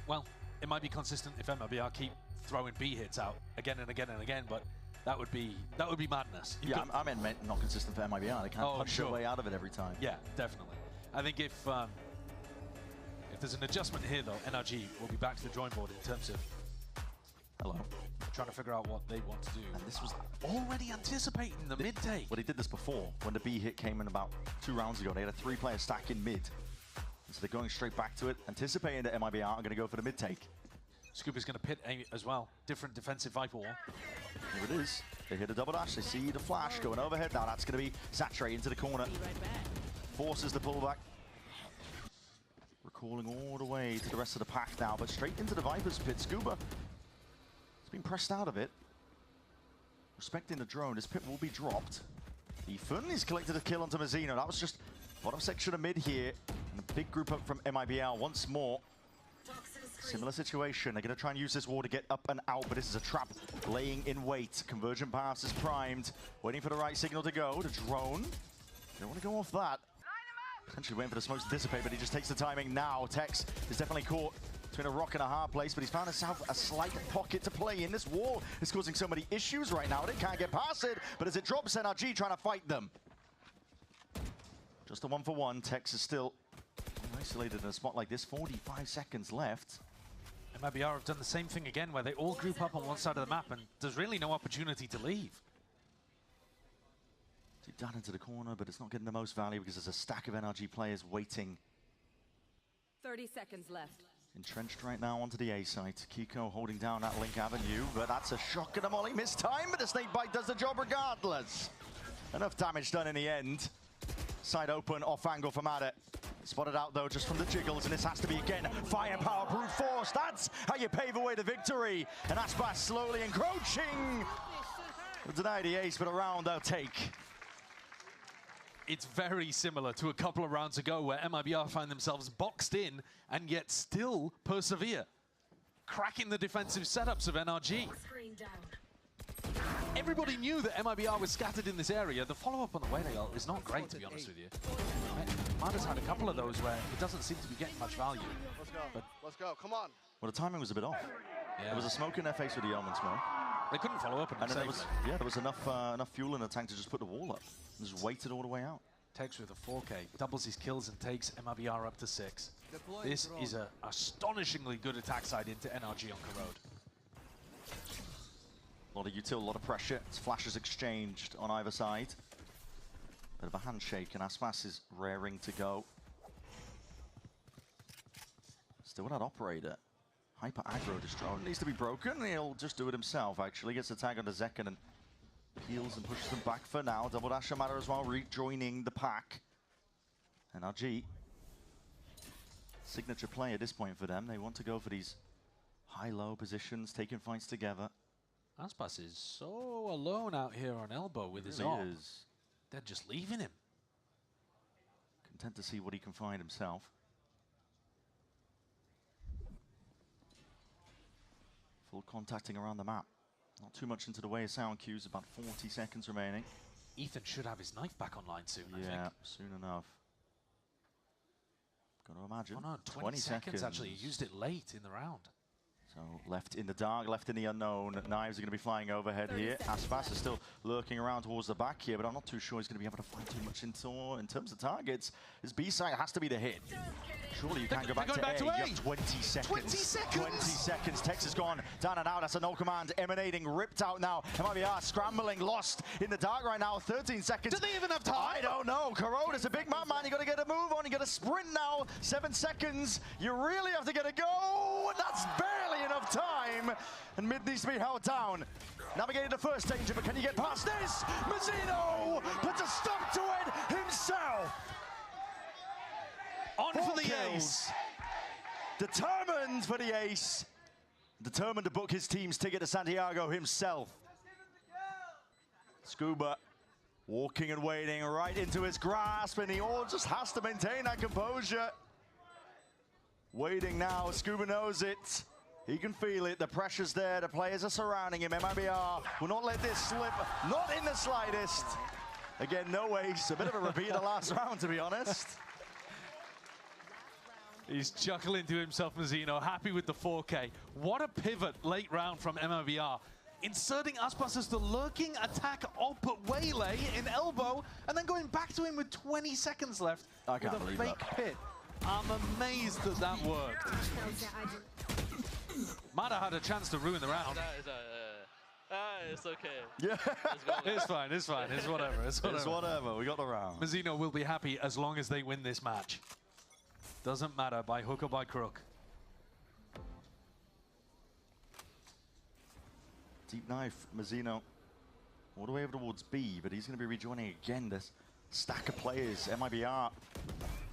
Well, it might be consistent if MIBR keep throwing B hits out again and again and again, but that would be madness. I meant not consistent for MIBR. They can't punch their way out of it every time. Yeah, definitely. I think if there's an adjustment here, though, NRG will be back to the drawing board in terms of trying to figure out what they want to do. And this was already anticipating the mid take. Well, they did this before when the B hit came in about 2 rounds ago. They had a 3-player stack in mid. And so they're going straight back to it, anticipating that MIBR are going to go for the mid take. Scuba's going to pit A as well. Different defensive Viper wall. Here it is. They hit a double dash. They see the flash going overhead. Now that's going to be saturated into the corner. Forces the pullback. Recalling all the way to the rest of the pack now, but straight into the Viper's pit. Scuba has been pressed out of it. Respecting the drone, his pit will be dropped. Ethan, he's collected a kill onto Mazzino. That was just bottom section of mid here. And a big group up from MIBR once more. Similar situation. They're going to try and use this wall to get up and out, but this is a trap laying in wait. Conversion pass is primed, waiting for the right signal to go. The drone, they don't want to go off that. Potentially waiting for the smokes to dissipate, but he just takes the timing now. Tex is definitely caught between a rock and a hard place, but he's found himself a slight pocket to play in. This wall is causing so many issues right now. They can't get past it, but as it drops, NRG trying to fight them. Just a 1-for-1. Tex is still isolated in a spot like this. 45 seconds left. MIBR have done the same thing again, where they all group up on one side of the map, and there's really no opportunity to leave. Deep down into the corner, but it's not getting the most value because there's a stack of NRG players waiting. 30 seconds left. Entrenched right now onto the A site. Kiko holding down that Link Avenue, but that's a shock and a molly. Missed time, but the snake bite does the job regardless. Enough damage done in the end. Side open, off angle for Mada. Spotted out though just from the jiggles, and this has to be again firepower, brute force. That's how you pave away the victory. And Aspas slowly encroaching. We'll deny the ace, but a round they'll take. It's very similar to a couple of rounds ago where MIBR find themselves boxed in and yet still persevere, cracking the defensive setups of NRG. Everybody knew that MIBR was scattered in this area. The follow-up on the way is not great, to be honest with you. Mada's had a couple of those where it doesn't seem to be getting much value. Let's go, come on. Well, the timing was a bit off. Yeah. There was a smoke in their face with the Yeoman smoke. They couldn't follow up and then there was enough fuel in the tank to just put the wall up. And just waited all the way out. Tex with a 4K, doubles his kills and takes MIBR up to 6. This is an astonishingly good attack side into NRG on Corrode. A lot of util, a lot of pressure. It's flashes exchanged on either side. Bit of a handshake, and Aspas is raring to go. Still that operator. Hyper aggro, this drone needs to be broken. He'll just do it himself, actually. Gets the tag on the Zekken and peels and pushes them back for now. Double dash matter as well, rejoining the pack. NRG. Signature play at this point for them. They want to go for these high-low positions, taking fights together. Aspas is so alone out here on elbow with his op. They're just leaving him. Content to see what he can find himself. Full contacting around the map. Not too much into the way of sound cues, about 40 seconds remaining. Ethan should have his knife back online soon, I think. Yeah, soon enough. Gotta imagine. Oh no, 20 seconds actually. He used it late in the round. So left in the dark, left in the unknown. Knives are going to be flying overhead here. Aspas is still lurking around towards the back here, but I'm not too sure he's going to be able to find too much in terms of targets. His B side has to be the hit. Surely you can't go back to A. You have 20 seconds. 20 seconds! 20 seconds. Tex is gone. Down and out. That's a no command emanating. Ripped out now. MIBR scrambling. Lost in the dark right now. 13 seconds. Do they even have time? I don't know. Corrode is a big man. You got to get a move on. You got to sprint now. 7 seconds. You really have to get a go. That's barely enough time. And mid needs to be held down. Navigated the first danger, but can you get past this? Mazzino puts a stop to it himself. On for the ace. Determined for the ace. Determined to book his team's ticket to Santiago himself. Scuba Walking and waiting right into his grasp, and he all just has to maintain that composure. Waiting now, Scuba knows it. He can feel it, the pressure's there, the players are surrounding him. MIBR will not let this slip, not in the slightest. Again, no ace, a bit of a repeat of the last round, to be honest. He's chuckling to himself, Mazzino, happy with the 4K. What a pivot late round from MIBR. Inserting Aspas as the lurking attack up Waylay in elbow, and then going back to him with 20 seconds left I can't with a believe fake that. pit. I'm amazed that that worked. Mada had a chance to ruin the round. It's okay. Yeah. It's fine, it's fine, it's whatever. It's whatever. It's whatever, we got the round. Mazzino will be happy as long as they win this match. Doesn't matter by hook or by crook. Deep knife, Mazzino. All the way over towards B, but he's going to be rejoining again this stack of players. MIBR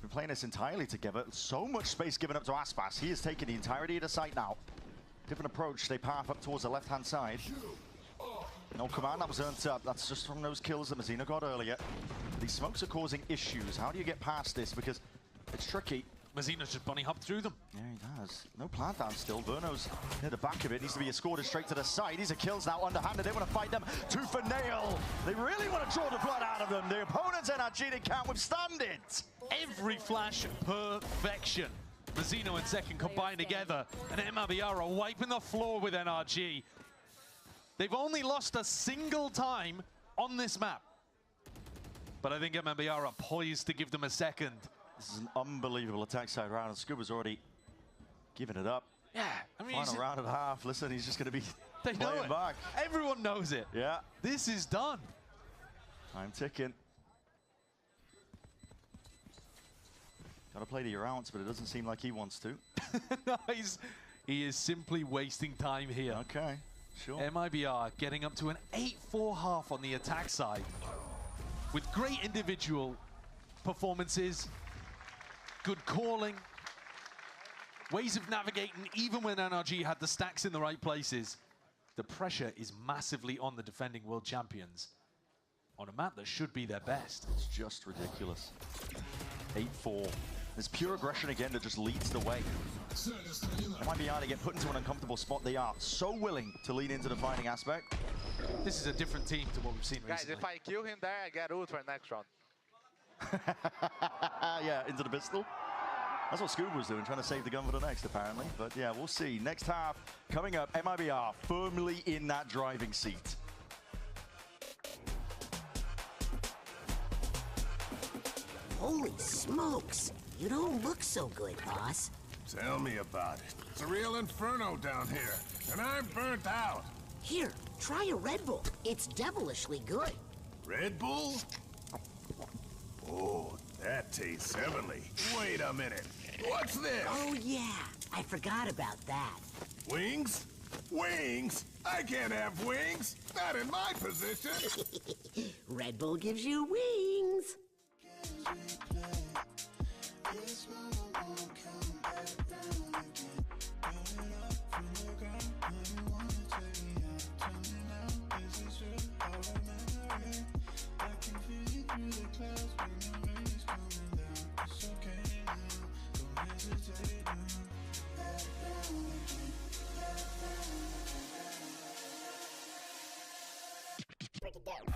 been playing this entirely together. So much space given up to Aspas. He is taking the entirety of the site now. Different approach. They path up towards the left-hand side. No command that was earned up. That's just from those kills that Mazzino got earlier. These smokes are causing issues. How do you get past this? Because it's tricky. Mazzino's just bunny hopped through them. Yeah, he does. No plant down still. Verno's near the back of it. Needs to be escorted straight to the side. These are kills now underhanded. They want to fight them tooth and nail. They really want to draw the blood out of them. The opponent's NRG, they can't withstand it. Every flash, perfection. Mazzino and Second combined together, and MIBR are wiping the floor with NRG. They've only lost a single time on this map. But I think MIBR are poised to give them a second. This is an unbelievable attack side round, and Scuba's already given it up. Yeah, I mean, final round and a half. Listen, he's just going to be they know playing it. back. Everyone knows it. Yeah. This is done. Time ticking. Got to play to your ounce, but it doesn't seem like he wants to. No, he is simply wasting time here. Okay, sure. MIBR getting up to an 8-4 half on the attack side with great individual performances, good calling, ways of navigating even when NRG had the stacks in the right places. The pressure is massively on the defending world champions on a map that should be their best. It's just ridiculous. 8-4. There's pure aggression again that just leads the way. MIBR to get put into an uncomfortable spot. They are so willing to lean into the fighting aspect. This is a different team to what we've seen Guys, recently. if I kill him there, I get ult for next round. Yeah, into the pistol. That's what Scuba was doing, trying to save the gun for the next, apparently. But yeah, we'll see. Next half coming up, MIBR firmly in that driving seat. Holy smokes! You don't look so good, boss. Tell me about it. It's a real inferno down here, and I'm burnt out. Here, try a Red Bull. It's devilishly good. Red Bull? Oh, that tastes heavenly. Wait a minute. What's this? Oh, yeah. I forgot about that. Wings? Wings? I can't have wings. Not in my position. Red Bull gives you wings. Break it down.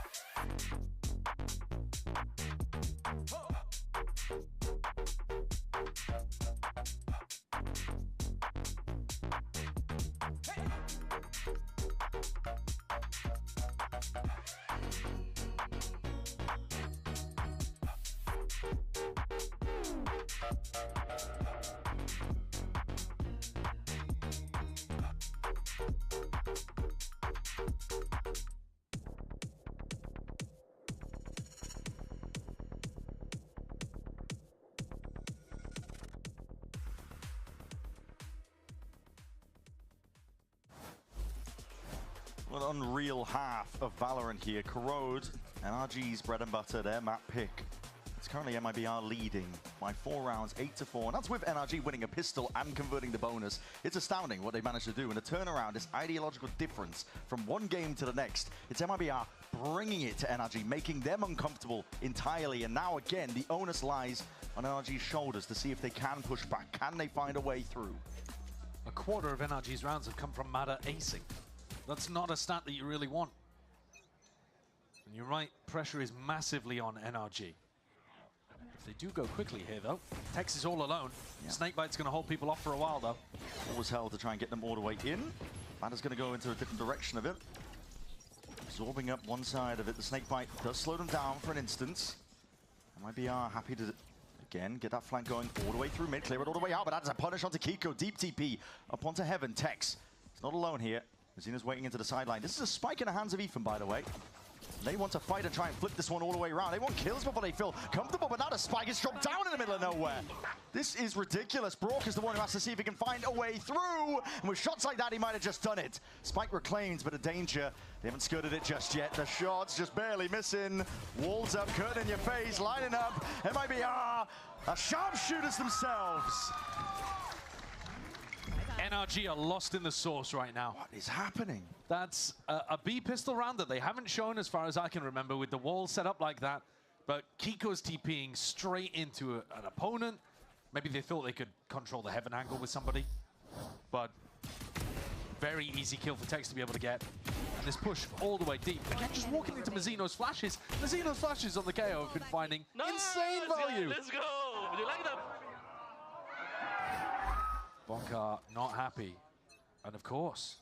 What an unreal half of Valorant here. Corrode, NRG's bread and butter, their map pick. It's currently MIBR leading by 4 rounds, 8-4, and that's with NRG winning a pistol and converting the bonus. It's astounding what they managed to do, and a turnaround, this ideological difference from one game to the next. It's MIBR bringing it to NRG, making them uncomfortable entirely. And now again, the onus lies on NRG's shoulders to see if they can push back. Can they find a way through? A quarter of NRG's rounds have come from Mada acing. That's not a stat that you really want. And you're right, pressure is massively on NRG. If they do go quickly here, though, Tex is all alone. Yeah. Snakebite's going to hold people off for a while, though. Always hell to try and get them all the way in. Mada's going to go into a different direction of it. Absorbing up one side of it. The Snakebite does slow them down for an instant. MIBR happy to, again, get that flank going all the way through mid, clear it all the way out, but that's a punish onto Kiko. Deep TP up onto Heaven. Tex is not alone here. Mazina's waiting into the sideline. This is a spike in the hands of Ethan, by the way. They want to fight and try and flip this one all the way around. They want kills before they feel comfortable, but now the spike is dropped down in the middle of nowhere. This is ridiculous. Brock is the one who has to see if he can find a way through. And with shots like that, he might have just done it. Spike reclaimed, but a danger. They haven't skirted it just yet. The shots just barely missing. Walls up, curtain in your face, lining up. MIBR are sharpshooters themselves. NRG are lost in the sauce right now. What is happening? That's a B pistol round that they haven't shown as far as I can remember with the wall set up like that. But Kiko's TPing straight into an opponent. Maybe they thought they could control the Heaven angle with somebody. But very easy kill for Tex to be able to get. And this push all the way deep. Again, just walking into Mazino's flashes. Mazino's flashes on the KO have been finding insane value. Yeah, let's go. You like them? Bonka not happy. And of course,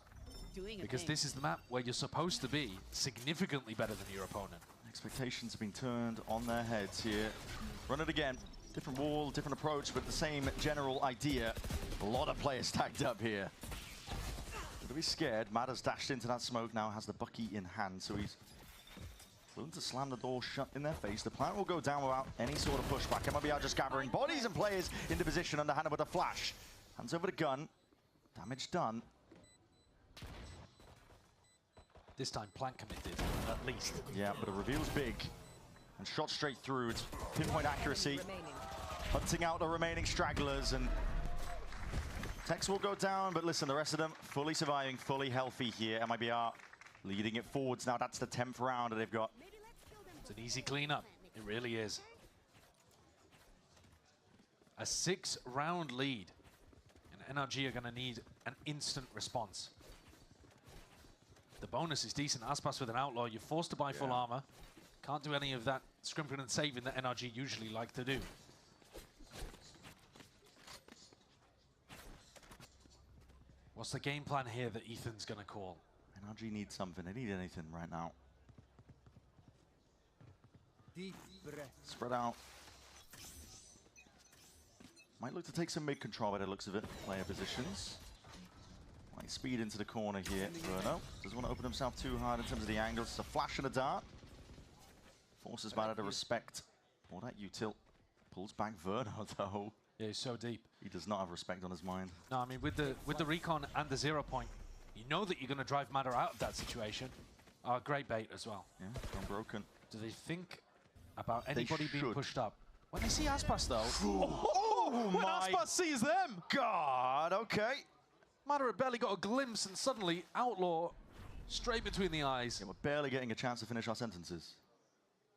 because this is the map where you're supposed to be significantly better than your opponent. Expectations have been turned on their heads here. Run it again. Different wall, different approach, but the same general idea. A lot of players tagged up here. Don't be scared. Mada's dashed into that smoke now, has the Bucky in hand, so he's willing to slam the door shut in their face. The plant will go down without any sort of pushback. MIBR just gathering bodies and players into position underhanded with a flash. Hands over the gun. Damage done. This time plant committed, at least. Yeah, but it reveals big. And shot straight through. It's pinpoint accuracy. Hunting out the remaining stragglers, and Tex will go down, but listen, the rest of them fully surviving, fully healthy here. MIBR leading it forwards now. That's the 10th round that they've got. It's an easy cleanup. It really is. A 6-round lead. And NRG are going to need an instant response. The bonus is decent. Aspas with an outlaw. You're forced to buy full armor. Can't do any of that scrimping and saving that NRG usually like to do. What's the game plan here that Ethan's going to call? NRG needs something. They need anything right now. Deep breath. Spread out. Might look to take some mid control by the looks of it. Player positions. Might speed into the corner here. Verno doesn't want to open himself too hard in terms of the angles. It's a flash and a dart. Forces Mada to respect all that util. Pulls back Verno though. Yeah, he's so deep. He does not have respect on his mind. No, I mean, with the recon and the 0 point, you know that you're going to drive Mada out of that situation. Great bait as well. Yeah, unbroken. Do they think about anybody being should. pushed up? When they see Aspas, though, when Aspas sees them! God, okay. Mada had barely got a glimpse, and suddenly Outlaw straight between the eyes. Yeah, we're barely getting a chance to finish our sentences.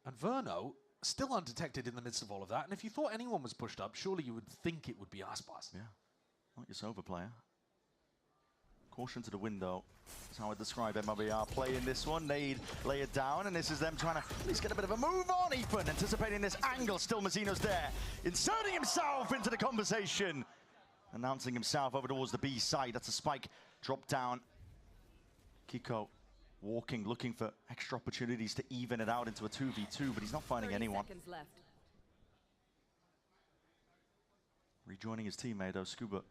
And Verno, still undetected in the midst of all of that. And if you thought anyone was pushed up, surely you would think it would be Aspas. Yeah, not your Sova player. Caution to the window. That's how I describe MIBR playing this one. They'd lay it down, and this is them trying to at least get a bit of a move on. Ethan anticipating this angle. Still Mazino's there. Inserting himself into the conversation. Announcing himself over towards the B side. That's a spike. Drop down. Kiko walking, looking for extra opportunities to even it out into a 2v2, but he's not finding anyone. Left. Rejoining his teammate, though, Scuba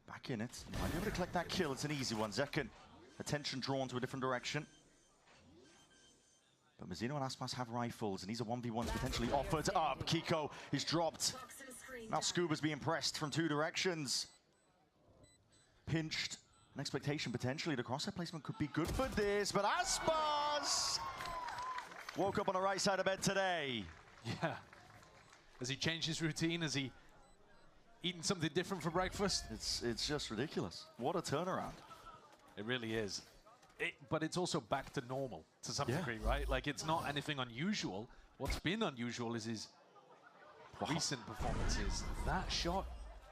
back in it. Might be able to collect that kill. It's an easy one. Zekken, attention drawn to a different direction. But Mazino and Aspas have rifles, and these are 1v1s potentially offered up. Kiko is dropped. Now Scuba's being pressed from 2 directions. Pinched. An expectation potentially. The crosshair placement could be good for this, but Aspas woke up on the right side of bed today. Yeah. Has he changed his routine? Has he eaten something different for breakfast? It's just ridiculous. What a turnaround. It really is. but it's also back to normal to some degree, right? Like, it's not anything unusual. What's been unusual is his recent performances. That shot,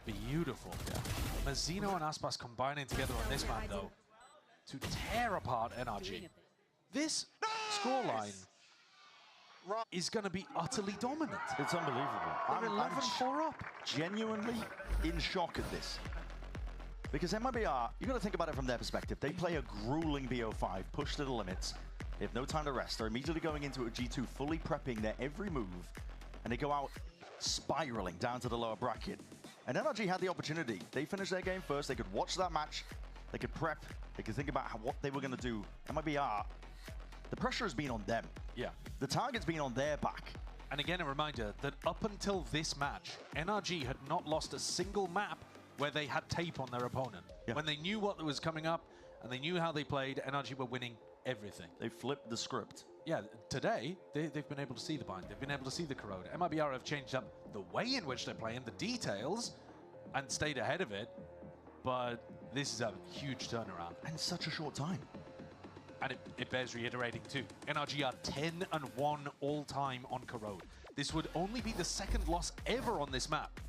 beautiful. Mazzino and Aspas combining together on this map, though, to tear apart NRG. This scoreline is going to be utterly dominant. It's unbelievable. They're 11-4 up. Genuinely in shock at this. Because MIBR, you got to think about it from their perspective. They play a grueling BO5, push to the limits. They have no time to rest. They're immediately going into a G2, fully prepping their every move, and they go out spiraling down to the lower bracket. And NRG had the opportunity. They finished their game first. They could watch that match. They could prep. They could think about what they were going to do. MIBR, the pressure has been on them. Yeah. The target's been on their back. And again, a reminder that up until this match, NRG had not lost a single map where they had tape on their opponent. When they knew what was coming up and they knew how they played, NRG were winning everything. They flipped the script. Yeah, today, they've been able to see the bind. They've been able to see the corrode. MIBR have changed up the way in which they're playing, the details, and stayed ahead of it. But this is a huge turnaround. And such a short time. And it bears reiterating too. NRG are 10-1 all-time on corrode. This would only be the second loss ever on this map.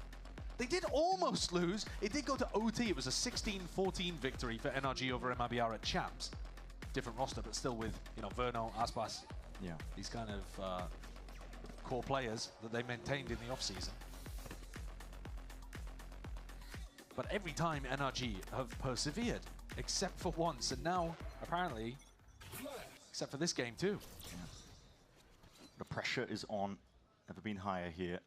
They did almost lose. It did go to OT. It was a 16-14 victory for NRG over MIBR at Champs. Different roster, but still with, you know, Verno, Aspas, these kind of core players that they maintained in the off-season. But every time NRG have persevered, except for once, and now, apparently, except for this game too. The pressure is on. Never been higher here.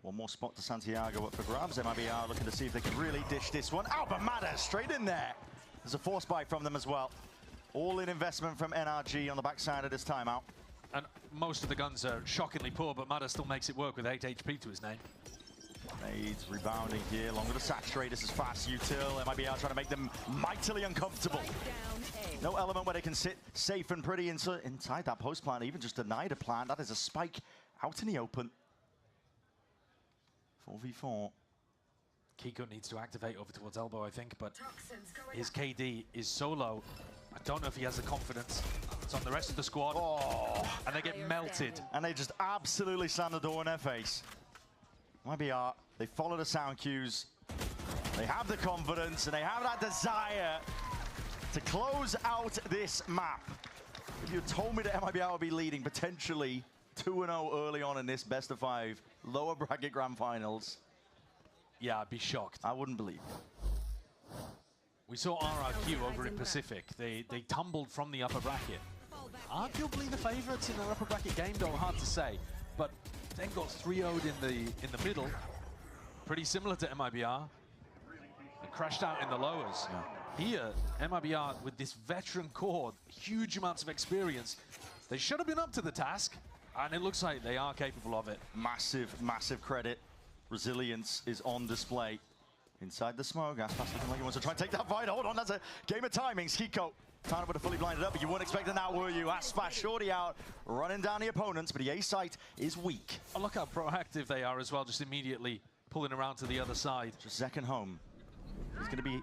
One more spot to Santiago up for grabs. MIBR looking to see if they can really dish this one out, but Mada straight in there. There's a force buy from them as well. All in investment from NRG on the backside of this timeout. And most of the guns are shockingly poor, but Mada still makes it work with 8 HP to his name. Nades rebounding here, along with the saturate. This is fast util. MIBR trying to make them mightily uncomfortable. No element where they can sit safe and pretty inside that post plant, even just denied a plant. That is a spike out in the open. 4v4. Kiko needs to activate over towards elbow, I think, but his KD is so low. I don't know if he has the confidence. It's on the rest of the squad. And they get melted. And they just absolutely slam the door in their face. MIBR, they follow the sound cues. They have the confidence and they have that desire to close out this map. If you told me that MIBR would be leading potentially 2-0 early on in this best of 5 lower bracket grand finals, yeah, I'd be shocked. I wouldn't believe. We saw RRQ over in Pacific. They tumbled from the upper bracket. Arguably the favorites in their upper bracket game, though, hard to say. But then got 3-0'd in the middle. Pretty similar to MIBR. And crashed out in the lowers. Here, MIBR with this veteran core, huge amounts of experience. They should have been up to the task, and it looks like they are capable of it. Massive, massive credit. Resilience is on display. Inside the smoke, Aspas looking like he wants to try and take that fight. Hold on, that's a game of timings. Kiko trying to fully blinded up, but you weren't expecting that, were you? Aspas shorty out, running down the opponents, but the A site is weak. Oh, look how proactive they are as well, just immediately pulling around to the other side. Just second home. There's going to be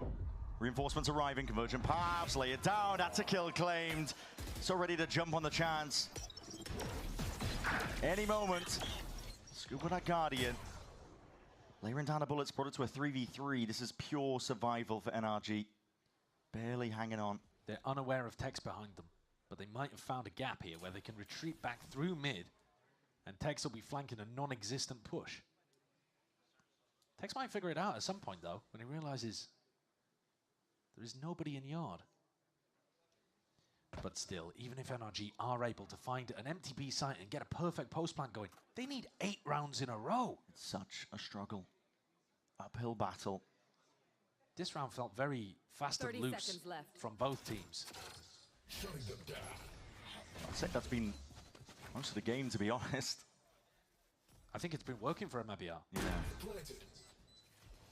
reinforcements arriving. Convergent paths, lay it down. That's a kill claimed. So ready to jump on the chance. Any moment. Scuba that Guardian. Layering down the bullets, brought it to a 3v3. This is pure survival for NRG. Barely hanging on. They're unaware of Tex behind them, but they might have found a gap here where they can retreat back through mid, and Tex will be flanking a non-existent push. Tex might figure it out at some point, though, when he realizes there is nobody in yard. But still, even if NRG are able to find an empty B site and get a perfect post plant going, they need 8 rounds in a row. It's such a struggle. Uphill battle. This round felt very fast and loose from both teams. I'd say that's been most of the game, to be honest. I think it's been working for MIBR. Yeah.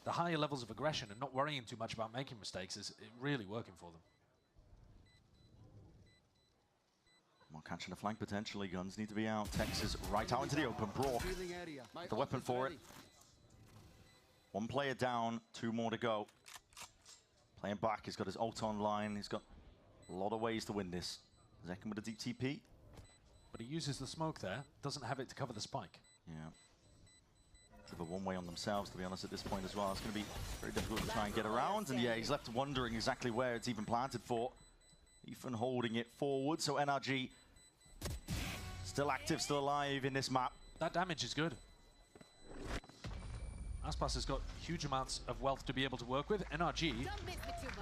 The higher levels of aggression and not worrying too much about making mistakes is really working for them. More catching the flank potentially. Guns need to be out. Tex is right out into the open. Brock, the weapon for it. 1 player down, 2 more to go. Playing back, he's got his ult online. He's got A lot of ways to win this. Zekken with a deep TP. But he uses the smoke there, doesn't have it to cover the spike. Yeah. Bit of a one-way on themselves, to be honest, at this point as well. It's going to be very difficult to try and get around. And yeah, he's left wondering exactly where it's even planted for. Ethan holding it forward, so NRG still active, still alive in this map. That damage is good. Aspas has got huge amounts of wealth to be able to work with. NRG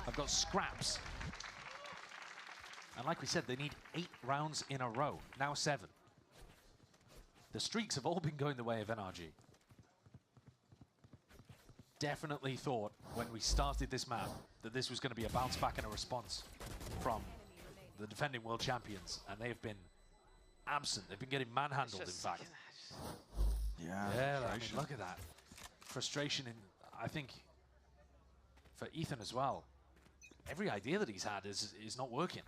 have got scraps. And like we said, they need 8 rounds in a row, now 7. The streaks have all been going the way of NRG. Definitely thought when we started this map that this was going to be a bounce back and a response from the defending world champions, and they've been absent. They've been getting manhandled, in fact. Yeah, I mean, look at that. Frustration in, I think, for Ethan as well. Every idea that he's had is not working.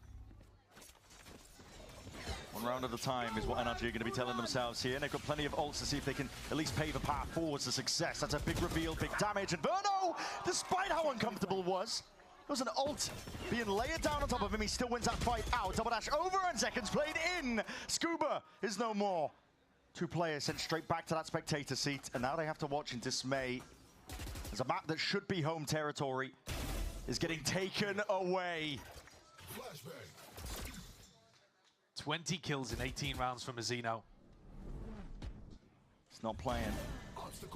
One round at a time is what NRG are going to be telling themselves here. And they've got plenty of ults to see if they can at least pave a path forwards to success. That's a big reveal, big damage. And Verno, despite how uncomfortable it was an ult being layered down on top of him. He still wins that fight out. Double dash over and seconds played in. Scuba is no more. 2 players sent straight back to that spectator seat. And now they have to watch in dismay as a map that should be home territory is getting taken away. 20 kills in 18 rounds from Mazino. It's not playing,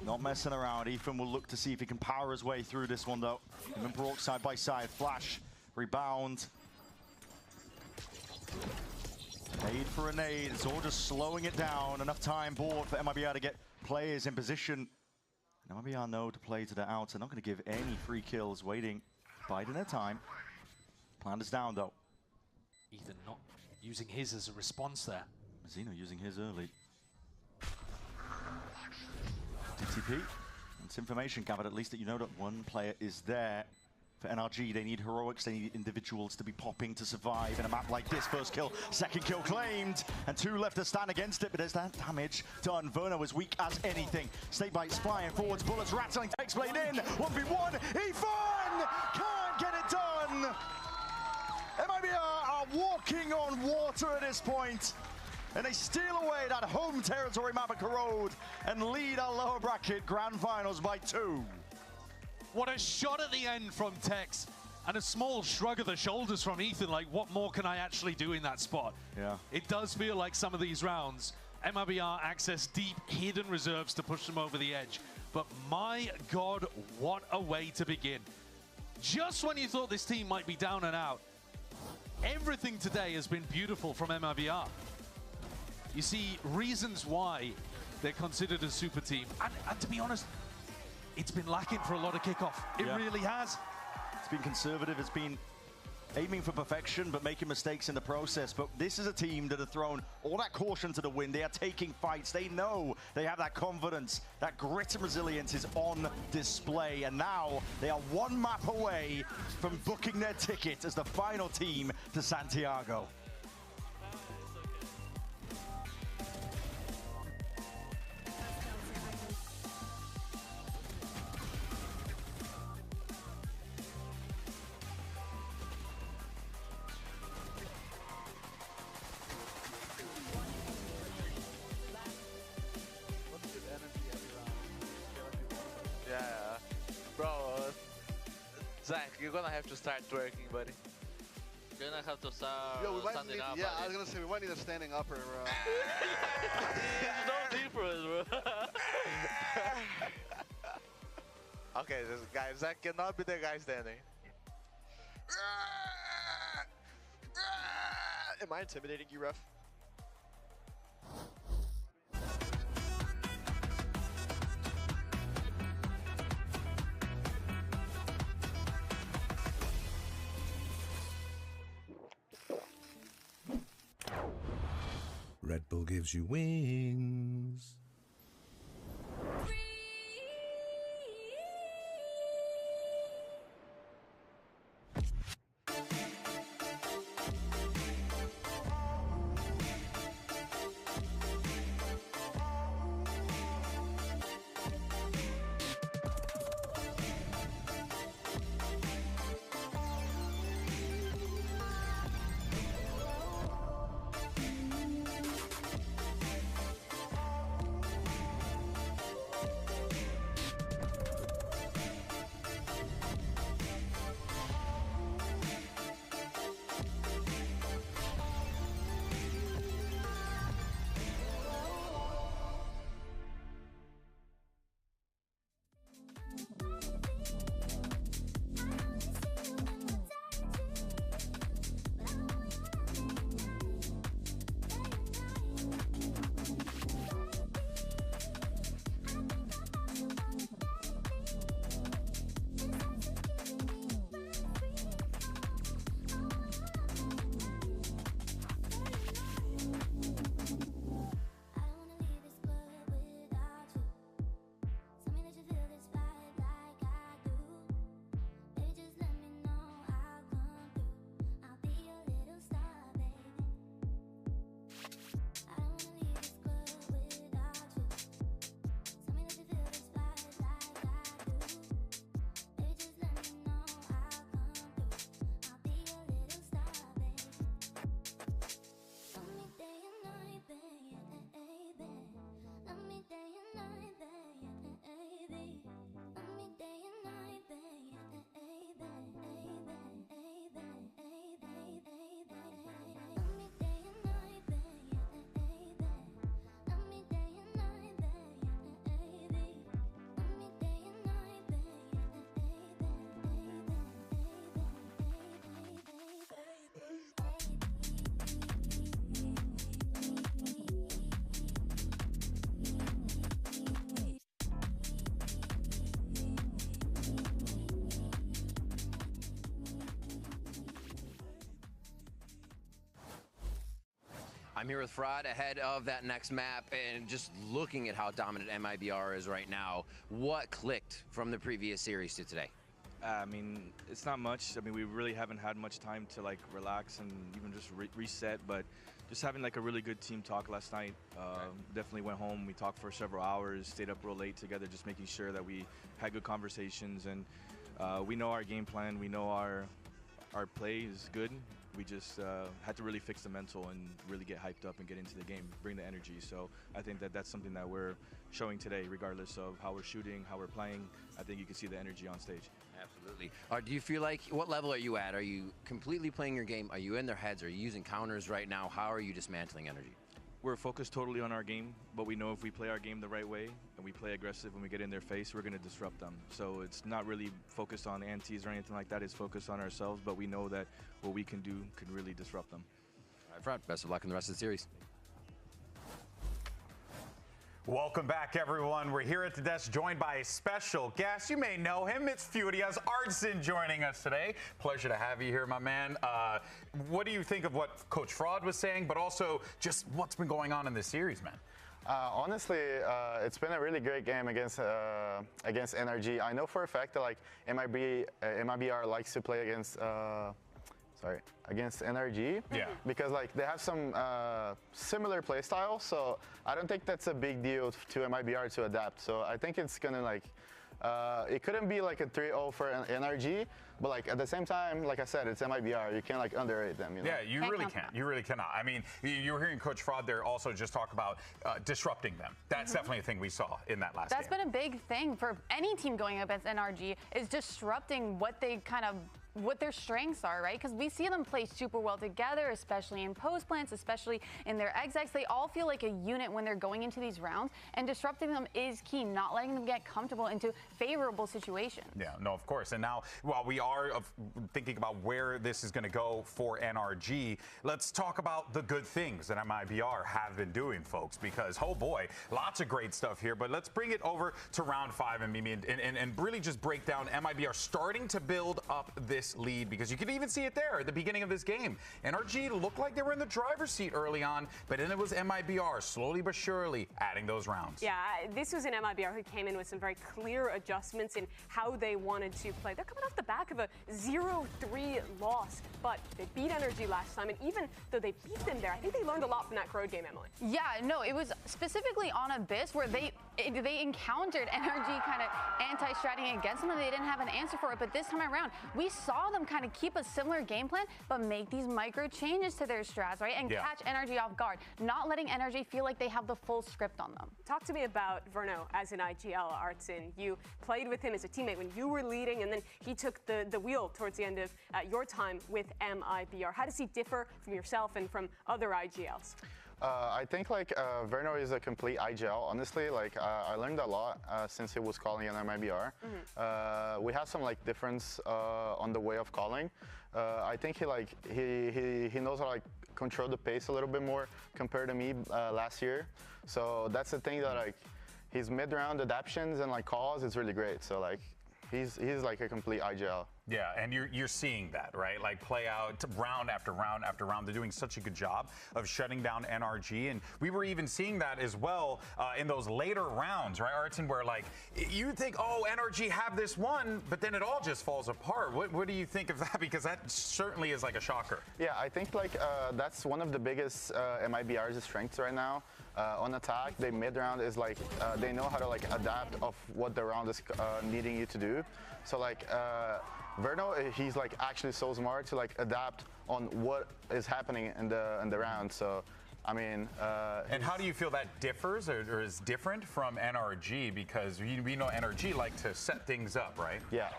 not messing around. Ethan will look to see if he can power his way through this one, though. Him and Brook side by side. Flash, rebound. Nade for a nade. It's all just slowing it down. Enough time board for MIBR to get players in position. And MIBR know to play to the outs. They're not going to give any free kills. Waiting, biding their time. Plan is down, though. Ethan not using his as a response there. Mazino using his early. DTP. And it's information gathered, at least that you know that one player is there. For NRG, they need heroics, they need individuals to be popping to survive in a map like this. First kill, second kill claimed, and 2 left to stand against it, but there's that damage done. Verno is weak as anything. Snake bites flying forwards, bullets rattling, takes blade in, 1v1, Ethan can't get it done! MIBR are walking on water at this point, and they steal away that home territory map at Corrode and lead our lower bracket grand finals by 2. What a shot at the end from Tex, and a small shrug of the shoulders from Ethan, like, what more can I actually do in that spot? Yeah. It does feel like some of these rounds, MIBR access deep, hidden reserves to push them over the edge. But my God, what a way to begin. Just when you thought this team might be down and out, everything today has been beautiful from MIBR. You see reasons why they're considered a super team. And to be honest, it's been lacking for a lot of kickoff. It really has. It's been conservative. It's been aiming for perfection, but making mistakes in the process. But this is a team that have thrown all that caution to the wind. They are taking fights. They know they have that confidence. That grit and resilience is on display. And now they are 1 map away from booking their ticket as the final team to Santiago. Yeah, bro, Zach, you're gonna have to start twerking, buddy. You're gonna have to start standing up. Yeah, I was gonna say we might need a standing upper, bro. There's no difference, bro. Okay, this guy, Zach cannot be the guy standing. Am I intimidating you, ref? Red Bull gives you wings. I'm here with Fraud ahead of that next map, and just looking at how dominant MIBR is right now, what clicked from the previous series to today? I mean, it's not much. I mean, we really haven't had much time to like relax and even just reset, but just having like a really good team talk last night. Definitely went home. We talked for several hours, stayed up real late together, just making sure that we had good conversations, and we know our game plan. We know our play is good. We just had to really fix the mental and really get hyped up and get into the game, bring the energy. So I think that that's something that we're showing today, regardless of how we're shooting, how we're playing. I think you can see the energy on stage. Absolutely. Do you feel like, what level are you at? Are you completely playing your game? Are you in their heads? Are you using counters right now? How are you dismantling NRG? We're focused totally on our game, but we know if we play our game the right way and we play aggressive when we get in their face, we're going to disrupt them. So it's not really focused on antis or anything like that. It's focused on ourselves, but we know that what we can do can really disrupt them. All right, Fred, best of luck in the rest of the series. Welcome back, everyone. We're here at the desk joined by a special guest. You may know him. It's Furia's Artson joining us today. Pleasure to have you here, my man. What do you think of what Coach Fraud was saying, but also just what's been going on in this series, man? Honestly, it's been a really great game against NRG. I know for a fact that like MIBR likes to play against NRG. Yeah. Because like they have some similar play style, so I don't think that's a big deal to MIBR to adapt. So I think it's gonna like, it couldn't be like a 3-0 for NRG, but like at the same time, like I said, it's MIBR. You can't like underrate them. You know? Yeah, you really can't. You really cannot. I mean, you were hearing Coach Fraud there also just talk about disrupting them. That's definitely a thing we saw in that last game. That's been a big thing for any team going up against NRG, is disrupting what they what their strengths are, right? Because we see them play super well together, especially in post plants, especially in their execs. They all feel like a unit when they're going into these rounds, and disrupting them is key, not letting them get comfortable into favorable situations. Yeah, no, of course. And now, while we are thinking about where this is going to go for NRG, let's talk about the good things that MIBR have been doing, folks, because, oh boy, lots of great stuff here. But let's bring it over to round 5 and Mimi and really just break down MIBR starting to build up this lead, because you could even see it there at the beginning of this game. NRG looked like they were in the driver's seat early on, but then it was MIBR slowly but surely adding those rounds. Yeah, this was an MIBR who came in with some very clear adjustments in how they wanted to play. They're coming off the back of a 0-3 loss, but they beat NRG last time, and even though they beat them there, I think they learned a lot from that Crowd game, Emily. Yeah, no, it was specifically on Abyss where they encountered NRG kind of anti-stratting against them, and they didn't have an answer for it. But this time around, we saw them kind of keep a similar game plan, but make these micro changes to their strats, right? And catch NRG off guard, not letting NRG feel like they have the full script on them. Talk to me about Verno as an IGL, Artson. You played with him as a teammate when you were leading, and then he took the wheel towards the end of your time with MIBR. How does he differ from yourself and from other IGLs? I think like Verno is a complete IGL. Honestly, like I learned a lot since he was calling on MIBR. We have some like difference on the way of calling. I think he knows how to like control the pace a little bit more compared to me last year. So that's the thing that like his mid-round adaptions and like calls is really great. So like he's like a complete IGL. Yeah, and you're seeing that, right? Like play out round after round after round. They're doing such a good job of shutting down NRG, and we were even seeing that as well in those later rounds, right, Artson, where like you think, oh, NRG have this one, but then it all just falls apart. What do you think of that? Because that certainly is like a shocker. Yeah, I think like that's one of the biggest MIBR's strengths right now. On attack, they mid-round is like they know how to like adapt of what the round is needing you to do. So like Verno, he's like actually so smart to like adapt on what is happening in the round. So I mean, and how do you feel that differs or is different from NRG? Because we know NRG like to set things up, right? Yeah.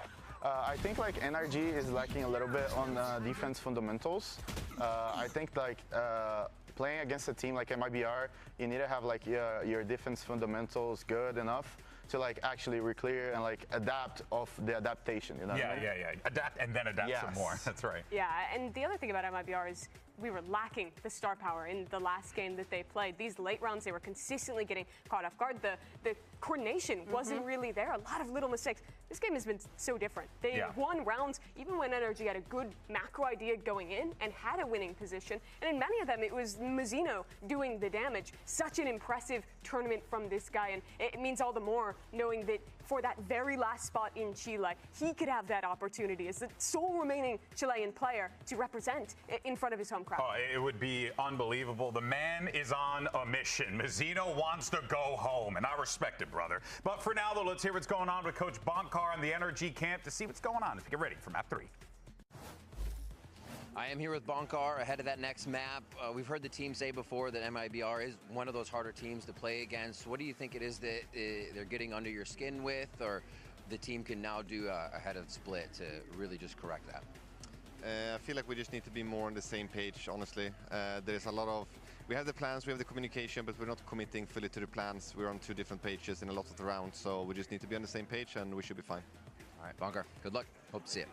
I think like NRG is lacking a little bit on defense fundamentals. I think like playing against a team like MIBR, you need to have like your defense fundamentals good enough to like actually re-clear and like adapt of the adaptation. You know what I mean? Yeah. Adapt and then adapt some more. That's right. Yeah, and the other thing about MIBR is we were lacking the star power in the last game that they played. These late rounds, they were consistently getting caught off guard. The coordination wasn't really there. A lot of little mistakes. This game has been so different. They won rounds even when NRG had a good macro idea going in and had a winning position. And in many of them, it was Mazzino doing the damage. Such an impressive tournament from this guy. And it means all the more knowing that for that very last spot in Chile, he could have that opportunity as the sole remaining Chilean player to represent in front of his home crowd. Oh, it would be unbelievable. The man is on a mission. Mazzino wants to go home, and I respect it, brother. But for now, though, let's hear what's going on with Coach Bonkar and the NRG camp to see what's going on as we get ready for map 3. I am here with Bonkar ahead of that next map. We've heard the team say before that MIBR is one of those harder teams to play against. What do you think it is that they're getting under your skin with, or the team can now do ahead of split to really just correct that? I feel like we just need to be more on the same page, honestly. There's a lot of... We have the plans, we have the communication, but we're not committing fully to the plans. We're on 2 different pages in a lot of the rounds, so we just need to be on the same page and we should be fine. All right, Bonkar, good luck. Hope to see it.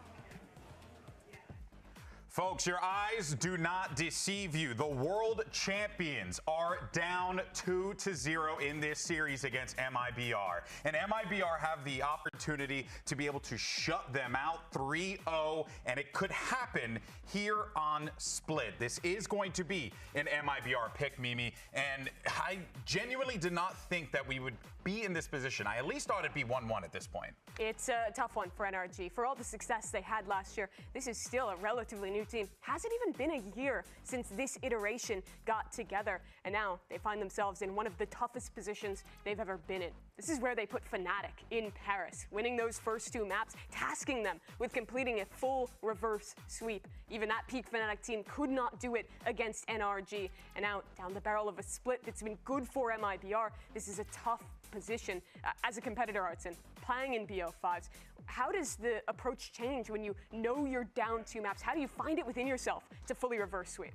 Folks, your eyes do not deceive you. The world champions are down 2-0 in this series against MIBR. And MIBR have the opportunity to be able to shut them out 3-0, and it could happen here on Split. This is going to be an MIBR pick, Mimi, and I genuinely did not think that we would be in this position. I at least thought it'd be 1-1 at this point. It's a tough one for NRG. For all the success they had last year, this is still a relatively new team. Hasn't even been a year since this iteration got together, and now they find themselves in one of the toughest positions they've ever been in. This is where they put Fnatic in Paris, winning those first 2 maps, tasking them with completing a full reverse sweep. Even that peak Fnatic team could not do it against NRG. And now, down the barrel of a split that's been good for MIBR, this is a tough position. As a competitor, Artson, playing in BO5s, how does the approach change when you know you're down 2 maps? How do you find it within yourself to fully reverse sweep?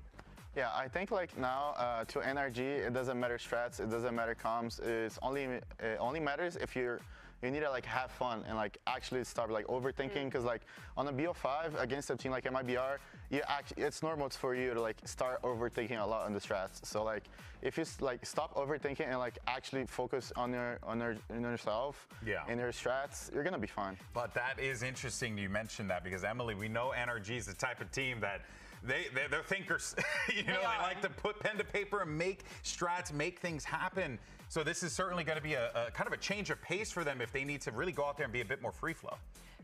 Yeah, I think like now to NRG, it doesn't matter strats, it doesn't matter comms. It only matters if you need to like have fun and like actually start like overthinking. Because like on a BO5 against a team like MIBR, it's normal for you to like start overthinking a lot on the strats. So like if you like stop overthinking and like actually focus on yourself and your strats, you're gonna be fine. But that is interesting you mentioned that, because Emily, we know NRG is the type of team that they're thinkers. They like to put pen to paper and make strats, make things happen. So this is certainly going to be a kind of a change of pace for them if they need to really go out there and be a bit more free flow.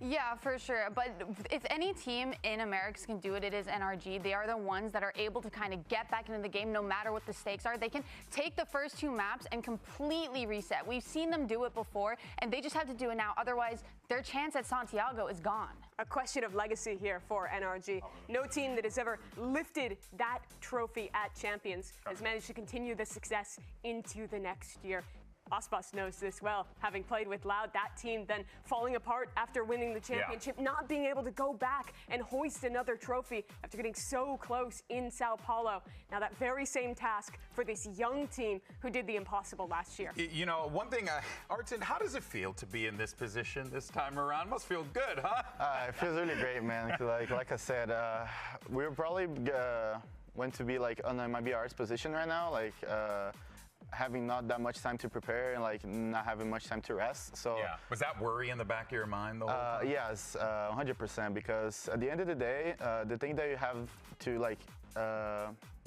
Yeah, for sure. But if any team in Americas can do it, it is NRG. They are the ones that are able to kind of get back into the game no matter what the stakes are. They can take the first 2 maps and completely reset. We've seen them do it before, and they just have to do it now. Otherwise, their chance at Santiago is gone. A question of legacy here for NRG. No team that has ever lifted that trophy at Champions has managed to continue the success into the next year. Ospas knows this well, having played with Loud, that team then falling apart after winning the championship, not being able to go back and hoist another trophy after getting so close in Sao Paulo. Now that very same task for this young team who did the impossible last year. You know, one thing, Artson, how does it feel to be in this position this time around? Must feel good, huh? It feels really great, man. Like I said, we're probably going to be like on MIBR's position right now, like having not that much time to prepare and like not having much time to rest. So was that worry in the back of your mind the whole time? Yes, 100%, because at the end of the day, the thing that you have to like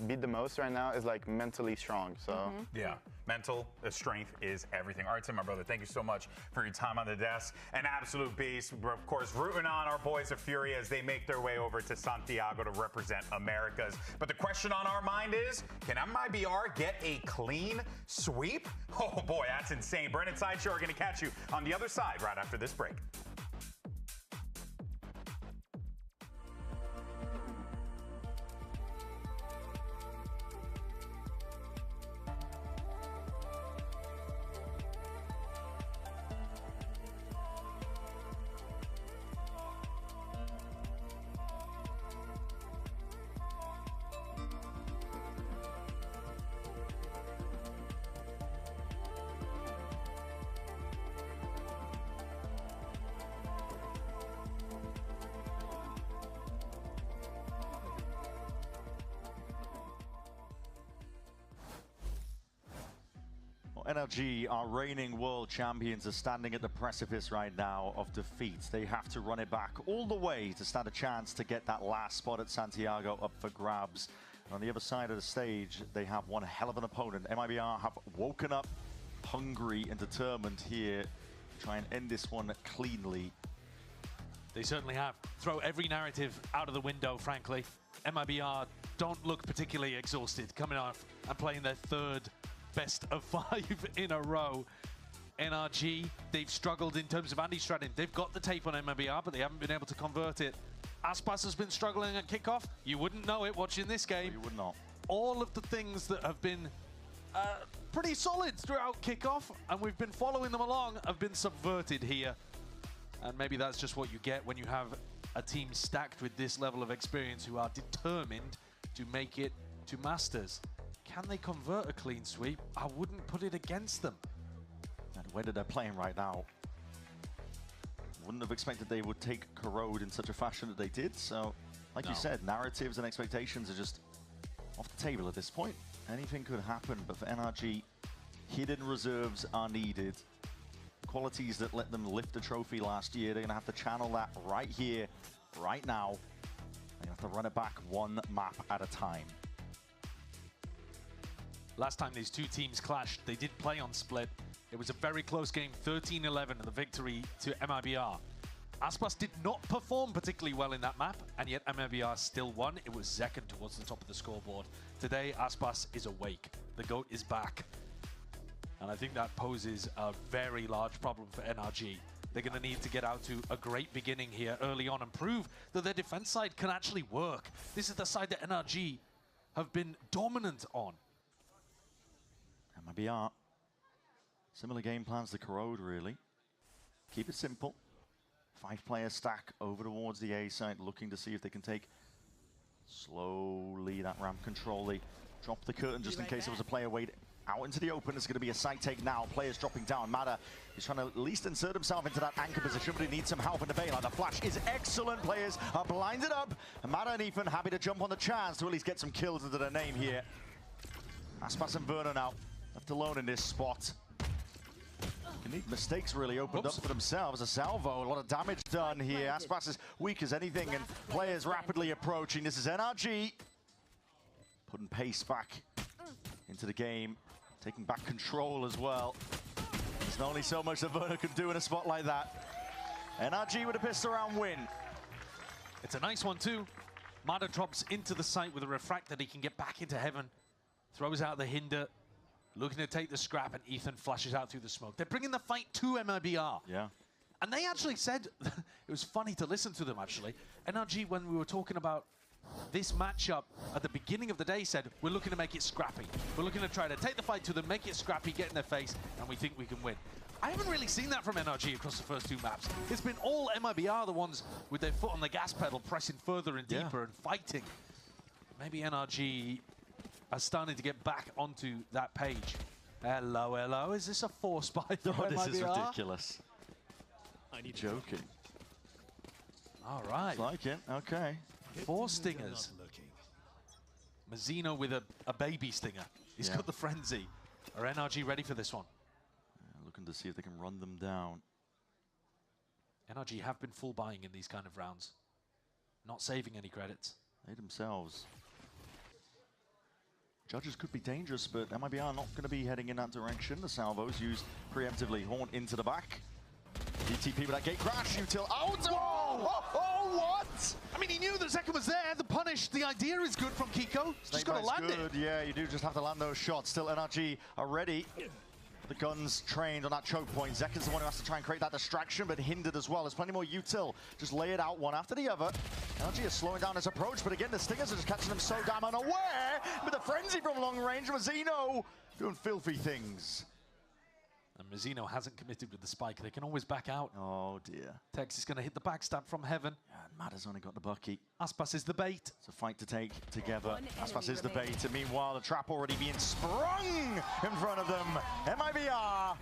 beat the most right now is like mentally strong. So yeah, mental strength is everything. Artson, my brother, thank you so much for your time on the desk. An absolute beast. We're of course rooting on our boys of Fury as they make their way over to Santiago to represent Americas. But the question on our mind is, can MIBR get a clean sweep? Oh boy, that's insane. Brennan Sideshow are going to catch you on the other side right after this break. NRG, our reigning world champions, are standing at the precipice right now of defeat. They have to run it back all the way to stand a chance to get that last spot at Santiago up for grabs. And on the other side of the stage, they have one hell of an opponent. MIBR have woken up hungry and determined here to try and end this one cleanly. They certainly have. Throw every narrative out of the window, frankly. MIBR don't look particularly exhausted coming off and playing their third best of 5 in a row. NRG, they've struggled in terms of anti-stratting. They've got the tape on MIBR, but they haven't been able to convert it. Aspas has been struggling at kickoff. You wouldn't know it watching this game. You would not. All of the things that have been pretty solid throughout kickoff, and we've been following them along, have been subverted here. And maybe that's just what you get when you have a team stacked with this level of experience who are determined to make it to Masters. Can they convert a clean sweep? I wouldn't put it against them. And the way that they're playing right now, wouldn't have expected they would take Corrode in such a fashion that they did. So, like you said, narratives and expectations are just off the table at this point. Anything could happen, but for NRG, hidden reserves are needed. Qualities that let them lift the trophy last year, they're going to have to channel that right here, right now. They're going to have to run it back one map at a time. Last time these two teams clashed, they did play on split. It was a very close game, 13-11, and the victory to MIBR. Aspas did not perform particularly well in that map, and yet MIBR still won. It was second towards the top of the scoreboard. Today, Aspas is awake. The GOAT is back. And I think that poses a very large problem for NRG. They're going to need to get out to a great beginning here early on and prove that their defense side can actually work. This is the side that NRG have been dominant on. MIBR, similar game plans to Corrode, really. Keep it simple. 5-player stack over towards the A side, looking to see if they can take slowly that ramp control. They drop the curtain just in case there was a player waiting out into the open. It's going to be a side take now. Players dropping down. Mada is trying to at least insert himself into that anchor position, but he needs some help in the bailout. The flash is excellent. Players are blinded up. And Mada and Ethan happy to jump on the chance to at least get some kills into their name here. Aspas and Verna now left alone in this spot. Mistakes really opened up for themselves. A salvo, a lot of damage done here. Aspas is weak as anything, and players rapidly approaching. This is NRG putting pace back into the game, taking back control as well. There's only so much that Verna can do in a spot like that. NRG with a pistol round win. It's a nice one too. Mada drops into the site with a refract that he can get back into heaven. Throws out the hinder. Looking to take the scrap, and Ethan flashes out through the smoke. They're bringing the fight to MIBR. Yeah. And they actually said, it was funny to listen to them actually. NRG, when we were talking about this matchup at the beginning of the day, said, we're looking to make it scrappy. We're looking to try to take the fight to them, make it scrappy, get in their face, and we think we can win. I haven't really seen that from NRG across the first two maps. It's been all MIBR, the ones with their foot on the gas pedal, pressing further and deeper and fighting. Maybe NRG are starting to get back onto that page. Hello, hello. Is this a force by the Oh, this is ridiculous. Are you joking? All right. Looks like it. Okay. 4 stingers. Mazzino with a baby stinger. He's got the frenzy. Are NRG ready for this one? Looking to see if they can run them down. NRG have been full buying in these kind of rounds. Not saving any credits. They themselves. Judges could be dangerous, but MIBR not going to be heading in that direction. The salvos used preemptively. Horn into the back. DTP with that gate crash. Util out. Oh, what? I mean, he knew the second was there. The punish, the idea is good from Kiko. Just got to land it. Yeah, you do just have to land those shots. Still, NRG are ready. The guns trained on that choke point. Zekin's the one who has to try and create that distraction, but hindered as well. There's plenty more util. Just lay it out one after the other. NRG is slowing down his approach, but again, the stingers are just catching them so damn unaware. With the frenzy from long range, Mazzino doing filthy things. And Mazzino hasn't committed with the spike. They can always back out. Oh, dear. Tex is going to hit the backstab from heaven. Yeah, Mada's only got the bucky. Aspas is the bait. It's a fight to take together. Aspas is the bait. And meanwhile, the trap already being sprung in front of them. MIBR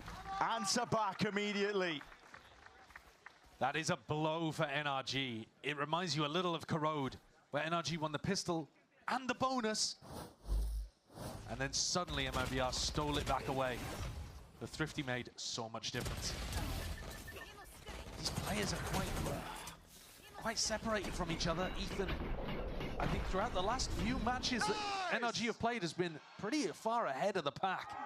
answer back immediately. That is a blow for NRG. It reminds you a little of Corrode, where NRG won the pistol and the bonus. And then suddenly MIBR stole it back away. The Thrifty made so much difference. These players are quite separated from each other. Ethan, I think throughout the last few matches that NRG have played has been pretty far ahead of the pack.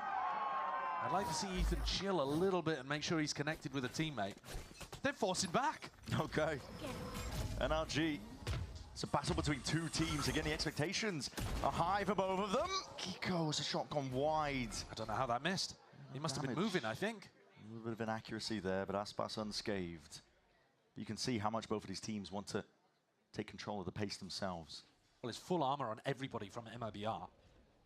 I'd like to see Ethan chill a little bit and make sure he's connected with a teammate. They're forcing back. Okay. NRG. It's a battle between two teams. Again, the expectations are high for both of them. Kiko has a shot gone wide. I don't know how that missed. He must have been moving, I think. A little bit of inaccuracy there, but Aspas unscathed. You can see how much both of these teams want to take control of the pace themselves. Well, it's full armor on everybody from MIBR.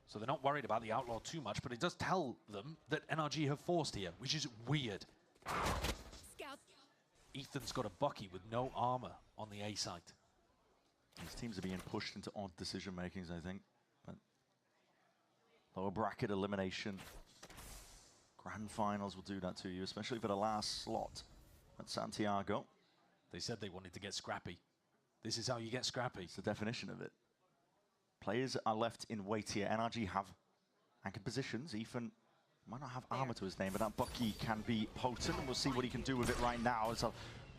So they're not worried about the Outlaw too much, but it does tell them that NRG have forced here, which is weird. Ethan's got a Bucky with no armor on the A site. These teams are being pushed into odd decision makings, I think. But lower bracket elimination. Grand finals will do that to you, especially for the last slot at Santiago. They said they wanted to get scrappy. This is how you get scrappy. It's the definition of it. Players are left in wait here. NRG have anchored positions. Ethan might not have armor to his name, but that Bucky can be potent. We'll see what he can do with it right now. There's a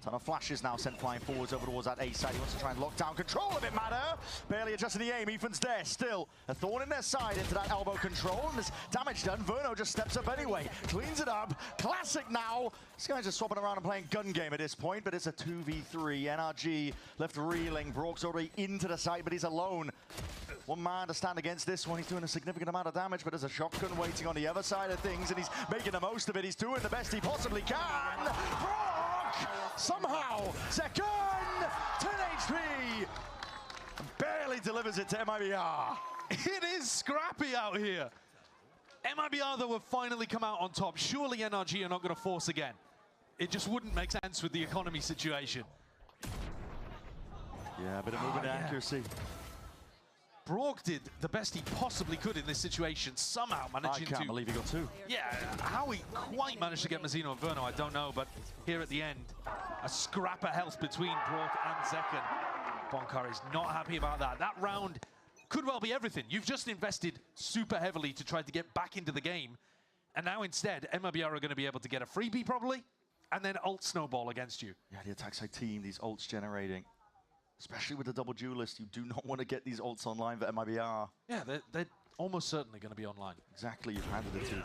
ton of flashes now sent flying forwards over towards that A side. He wants to try and lock down control of it, Matter. Barely adjusting the aim. Ethan's there still. A thorn in their side into that elbow control. And there's damage done. Verno just steps up anyway. Cleans it up. Classic now. This guy's just swapping around and playing gun game at this point, but it's a 2v3. NRG left reeling. Brock's already into the site, but he's alone. One man to stand against this one. He's doing a significant amount of damage, but there's a shotgun waiting on the other side of things, and he's making the most of it. He's doing the best he possibly can. Brock! Somehow, second, 10 HP, barely delivers it to MIBR. It is scrappy out here. MIBR, though, have finally come out on top. Surely NRG are not going to force again. It just wouldn't make sense with the economy situation. Yeah, a bit of movement accuracy. Brock did the best he possibly could in this situation, somehow managing to... I can't believe he got two. Yeah, how he quite managed to get Mazzino and Verno, I don't know, but here at the end, a scrap of health between Brock and Zekken. Bonkar is not happy about that. That round could well be everything. You've just invested super heavily to try to get back into the game, and now instead, MIBR are going to be able to get a freebie probably, and then ult snowball against you. Yeah, the attack side team, these ults generating. Especially with the double duelist, you do not want to get these ults online for MIBR. Yeah, they're almost certainly going to be online. Exactly, you've handed it to them.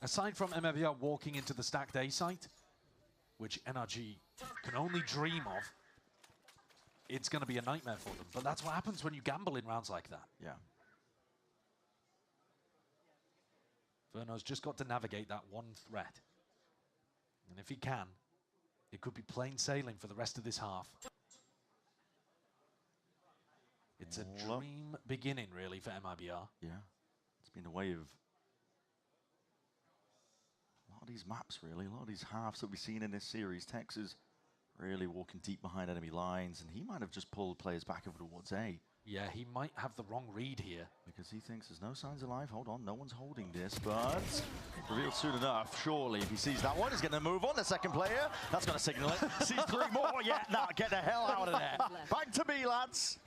Aside from MIBR walking into the stacked A site, which NRG can only dream of, it's going to be a nightmare for them. But that's what happens when you gamble in rounds like that. Yeah. Verno's just got to navigate that one threat. And if he can, it could be plain sailing for the rest of this half. It's a dream beginning, really, for MIBR. Yeah, it's been a way of a lot of these maps, really, a lot of these halves that we've seen in this series. Tex is really walking deep behind enemy lines, and he might have just pulled players back over towards A. Yeah, he might have the wrong read here. Because he thinks there's no signs of life. Hold on, no one's holding this, but revealed soon enough. Surely, if he sees that one, he's going to move on. The second player, that's going to signal it. Sees three more. Yeah, now get the hell out of there. Back to B, lads.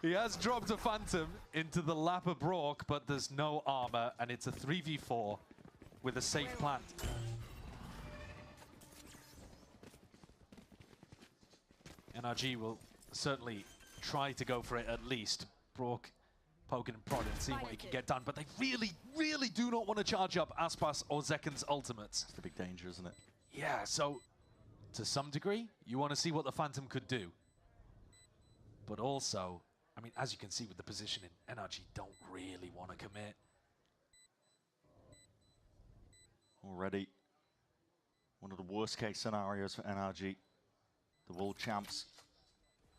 He has dropped a Phantom into the lap of Brock, but there's no armor, and it's a 3v4 with a safe plant. NRG will certainly try to go for it at least. Brock poking and prodding, seeing what he can get done, but they really, really do not want to charge up Aspas or Zekken's ultimates. That's the big danger, isn't it? Yeah, so to some degree, you want to see what the Phantom could do. But also, I mean, as you can see with the positioning, NRG don't really want to commit. Already one of the worst case scenarios for NRG. The world champs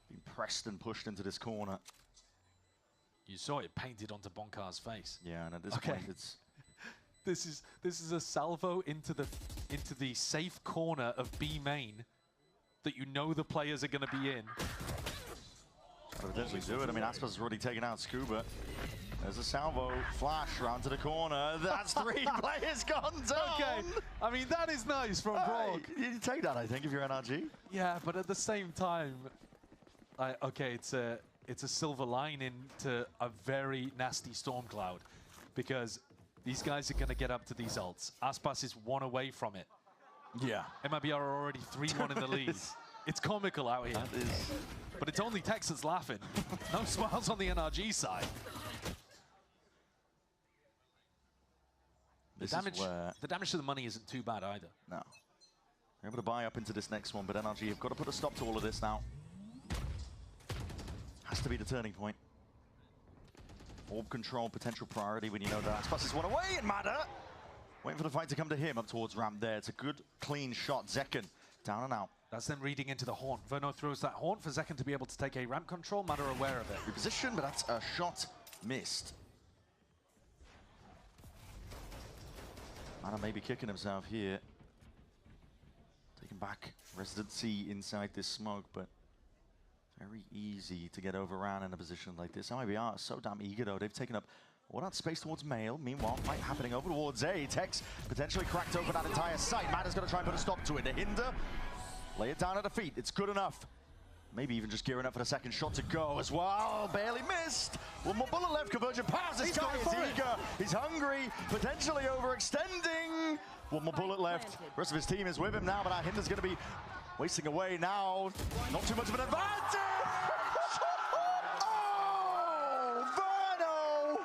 being pressed and pushed into this corner. You saw it painted onto Bonkar's face. Yeah, and at this point it's this is a salvo into the safe corner of B main that you know the players are going to be in. Potentially do it. I mean, Aspas has already taken out Scuba. There's a salvo flash round to the corner. That's three players gone down. Okay, I mean that is nice from Brock. You take that, I think, if you're NRG. Yeah, but at the same time, okay, it's a silver lining to a very nasty storm cloud, because These guys are going to get up to these ults. Aspas is 1 away from it. Yeah. MIBR are already 3-1 in the lead. It's comical out here. That is... But it's only Tex that's laughing. No smiles on the NRG side. The damage to the money isn't too bad either. No. They're able to buy up into this next one, but NRG have got to put a stop to all of this now. Has to be the turning point. Orb control, potential priority when you know that. Aspas is 1 away, and Mada waiting for the fight to come to him up towards ramp there. It's a good, clean shot. Zekken down and out. That's them reading into the Haunt. Verno throws that Haunt for Zekken to be able to take a ramp control. Mada aware of it. Reposition, but that's a shot missed. Mada may be kicking himself here. Taking back residency inside this smoke, but very easy to get overran in a position like this. MIBR are so damn eager though. They've taken up all that space towards Mail. Meanwhile, fight happening over towards A. Tex potentially cracked open that entire site. Mada's going to try and put a stop to it. The hinder, lay it down at the feet. It's good enough. Maybe even just gearing up for the second shot to go as well. Barely missed. One more bullet left. Conversion pass. This guy is eager. He's hungry. Potentially overextending. One more bullet left. The rest of his team is with him now, but our hinder's going to be wasting away now. Not too much of an advantage. Oh, Verno!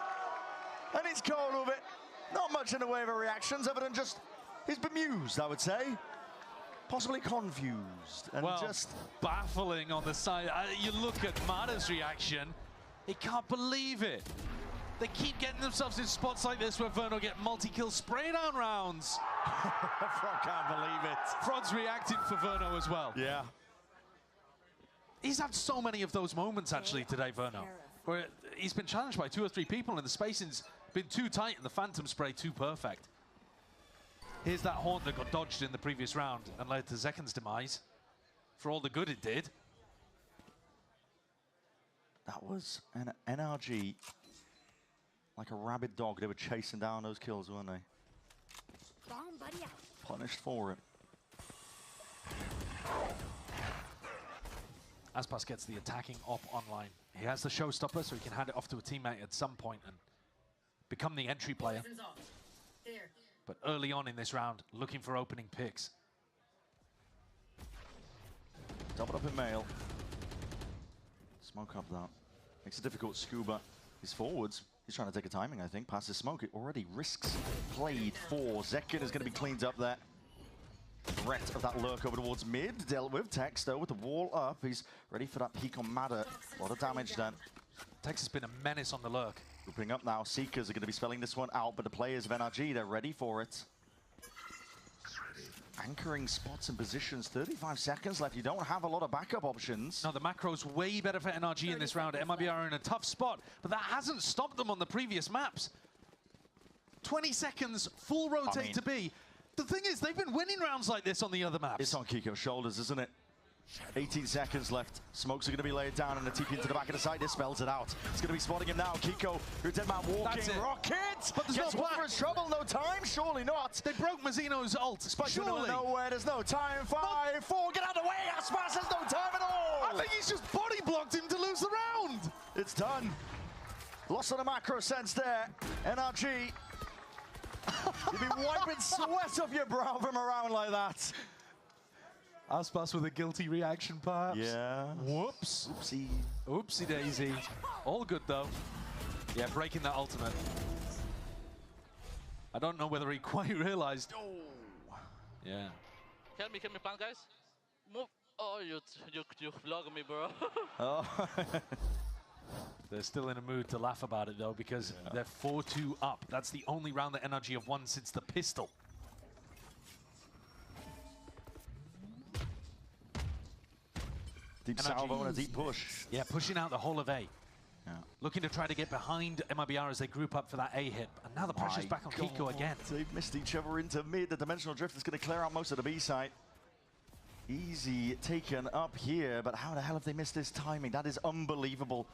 And he's cold with it. Not much in the way of reactions, other than just he's bemused, I would say. Possibly confused and well, just baffling on the side. You look at Mada's reaction, he can't believe it. They keep getting themselves in spots like this where Verno get multi-kill spray down rounds. Frog can't believe it. Frog's reacting for Verno as well. Yeah. He's had so many of those moments actually today, Verno, where he's been challenged by 2 or 3 people and the spacing's been too tight and the Phantom spray too perfect. Here's that Haunt that got dodged in the previous round and led to Zekken's demise. For all the good it did. That was an NRG. Like a rabid dog, they were chasing down those kills, weren't they? Punished for it. Aspas gets the attacking op online. He has the showstopper, so he can hand it off to a teammate at some point and become the entry player. But early on in this round, looking for opening picks. Double up in Mail. Smoke up that. Makes it difficult. Scuba is forwards. He's trying to take a timing, I think. Passes smoke. It already risks played for. Zekken is going to be cleaned up there. Threat of that lurk over towards mid. Dealt with. Tex, though, with the wall up. He's ready for that peek on Mada. A lot of damage done. Tex has been a menace on the lurk. Grouping up now. Seekers are going to be spelling this one out, but the players of NRG, they're ready for it. Anchoring spots and positions. 35 seconds left. You don't have a lot of backup options. No, the macro's way better for NRG in this round. MIBR are in a tough spot, but that hasn't stopped them on the previous maps. 20 seconds, full rotate to B. The thing is, they've been winning rounds like this on the other maps. It's on Kiko's shoulders, isn't it? 18 seconds left. Smokes are going to be laid down and the TP into the back of the site. This spells it out. It's going to be spotting him now. Kiko, who's dead man walking. Rocket! But there's gets no one for his trouble. No time? Surely not. They broke Mazzino's ult. Surely. Nowhere. There's no time. 5, 4. Get out of the way. Aspas has no time at all. I think he's just body blocked him to lose the round. It's done. Lost on a macro sense there. NRG. You've been wiping sweat off your brow from a round like that. Aspas with a guilty reaction, perhaps. Yeah. Whoops. Oopsie. Oopsie daisy. All good, though. Yeah, breaking that ultimate. I don't know whether he quite realized. Oh. Yeah. Help me, plant, guys. Move. Oh, you vlog me, bro. Oh. They're still in a mood to laugh about it, though, because they're 4-2 up. That's the only round that NRG have won since the pistol. Deep salvo and a deep push. Yeah, pushing out the whole of A. Yeah. Looking to try to get behind MIBR as they group up for that A hit. And now the pressure's back on Kiko again. They've missed each other into mid. The dimensional drift is going to clear out most of the B site. Easy taken up here, but how the hell have they missed this timing? That is unbelievable.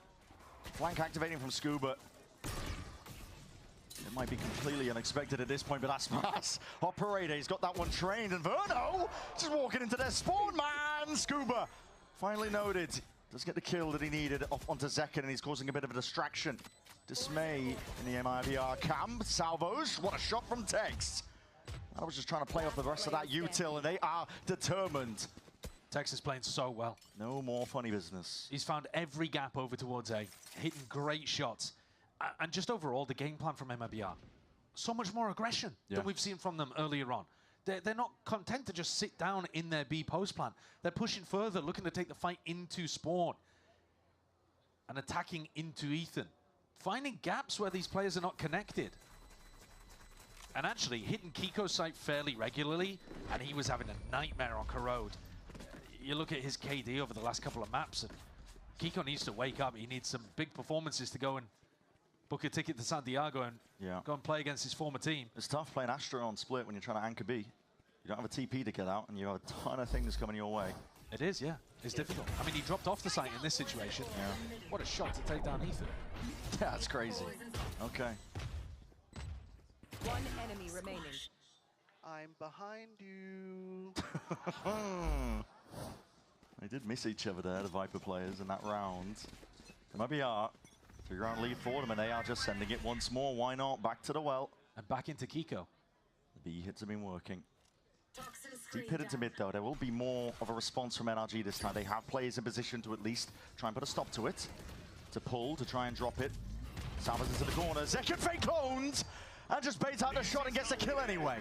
Flank activating from Scuba. It might be completely unexpected at this point, but that's Aspas. Operator, he's got that one trained. And Verno just walking into their spawn, man. Scuba finally noted. Doesn't get the kill that he needed off onto Zekken, and he's causing a bit of a distraction. dismay in the MIBR camp. Salvos, what a shot from Tex. I was just trying to play off the rest of that util, and they are determined. Tex is playing so well. No more funny business. He's found every gap over towards A, hitting great shots. And just overall, the game plan from MIBR, so much more aggression than we've seen from them earlier on. They're not content to just sit down in their B post plan. They're pushing further, looking to take the fight into spawn and attacking into Ethan. Finding gaps where these players are not connected. And actually hitting Kiko's site fairly regularly, and he was having a nightmare on Corrode. You look at his KD over the last couple of maps, and Kiko needs to wake up. He needs some big performances to go and book a ticket to Santiago and go and play against his former team. It's tough playing Astro on split when you're trying to anchor B. You don't have a TP to get out, and you have a ton of things coming your way. It is, yeah. It's difficult. I mean, he dropped off the site in this situation. Yeah. What a shot to take down Ethan. Yeah, that's crazy. Okay. One enemy remaining. I'm behind you. They did miss each other there, the Viper players, in that round. MIBR, 3-round lead for them, and they are just sending it once more. Why not? Back to the well. And back into Kiko. The B hits have been working. Deep hit into mid, though. There will be more of a response from NRG this time. They have players in position to at least try and put a stop to it. To pull, to try and drop it. Salvas into the corner. Zekin fake clones! And just baits out the shot and gets the kill anyway.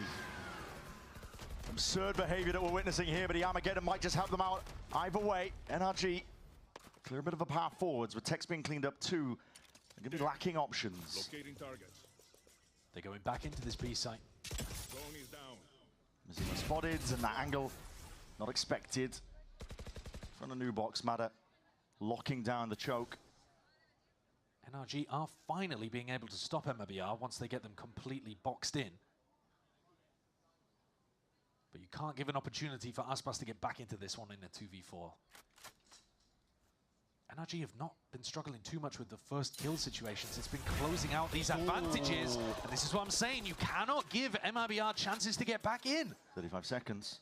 Absurd behavior that we're witnessing here, but the Armageddon might just help them out. Either way, NRG clear a bit of a path forwards with Tex being cleaned up too. They're going to be lacking options. Locating targets. They're going back into this B site. Drone is down. Mazima spotted, and that angle not expected. From a new box, Matter locking down the choke. NRG are finally being able to stop MIBR once they get them completely boxed in. But you can't give an opportunity for Aspas to get back into this one in a 2v4. NRG have not been struggling too much with the first kill situations. It's been closing out these advantages. And this is what I'm saying. You cannot give MIBR chances to get back in. 35 seconds.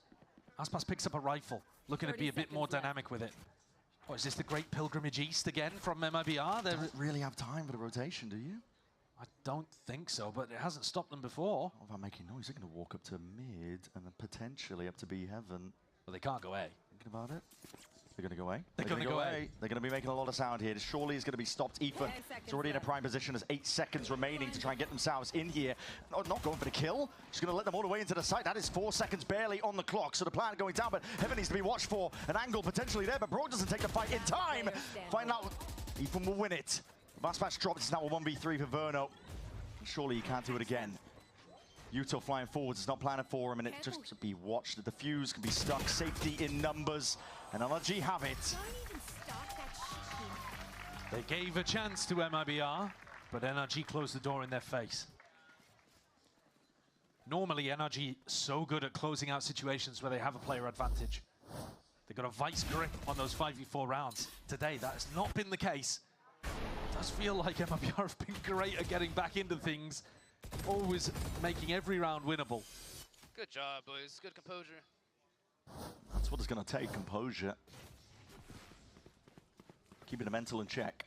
Aspas picks up a rifle, looking to be a bit more dynamic with it. What, is this the Great Pilgrimage East again from MIBR? They don't really have time for the rotation, do you? I don't think so, but it hasn't stopped them before. What about making noise? They're going to walk up to mid and then potentially up to B heaven. Well, they can't go A. Thinking about it. They're going to go A. They're going to go A. They're going to be making a lot of sound here. This surely is going to be stopped. Ethan is already in a prime position. There's 8 seconds remaining to try and get themselves in here. Not going for the kill. Just going to let them all the way into the site. That is 4 seconds barely on the clock. So the plan going down, but Heaven needs to be watched for. An angle potentially there, but Broad doesn't take the fight in time. Find out Ethan will win it. Last match drops. It's now a 1v3 for Verno. Surely he can't do it again. Util flying forwards. It's not planning for him, and it just to be watched. The fuse can be stuck. Safety in numbers. And NRG have it. They gave a chance to MIBR, but NRG closed the door in their face. Normally, NRG so good at closing out situations where they have a player advantage. They've got a vice grip on those 5v4 rounds. Today, that has not been the case. It does feel like MIBR have been great at getting back into things, always making every round winnable. Good job, boys. Good composure. That's what it's going to take, composure. Keeping the mental in check.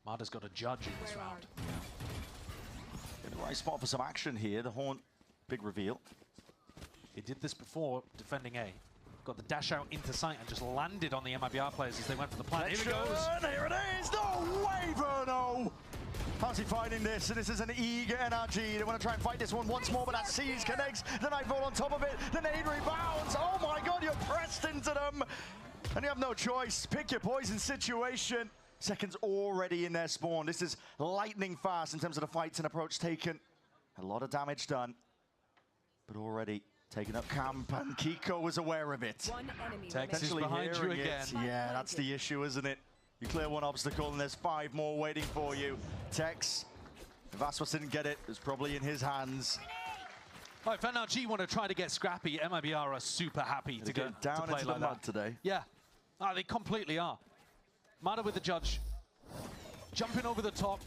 Marta's got a judge in this round. In the right spot for some action here. The Horn, big reveal. He did this before defending A. Got the dash out into sight and just landed on the MIBR players as they went for the plant. Here it goes. Here it is. No way, Verno. How's he finding this? And this is an eager NRG. They want to try and fight this one once more, but that Siege connects. The Nightfall on top of it. The nade rebounds. Oh my God, you're pressed into them. And you have no choice. Pick your poison situation. Seconds already in their spawn. This is lightning fast in terms of the fights and approach taken. A lot of damage done, but already taking up camp, and Kiko was aware of it. Tex is behind you again. Yeah, that's the issue, isn't it? You clear one obstacle and there's 5 more waiting for you. Tex, if Aspas didn't get it, it's probably in his hands. Right, if NRG want to try to get scrappy, MIBR are super happy to go down to play into like the mud that today. Yeah, they completely are. Mata with the judge, jumping over the top.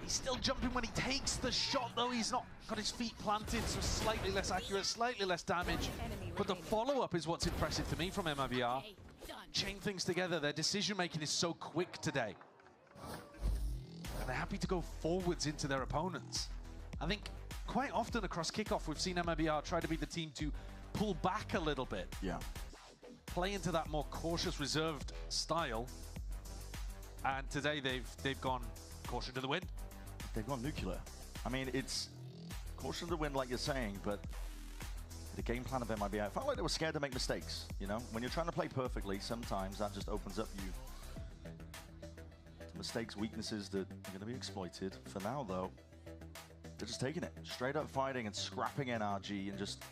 He's still jumping when he takes the shot, though. He's not got his feet planted, so slightly less accurate, slightly less damage. But the follow-up is what's impressive to me from MIBR. chain things together. Their decision making is so quick today. And they're happy to go forwards into their opponents. I think quite often across kickoff, we've seen MIBR try to be the team to pull back a little bit. Yeah. Play into that more cautious, reserved style. And today they've gone caution to the wind. They've gone nuclear. I mean, it's caution to the wind, like you're saying, but the game plan of MIBR, I felt like they were scared to make mistakes. You know, when you're trying to play perfectly, sometimes that just opens up you to mistakes, weaknesses that are going to be exploited. For now, though, they're just taking it, straight up fighting and scrapping NRG, and just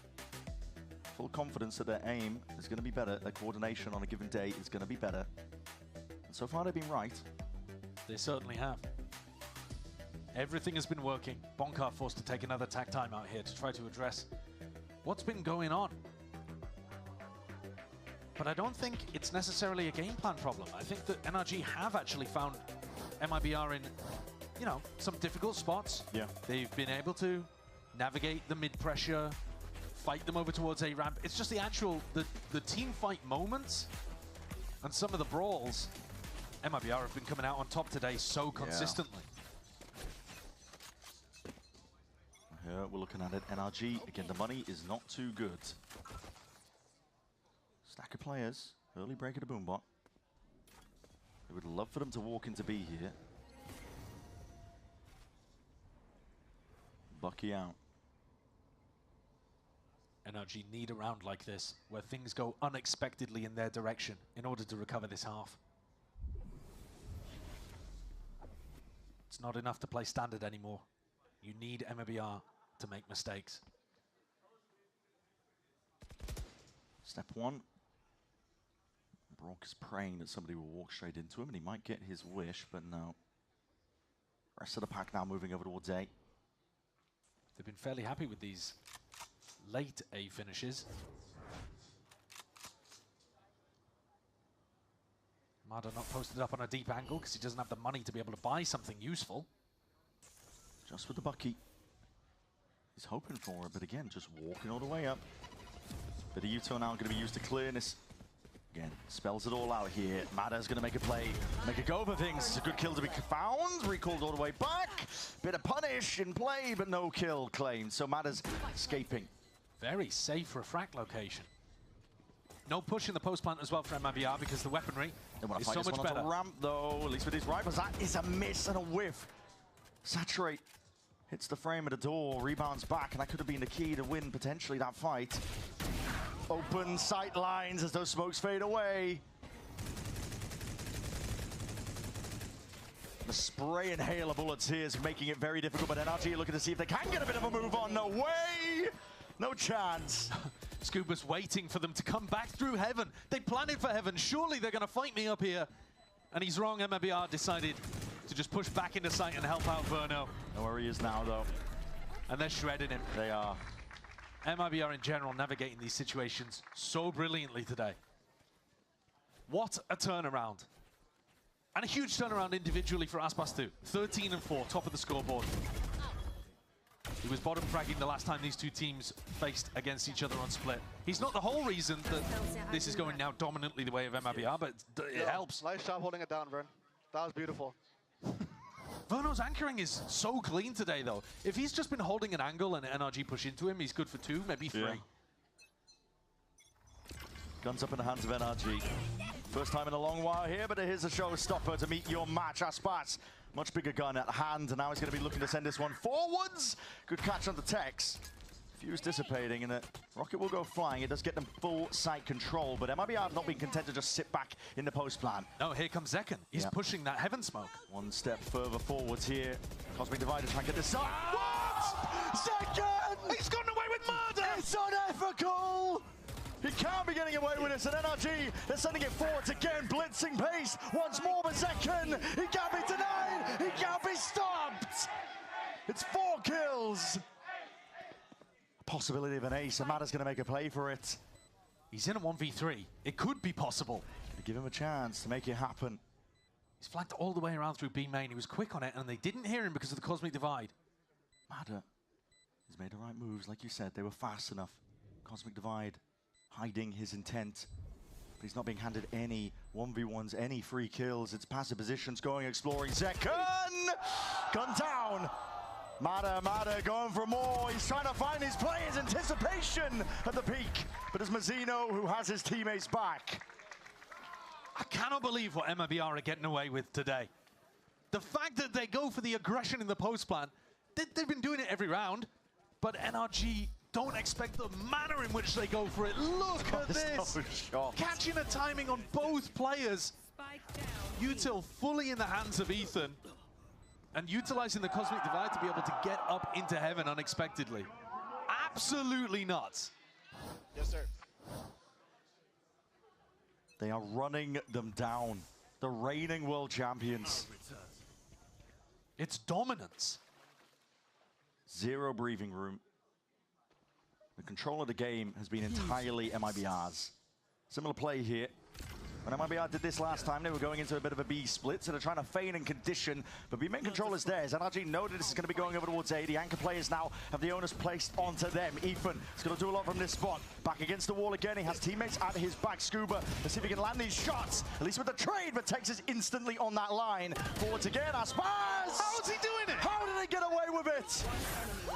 full confidence that their aim is going to be better, their coordination on a given day is going to be better. And so far, they've been right. They certainly have. Everything has been working. Bonkar forced to take another tack time out here to try to address what's been going on. But I don't think it's necessarily a game plan problem. I think that NRG have actually found MIBR in, you know, some difficult spots. Yeah. They've been able to navigate the mid-pressure, fight them over towards A ramp. It's just the actual, the team fight moments and some of the brawls. MIBR have been coming out on top today so consistently. Here we're looking at it. NRG, again, the money is not too good. Stack of players, early break at a boombot. They would love for them to walk into B here. Bucky out. NRG need a round like this, where things go unexpectedly in their direction in order to recover this half. It's not enough to play standard anymore. You need MIBR to make mistakes. Step one. Brock is praying that somebody will walk straight into him, and he might get his wish, but no. Rest of the pack now moving over towards A. They've been fairly happy with these late A finishes. Mada not posted up on a deep angle because he doesn't have the money to be able to buy something useful. Just with the Bucky. He's hoping for it, but again, just walking all the way up. Bit of U-turn now going to be used to clearness. Again, spells it all out here. Mada's going to make a play, make a go for things. It's a good kill to be found. Recalled all the way back. Bit of punish in play, but no kill claimed. So Mada's escaping. Very safe refract location. No push in the post plant as well for MIBR because the weaponry is so much better. Ramp though, at least with his rifles. That is a miss and a whiff. Saturate hits the frame of the door, rebounds back, and that could have been the key to win potentially that fight. Open sight lines as those smokes fade away. The spray and hail of bullets here is making it very difficult, but NRG looking to see if they can get a bit of a move on. No way! No chance. Scuba's waiting for them to come back through Heaven. They planned it for Heaven. Surely they're going to fight me up here. And he's wrong. MIBR decided to just push back into sight and help out Verno. Know where he is now, though. And they're shredding him. They are. MIBR in general navigating these situations so brilliantly today. What a turnaround. And a huge turnaround individually for Aspas too. 13 and 4, top of the scoreboard. He was bottom fragging the last time these two teams faced against each other on split. He's not the whole reason that this is going now dominantly the way of MIBR, but it helps. Nice job holding it down, Vern. That was beautiful. Verno's anchoring is so clean today, though. If he's just been holding an angle and NRG push into him, he's good for 2, maybe 3. Yeah. Guns up in the hands of NRG. First time in a long while here, but here's a showstopper to meet your match. Aspas, much bigger gun at hand, and now he's going to be looking to send this one forwards. Good catch on the Tex. Fuse dissipating, and the rocket will go flying. It does get them full sight control, but MIBR have not been content to just sit back in the post plan. No, here comes Zekken. He's pushing that Heaven smoke. One step further forwards here. Cosmic Divider trying to get this up. What? Zekken! He's gotten away with murder! It's unethical! He can't be getting away with this, and NRG, they're sending it forwards again, blitzing pace once more, but Zekken, he can't be denied, he can't be stopped! It's 4 kills! Possibility of an ace, and Mada's going to make a play for it. He's in a 1v3. It could be possible. Give him a chance to make it happen. He's flanked all the way around through B main. He was quick on it, and they didn't hear him because of the Cosmic Divide. Mada has made the right moves, like you said. They were fast enough. Cosmic Divide hiding his intent. But he's not being handed any 1v1s, any free kills. It's passive positions, going, exploring. Second! Gun down! Mada going for more. He's trying to find his players. Anticipation at the peak. But it's Mazzino who has his teammates back. I cannot believe what MIBR are getting away with today. The fact that they go for the aggression in the post plan, they've been doing it every round, but NRG don't expect the manner in which they go for it. Look at this! Catching a timing on both players. Util fully in the hands of Ethan, and utilizing the Cosmic Divide to be able to get up into heaven unexpectedly. Absolutely nuts. Yes, sir. They are running them down. The reigning world champions. It's dominance. Zero breathing room. The control of the game has been entirely MIBR's. Similar play here. When MIBR did this last time, they were going into a bit of a B split, so they're trying to feign and condition, but B main control is theirs. NRG know that this is going to be going over towards A. The anchor players now have the onus placed onto them. Ethan is going to do a lot from this spot. Back against the wall again. He has teammates at his back. Scuba, let's see if he can land these shots, at least with the trade, but Tex is instantly on that line. Forwards again, Aspaz! How is he doing it? How did they get away with it?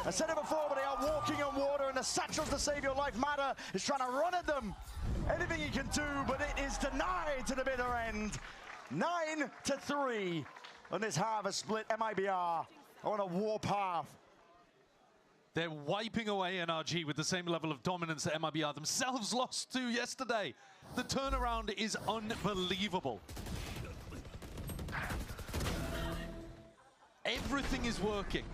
I said it before, but they are walking on water, and the satchels to save your life. Mada is trying to run at them. Anything he can do, but it is denied to the bitter end. 9-3 on this harvest split. MIBR on a warpath. They're wiping away NRG with the same level of dominance that MIBR themselves lost to yesterday. The turnaround is unbelievable. Everything is working.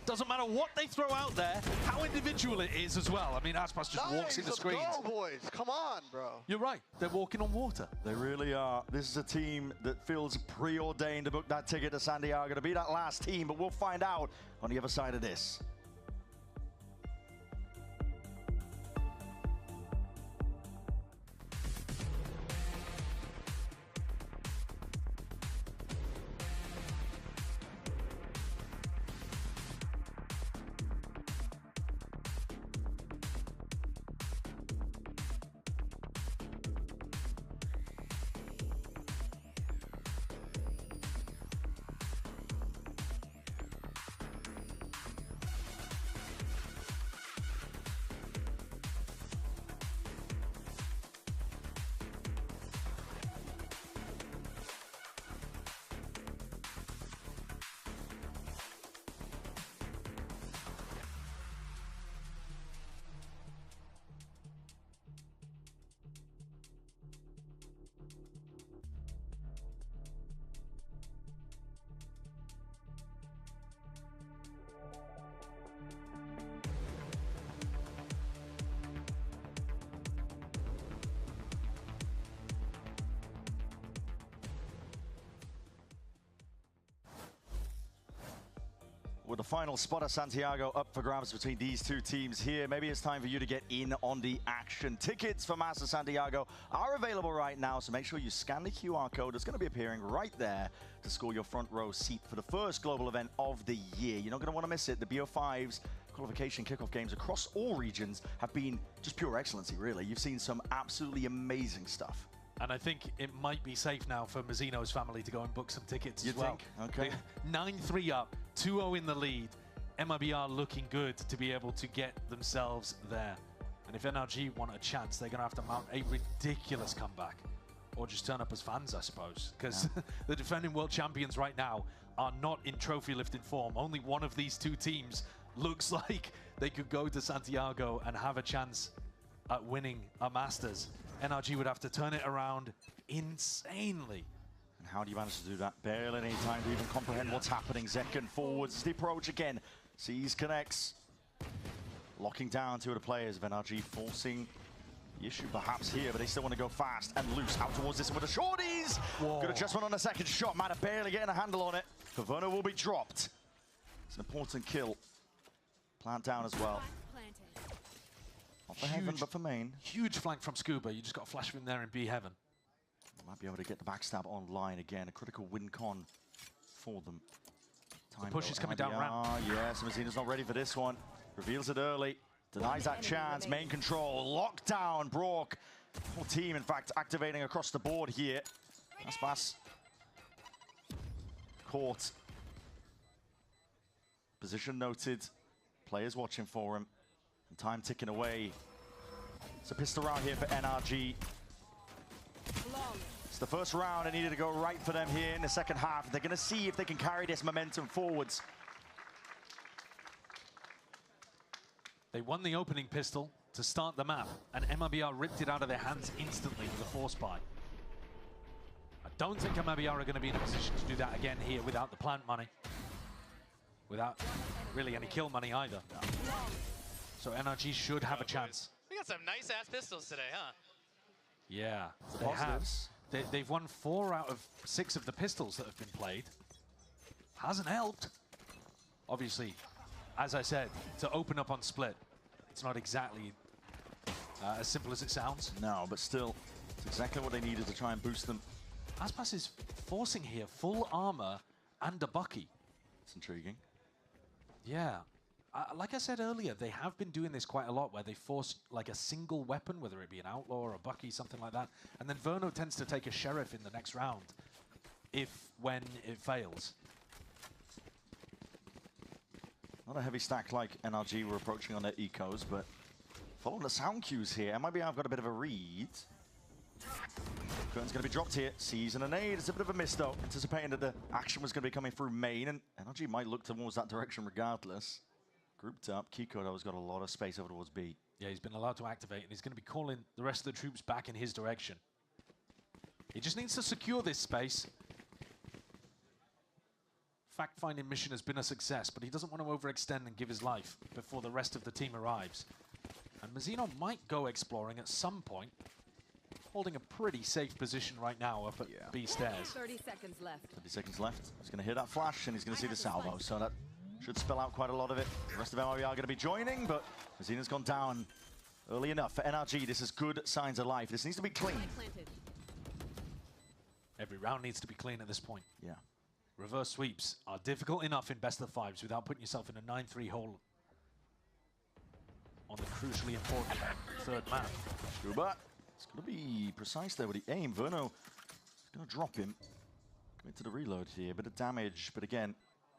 Doesn't matter what they throw out there, how individual it is as well. I mean, Aspas just walks in the screens. Let's go, boys. Come on, bro. You're right. They're walking on water. They really are. This is a team that feels preordained to book that ticket to Santiago, to be that last team, but we'll find out on the other side of this. With the final spot of Santiago up for grabs between these two teams here, maybe it's time for you to get in on the action. Tickets for Master Santiago are available right now, so make sure you scan the QR code. It's going to be appearing right there to score your front row seat for the first global event of the year. You're not going to want to miss it. The BO5's qualification kickoff games across all regions have been just pure excellency, really. You've seen some absolutely amazing stuff. And I think it might be safe now for Mazzino's family to go and book some tickets as well. Okay. 9-3 up, 2-0 in the lead. MIBR looking good to be able to get themselves there. And if NRG want a chance, they're going to have to mount a ridiculous comeback. Or just turn up as fans, I suppose. Because the defending world champions right now are not in trophy lifting form. Only one of these two teams looks like they could go to Santiago and have a chance at winning a Masters. NRG would have to turn it around insanely. And how do you manage to do that? Barely any time to even comprehend what's happening. Zekken forwards the approach again. Sees, connects. Locking down two of the players of NRG, forcing the issue perhaps here, but they still want to go fast and loose. Out towards this one with the shorties. Whoa. Good adjustment on the second shot. Matter barely getting a handle on it. Caverna will be dropped. It's an important kill. Plant down as well. Not for heaven, but for main. Huge flank from Scuba. You just got a flash of him there in B heaven. Might be able to get the backstab online again. A critical win con for them. The push is coming down ramp. Yes, Mazzino's not ready for this one. Reveals it early. Denies that chance. Main control. Lockdown. Brock Whole team, in fact, activating across the board here. Aspas caught. Position noted. Players watching for him. And time ticking away. It's a pistol round here for NRG. It's the first round. It needed to go right for them here in the second half. They're going to see if they can carry this momentum forwards. They won the opening pistol to start the map, and MIBR ripped it out of their hands instantly with a force buy. I don't think MIBR are going to be in a position to do that again here without the plant money. Without really any kill money either. So NRG should have a chance. We got some nice-ass pistols today, huh? Yeah, they have. They've won 4 out of 6 of the pistols that have been played. Hasn't helped. Obviously, as I said, to open up on split, it's not exactly as simple as it sounds. No, but still, it's exactly what they needed to try and boost them. Aspas is forcing here full armor and a Bucky. It's intriguing. Yeah. Like I said earlier, they have been doing this quite a lot, where they force like a single weapon, whether it be an outlaw or a Bucky, something like that, and then Verno tends to take a sheriff in the next round, when it fails. Not a heavy stack like NRG were approaching on their ecos, but following the sound cues here, MIBR have got a bit of a read. Curtain's going to be dropped here. Season and nade. It's a bit of a miss though, anticipating that the action was going to be coming through main, and NRG might look towards that direction regardless. Grouped up, Kiko though has got a lot of space over towards B. Yeah, he's been allowed to activate, and he's going to be calling the rest of the troops back in his direction. He just needs to secure this space. Fact-finding mission has been a success, but he doesn't want to overextend and give his life before the rest of the team arrives. And Mazzino might go exploring at some point, holding a pretty safe position right now up at B stairs. 30 seconds left. 30 seconds left. He's going to hear that flash, and he's going to see the salvo, so that should spell out quite a lot of it. The rest of MIBR are going to be joining, but Mazzino's gone down early enough. For NRG, this is good signs of life. This needs to be clean. Every round needs to be clean at this point. Yeah. Reverse sweeps are difficult enough in best of fives without putting yourself in a 9-3 hole on the crucially important third map. Scuba, it's going to be precise there with the aim. Verno is going to drop him. Commit to the reload here. A bit of damage, but again,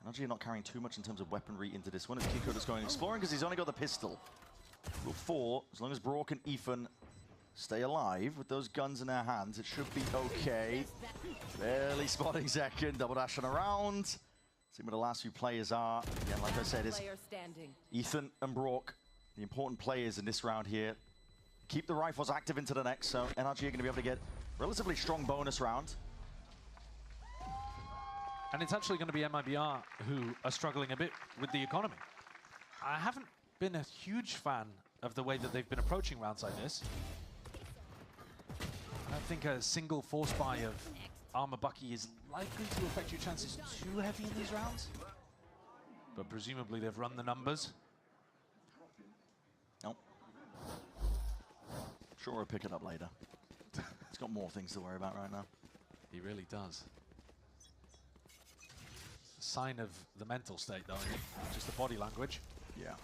NRG not carrying too much in terms of weaponry into this one. As Kiko just going exploring because he's only got the pistol. Rule 4, as long as Brock and Ethan stay alive with those guns in their hands, it should be okay. Barely spotting second, double dashing around. See what the last few players are. Again, like I said, is Ethan and Brock, the important players in this round here. Keep the rifles active into the next, so NRG are going to be able to get a relatively strong bonus round. And it's actually going to be MIBR who are struggling a bit with the economy. I haven't been a huge fan of the way that they've been approaching rounds like this. I don't think a single force buy of Armor Bucky is likely to affect your chances too heavy in these rounds. But presumably they've run the numbers. Nope. Sure, we'll pick it up later. He's got more things to worry about right now. He really does. Sign of the mental state, though, just the body language. Yeah.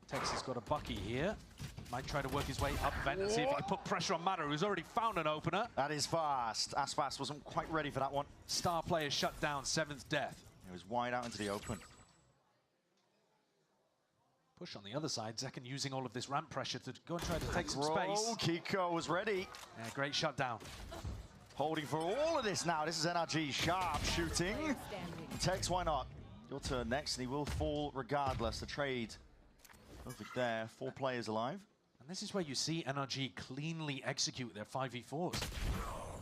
Tex has got a Bucky here. Might try to work his way up vent and see if he can put pressure on Matter, who's already found an opener. That is fast. Aspas wasn't quite ready for that one. Star player shut down, 7th death. He was wide out into the open. Push on the other side. Zekken using all of this ramp pressure to go and try to take some Roll. space. Kiko was ready. Yeah, great shutdown. Holding for all of this now. This is NRG sharp shooting. Tex, why not? Your turn next, and he will fall regardless. The trade. Perfect there. 4 players alive. And this is where you see NRG cleanly execute their 5v4s.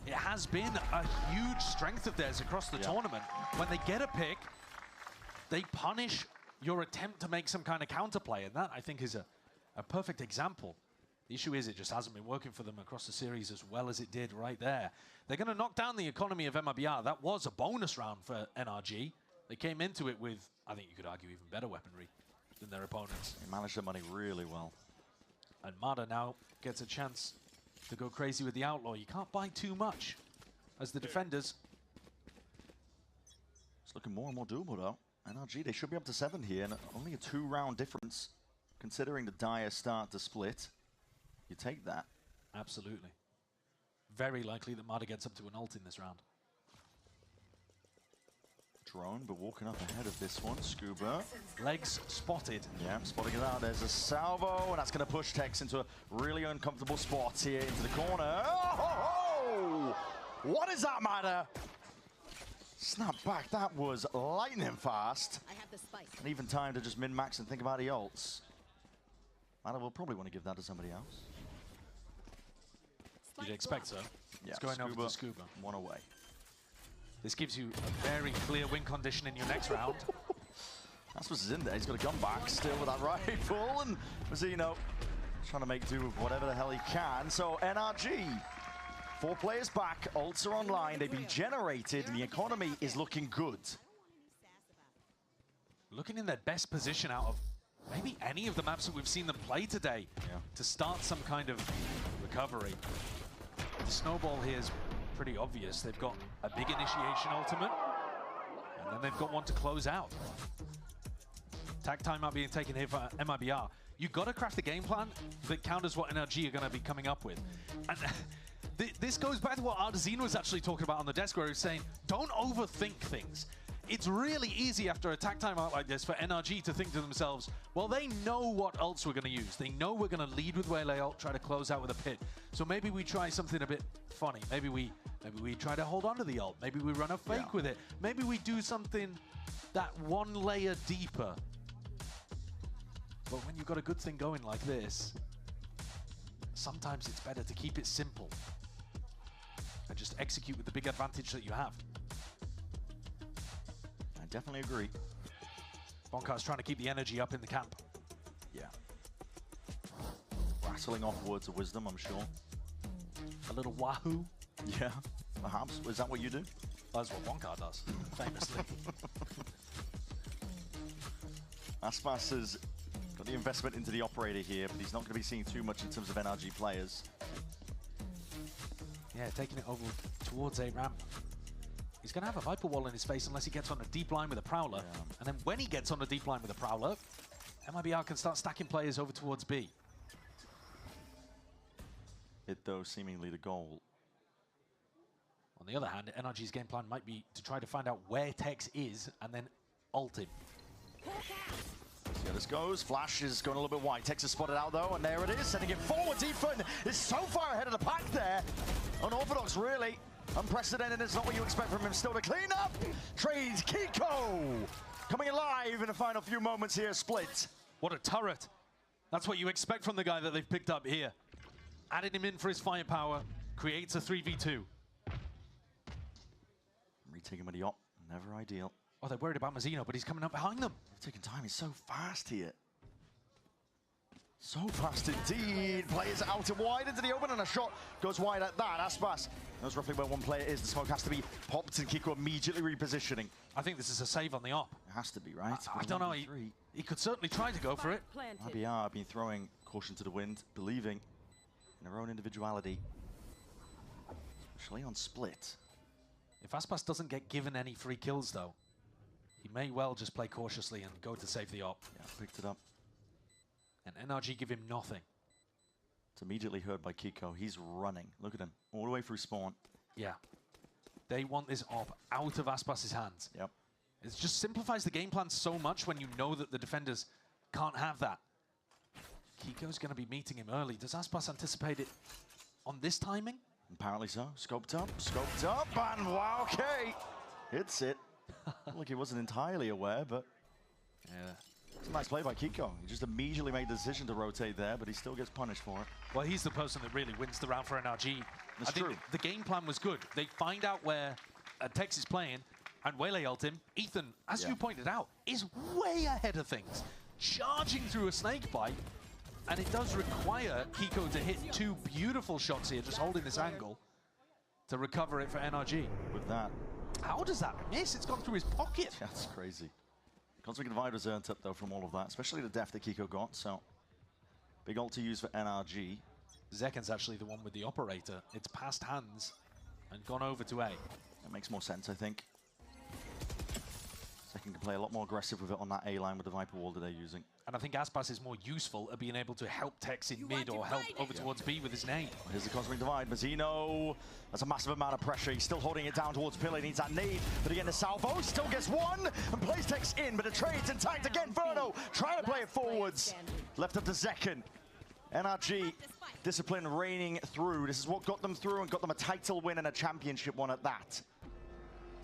It has been a huge strength of theirs across the tournament. When they get a pick, they punish your attempt to make some kind of counterplay, and that, I think, is a perfect example. The issue is it just hasn't been working for them across the series as well as it did right there. They're going to knock down the economy of MIBR. That was a bonus round for NRG. They came into it with, I think you could argue, even better weaponry than their opponents. They managed their money really well. And Mada now gets a chance to go crazy with the Outlaw. You can't buy too much as the defenders. It's looking more and more doable, though. NRG, they should be up to 7 here, and only a 2-round difference, considering the dire start to split. you take that. Absolutely. Very likely that Marta gets up to an ult in this round. Drone, but walking up ahead of this one. Scuba. Legs spotted. Yeah, spotting it out. There's a salvo, and that's going to push Tex into a really uncomfortable spot here into the corner. Oh! What is that, Marta? Snap back. That was lightning fast. I have the spice. And even time to just min-max and think about the ults. Marta will probably want to give that to somebody else. You'd expect so. Yeah, It's going over to Scuba. One away. This gives you a very clear win condition in your next round. That's what's in there. He's got a gun back still with that rifle, and Mazzino trying to make do with whatever the hell he can. So NRG, 4 players back, ults are online, they've been generated, and the economy is looking good. Looking in their best position out of maybe any of the maps that we've seen them play today to start some kind of recovery. The snowball here is pretty obvious. They've got a big initiation ultimate, and then they've got one to close out. Tag time not being taken here for MIBR. You've got to craft a game plan that counters what NRG are going to be coming up with. And this goes back to what Artazine was actually talking about on the desk, where he was saying, don't overthink things. It's really easy after a tag time out like this for NRG to think to themselves, well, they know what ults we're going to use. They know we're going to lead with Waylay ult, try to close out with a pit. So maybe we try something a bit funny. Maybe we try to hold on to the ult. Maybe we run a fake with it. Maybe we do something that one layer deeper. But when you've got a good thing going like this, sometimes it's better to keep it simple and just execute with the big advantage that you have. I definitely agree. Bonkar's trying to keep the energy up in the camp. Yeah. Rattling off words of wisdom, I'm sure. A little wahoo. Yeah, perhaps. Is that what you do? That's what Bonkar does, famously. Aspas has got the investment into the operator here, but he's not going to be seeing too much in terms of NRG players. Yeah, taking it over towards a ramp. He's going to have a Viper wall in his face unless he gets on a deep line with a Prowler. Yeah. And then when he gets on a deep line with a Prowler, MIBR can start stacking players over towards B. It, though, seemingly the goal. On the other hand, NRG's game plan might be to try to find out where Tex is and then ult him. See how this goes. Flash is going a little bit wide. Tex is spotted out, though, and there it is. Sending it forward. Ethan is so far ahead of the pack there. Unorthodox, really. Unprecedented. It's not what you expect from him. Still to clean up. Trades Kiko. Coming alive in the final few moments here. Split. What a turret. That's what you expect from the guy that they've picked up here. Added him in for his firepower. Creates a 3v2. Retaking with the op. Never ideal. Oh, they're worried about Mazzino, but he's coming up behind them. They're taking time. He's so fast here. So fast indeed. Players out and wide into the open, and a shot goes wide at that. Aspas knows roughly where one player is. The smoke has to be popped, and Kiko immediately repositioning. I think this is a save on the op. It has to be, right? I don't know. He could certainly try to go for it. MIBR have been throwing caution to the wind, believing in their own individuality. Especially on split. If Aspas doesn't get given any free kills, though, he may well just play cautiously and go to save the op. Yeah, picked it up. And NRG give him nothing. It's immediately heard by Kiko. He's running. Look at him. All the way through spawn. Yeah. They want this op out of Aspas's hands. Yep. It just simplifies the game plan so much when you know that the defenders can't have that. Kiko's going to be meeting him early. Does Aspas anticipate it on this timing? Apparently so. Scoped up, and wow, okay. Hits it. Look, he wasn't entirely aware, but yeah. It's a nice play by Kiko. He just immediately made the decision to rotate there, but he still gets punished for it. Well, he's the person that really wins the round for NRG. That's true. The game plan was good. They find out where Tex is playing, and Waylay ult him. Ethan, as you pointed out, is way ahead of things. Charging through a snake bite, and it does require Kiko to hit 2 beautiful shots here, just holding this angle to recover it for NRG. With that. How does that miss? It's gone through his pocket. That's crazy. Cosmic Divide was earned up, though, from all of that, especially the death that Kiko got, so big ult to use for NRG. Zekken's actually the one with the operator. It's past hands and gone over to A. That makes more sense, I think. Zekken can play a lot more aggressive with it on that A line with the Viper wall that they're using. And I think Aspas is more useful at being able to help Tex in mid or help over towards B with his nade. Here's the Cosmic Divide. Mazzino, that's a massive amount of pressure. He's still holding it down towards Pillar. He needs that nade. But again, the Salvo still gets one and plays Tex in, but the trade's intact again. Verno trying to play it forwards. Left up to Zekken. NRG, discipline reigning through. This is what got them through and got them a title win and a championship one at that.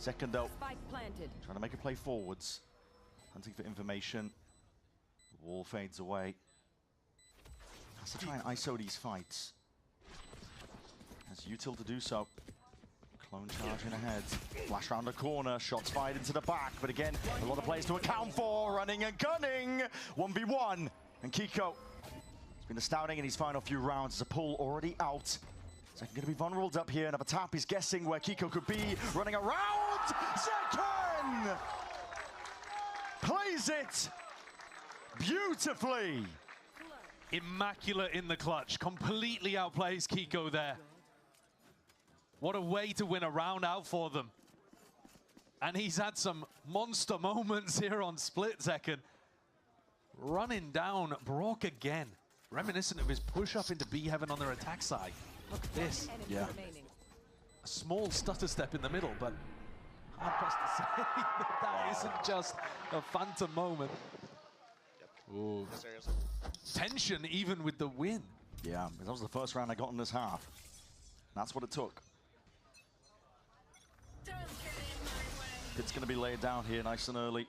Zekken, though, trying to make a play forwards. Hunting for information. The wall fades away. Has to try and ISO these fights. Has util to do so. Clone charging ahead. Flash round the corner. Shots fired into the back. But again, a lot of players to account for. Running and gunning. 1v1. And Kiko has been astounding in his final few rounds. There's a pull already out. Zekken going to be vulnerable up here. Another tap. He's guessing where Kiko could be. Running around. Zekken plays it beautifully. Immaculate in the clutch. Completely outplays Kiko there. What a way to win a round out for them. And he's had some monster moments here on Split, Zekken. Running down Brock again. Reminiscent of his push up into B Heaven on their attack side. Look at this. Yeah. A small stutter step in the middle, but hard pressed to say that isn't just a phantom moment. Ooh. Tension even with the win. Yeah, that was the first round I got in this half. That's what it took. It's going to be laid down here nice and early.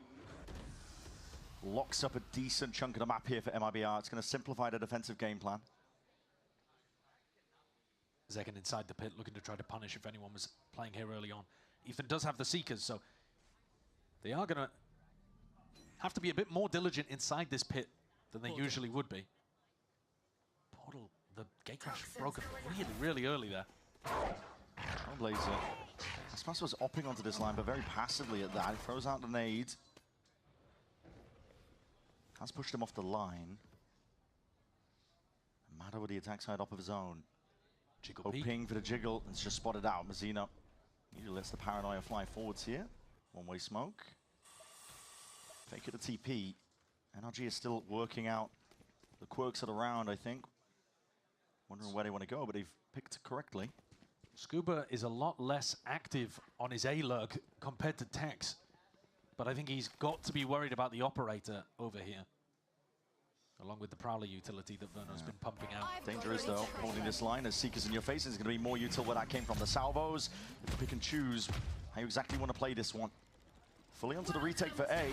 Locks up a decent chunk of the map here for MIBR. It's going to simplify the defensive game plan. Zekken inside the pit, looking to try to punish if anyone was playing here early on. Ethan does have the Seekers, so they are going to have to be a bit more diligent inside this pit than they usually would be. Portal, the gate crash broken really early there. Blazer. Aspas was opping onto this line, but very passively at that. He throws out the nade. Has pushed him off the line. Mado with the attack side off of his own. Jiggle hoping for the jiggle, and it's just spotted out. Mazzino usually lets the paranoia fly forwards here. One-way smoke. Fake it a TP. NRG is still working out the quirks of the round, I think. Wondering where they want to go, but they've picked correctly. Scuba is a lot less active on his A-lurk compared to Tex, but I think he's got to be worried about the operator over here, along with the Prowler utility that Verno's been pumping out. Dangerous though, holding this line as Seekers in your face is going to be more util where that came from. The salvos, you pick and choose how you exactly want to play this one. Fully onto the retake for A.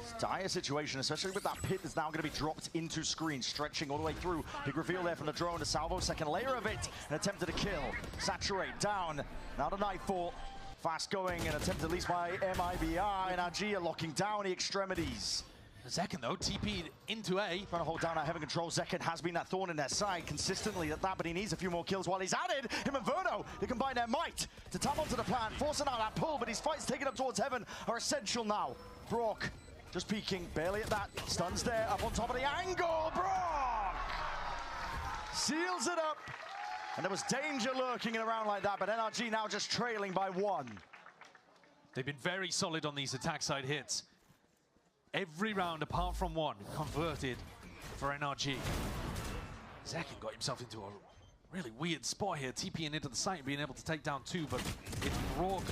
It's a dire situation, especially with that pit that's now going to be dropped into screen, stretching all the way through. Big reveal there from the drone. The salvo, second layer of it, and attempted to kill. Saturate, down, now to Nightfall. Fast going, and attempt at least by MIBR. NRG are locking down the extremities. Zekken, though, TP'd into A. Trying to hold down that heaven control. Zekken has been that thorn in their side consistently at that, but he needs a few more kills while he's added. Him and Verno, they combine their might to tap onto the plant, forcing out that pull, but his fights taken up towards heaven are essential now. Brock just peeking, barely at that. Stuns there, up on top of the angle. Brock seals it up. And there was danger lurking in a round like that, but NRG now just trailing by one. They've been very solid on these attack side hits. Every round, apart from one, converted for NRG. Zekken got himself into a really weird spot here, TPing into the site and being able to take down two, but it's Brock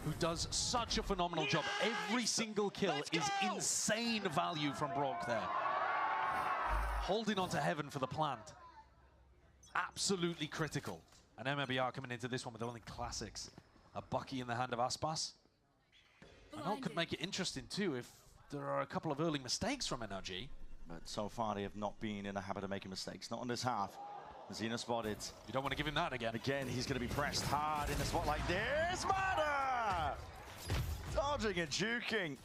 who does such a phenomenal job. Every single kill is insane value from Brock there. Holding on to heaven for the plant. Absolutely critical. And MIBR coming into this one with only classics. A Bucky in the hand of Aspas. And that could make it interesting too if there are a couple of early mistakes from NRG. But so far they have not been in the habit of making mistakes. Not on this half. Mazzino spotted. You don't want to give him that again. Again, he's going to be pressed hard in a spot like this. Mada! Dodging and juking.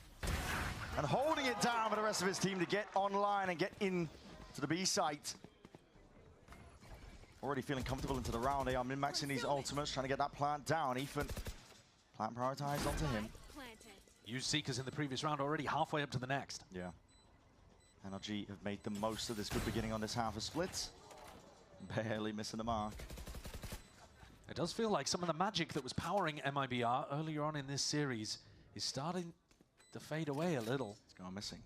And holding it down for the rest of his team to get online and get in to the B site. Already feeling comfortable into the round. They are min-maxing these ultimates, trying to get that plant down. Ethan, plant prioritized onto him. Used Seekers in the previous round, already halfway up to the next. Yeah. NRG have made the most of this good beginning on this half of splits. Barely missing the mark. It does feel like some of the magic that was powering MIBR earlier on in this series is starting to fade away a little. It's gone missing.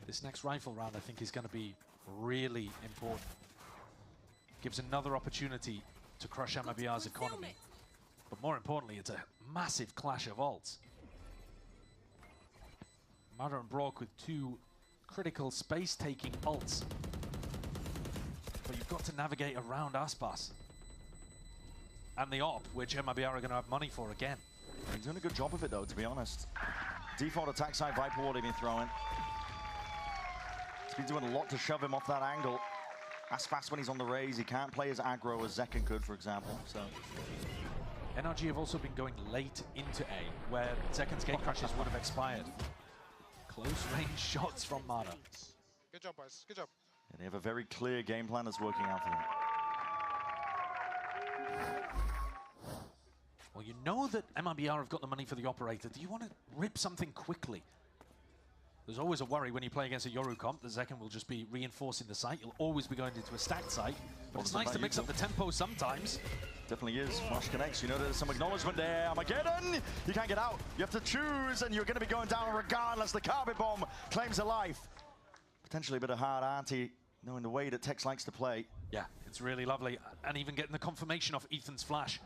This next rifle round, I think, is going to be really important. Gives another opportunity to crush MIBR's economy. But more importantly, it's a massive clash of ults. Mada and Brock with two critical space-taking ults. But you've got to navigate around Aspas. And the op, which MIBR are going to have money for again. He's doing a good job of it, though, to be honest. Default attack side Viper Ward he's been throwing. He's been doing a lot to shove him off that angle. Aspas when he's on the raise, he can't play as aggro as Zekken could, for example. So NRG have also been going late into A, where Zekken's gate crashes would have expired. Close range shots from Mada. Good job, boys. Good job. and they have a very clear game plan that's working out for them. Well, you know that MIBR have got the money for the operator. Do you want to rip something quickly? There's always a worry when you play against a Yoru comp that Zekken will just be reinforcing the site. You'll always be going into a stacked site. But it's nice to mix up the tempo sometimes. Definitely is. Flash connects. You know there's some acknowledgement there. Armageddon! You can't get out. You have to choose, and you're going to be going down regardless. The carpet bomb claims a life. Potentially a bit of hard auntie, knowing the way that Tex likes to play. Yeah, it's really lovely. And even getting the confirmation off Ethan's flash.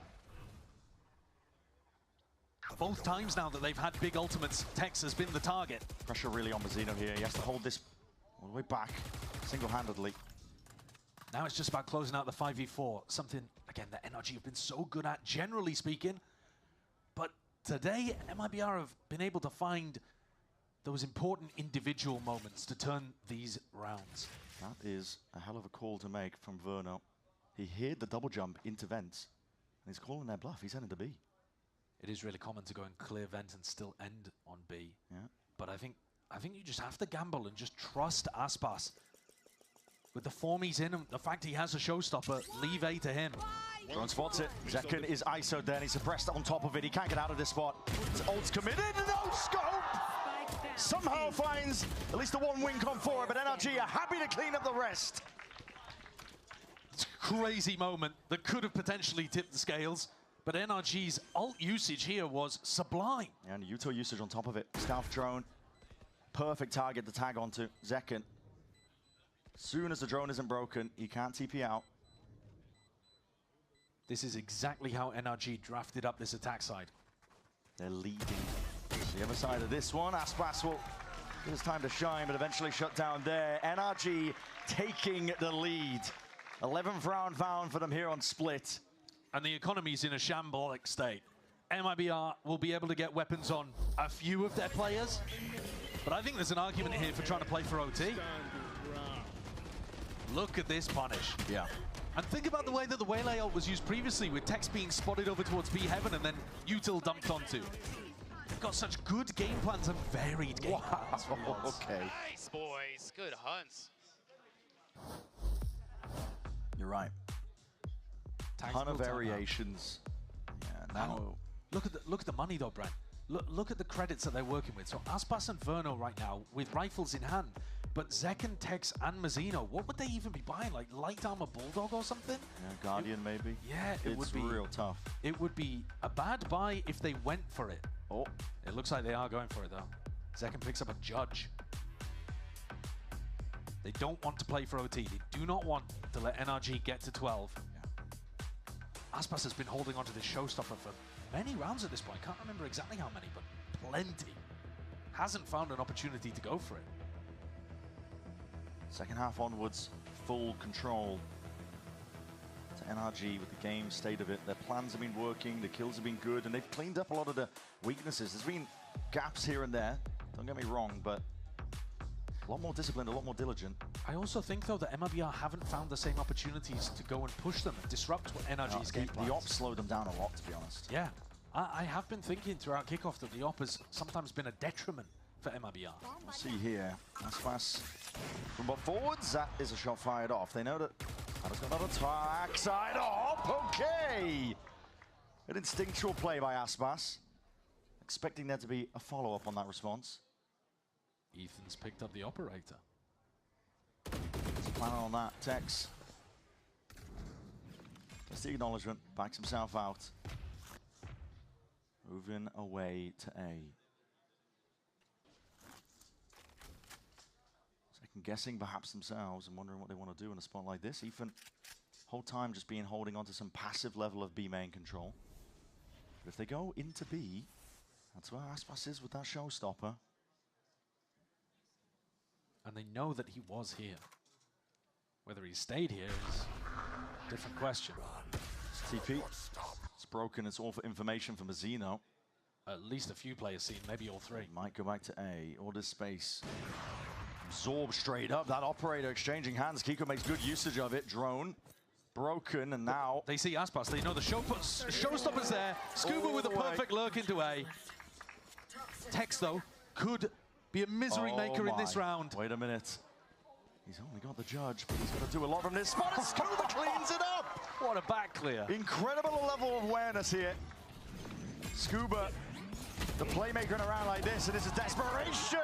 Both times now that they've had big ultimates, Tex has been the target. Pressure really on Mazzino here. He has to hold this all the way back, single-handedly. Now it's just about closing out the 5v4. Something, again, that NRG have been so good at, generally speaking. But today, MIBR have been able to find those important individual moments to turn these rounds. That is a hell of a call to make from Verno. He hid the double jump into vents, and he's calling their bluff. He's heading to B. It is really common to go and clear vent and still end on B. Yeah. But I think you just have to gamble and just trust Aspas. With the form he's in and the fact he has a showstopper, leave A to him. Drone spots it. Zekken is ISO'd there, and he's suppressed on top of it. He can't get out of this spot. His ult's committed, no scope! Somehow finds at least the one win con for it, but NRG are happy to clean up the rest. It's a crazy moment that could have potentially tipped the scales. But NRG's ult usage here was sublime. Yeah, and Yuto usage on top of it. Stealth drone. Perfect target to tag onto Zekken. Soon as the drone isn't broken, he can't TP out. This is exactly how NRG drafted up this attack side. They're leading. The other side of this one, Aspas will get his time to shine, but eventually shut down there. NRG taking the lead. 11th round found for them here on Split. And the economy's in a shambolic state. MIBR will be able to get weapons on a few of their players, but I think there's an argument here for trying to play for OT. Look at this punish. Yeah. And think about the way that the Waylay ult was used previously, with Tex being spotted over towards B Heaven and then Util dumped onto. They've got such good game plans and varied game plans. Okay. Nice, boys. Good hunts. You're right. Ton of variations. Yeah, now look at the money though, Brent. Look at the credits that they're working with. So Aspas and Verno right now with rifles in hand, but Zekken, Tex, and Mazzino, what would they even be buying? Like light armor Bulldog or something? Yeah, Guardian maybe. Yeah, it would be real tough. It would be a bad buy if they went for it. Oh, it looks like they are going for it though. Zekken picks up a Judge. They don't want to play for OT. They do not want to let NRG get to 12. Aspas has been holding onto this showstopper for many rounds at this point. Can't remember exactly how many, but plenty. Hasn't found an opportunity to go for it. Second half onwards, full control to NRG with the game state of it. Their plans have been working, the kills have been good, and they've cleaned up a lot of the weaknesses. There's been gaps here and there, don't get me wrong, but a lot more disciplined, a lot more diligent. I also think, though, that MIBR haven't found the same opportunities to go and push them and disrupt what NRG's game plan. The op slowed them down a lot, to be honest. Yeah. I have been thinking throughout kickoff that the op has sometimes been a detriment for MIBR. We'll see here. Aspas from both forwards. That is a shot fired off. They know that Ada's got another attack side op. Okay. An instinctual play by Aspas. Expecting there to be a follow-up on that response. Ethan's picked up the operator. Planning on that, Tex. That's the acknowledgement, backs himself out. Moving away to A. guessing perhaps themselves and wondering what they want to do in a spot like this. Ethan, whole time just holding on to some passive level of B main control. But if they go into B, that's where Aspas is with that showstopper. And they know that he was here. Whether he stayed here is a different question. TP. It's broken. It's all for information from Azino. At least a few players seen, maybe all three. Might go back to A. Order space. Absorb straight up. That operator exchanging hands. Kiko makes good usage of it. Drone. Broken, and now... They see Aspas. They know the showstopper's there. Scuba with a perfect lurk into A. Tex, though, could be a misery maker in this round. Wait a minute. He's only got the judge, but he's got to do a lot from this spot. Scuba cleans it up. What a back clear. Incredible level of awareness here. Scuba, the playmaker in a round like this, and this is desperation.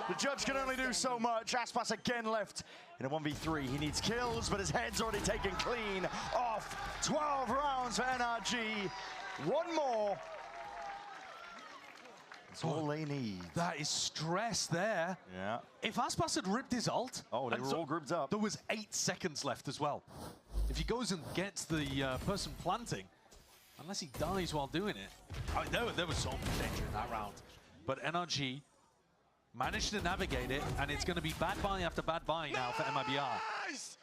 The judge can only do so much. Aspas again left in a 1v3. He needs kills, but his head's already taken clean off. 12 rounds for NRG. One more. That's all they need. That is stress there. Yeah. If Aspas had ripped his ult... Oh, they were all grouped up. There was 8 seconds left as well. If he goes and gets the person planting, unless he dies while doing it... I mean, there was so much danger in that round. But NRG managed to navigate it, and it's going to be bad buy after bad buy now for MIBR. Nice!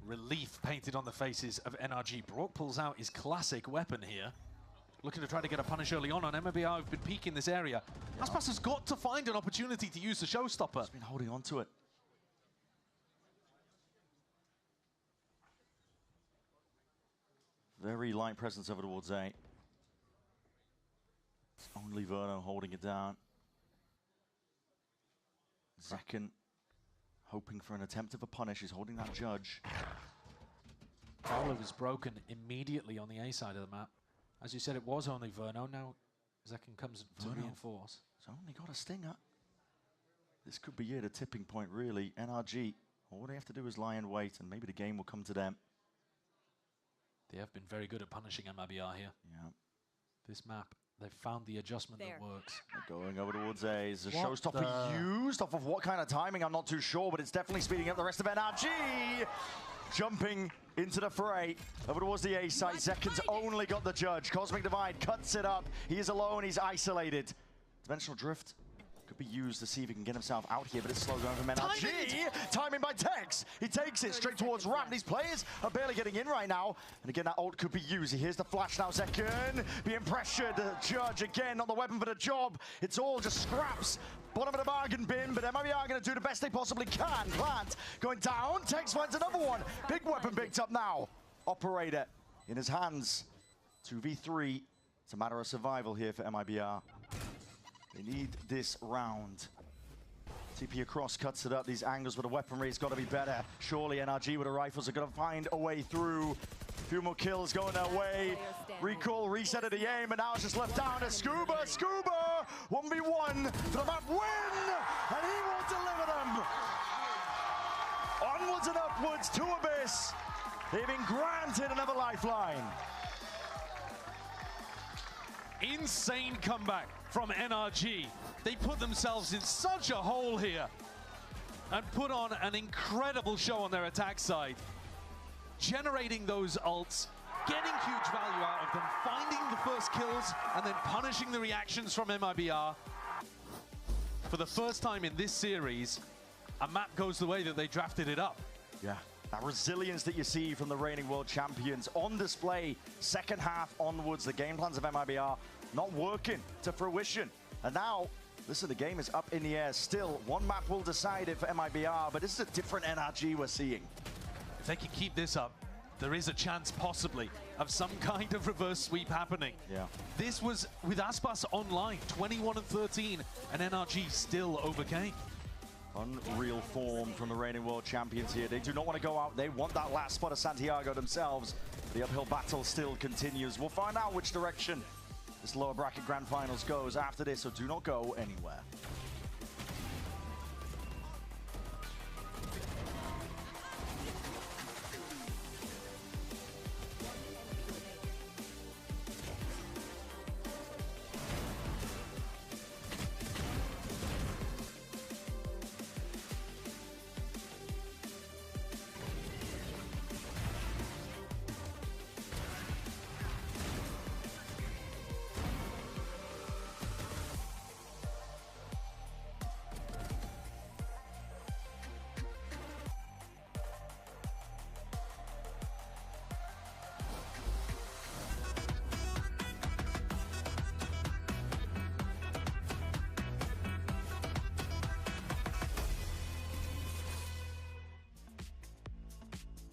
Relief painted on the faces of NRG. Brock pulls out his classic weapon here. Looking to try to get a punish early on MIBR have been peaking this area. Aspas has got to find an opportunity to use the showstopper. He's been holding on to it. Very light presence over towards A. It's only Verno holding it down. Zekken hoping for an attempt of a punish. He's holding that judge. Fowler was broken immediately on the A side of the map. As you said, it was only Verno. Now Zekken comes to reinforce. He's only got a stinger. This could be it, a tipping point, really. NRG, all they have to do is lie in wait, and maybe the game will come to them. They have been very good at punishing MIBR here. Yeah. This map, they've found the adjustment that works. They're going over towards A. Is the showstopper used? Off of what kind of timing? I'm not too sure, but it's definitely speeding up the rest of NRG. Jumping into the fray over towards the A site. Zekken's only got the judge. Cosmic Divide cuts it up. He is alone. He's isolated. Dimensional Drift could be used to see if he can get himself out here, but it's slow going from NRG. Timing by Tex. He takes it straight towards ramp. These players are barely getting in right now. And again, that ult could be used. He hears the flash now. Zekken being pressured. The judge again, not the weapon for the job. It's all just scraps. Bottom of the bargain bin, but MIBR are going to do the best they possibly can. Plant going down. Tex finds another one. Big weapon picked up now. Operator in his hands. 2v3. It's a matter of survival here for MIBR. They need this round. TP across, cuts it up. These angles with the weaponry has got to be better. Surely NRG with the rifles are going to find a way through. A few more kills going their way. Recall, reset of the aim, and now it's just left down to Scuba. Scuba, 1v1 for the map win, and he will deliver them. Onwards and upwards to Abyss. They've been granted another lifeline. Insane comeback from NRG. They put themselves in such a hole here and put on an incredible show on their attack side. Generating those ults, getting huge value out of them, finding the first kills, and then punishing the reactions from MIBR. For the first time in this series, a map goes the way that they drafted it up. Yeah, that resilience that you see from the reigning world champions on display. Second half onwards, the game plans of MIBR not working to fruition. And now, listen, the game is up in the air still. One map will decide it for MIBR, but this is a different NRG we're seeing. If they can keep this up, there is a chance possibly of some kind of reverse sweep happening. Yeah. This was with Aspas online, 21-13, and NRG still overcame. Unreal form from the reigning world champions here. They do not want to go out. They want that last spot of Santiago themselves. The uphill battle still continues. We'll find out which direction this lower bracket grand finals goes after this, so do not go anywhere.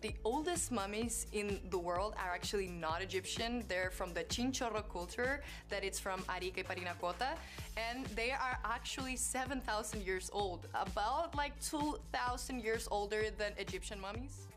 the oldest mummies in the world are actually not Egyptian. They're from the Chinchorro culture, that it's from Arica y Parinacota, and they are actually 7,000 years old, about like 2,000 years older than Egyptian mummies.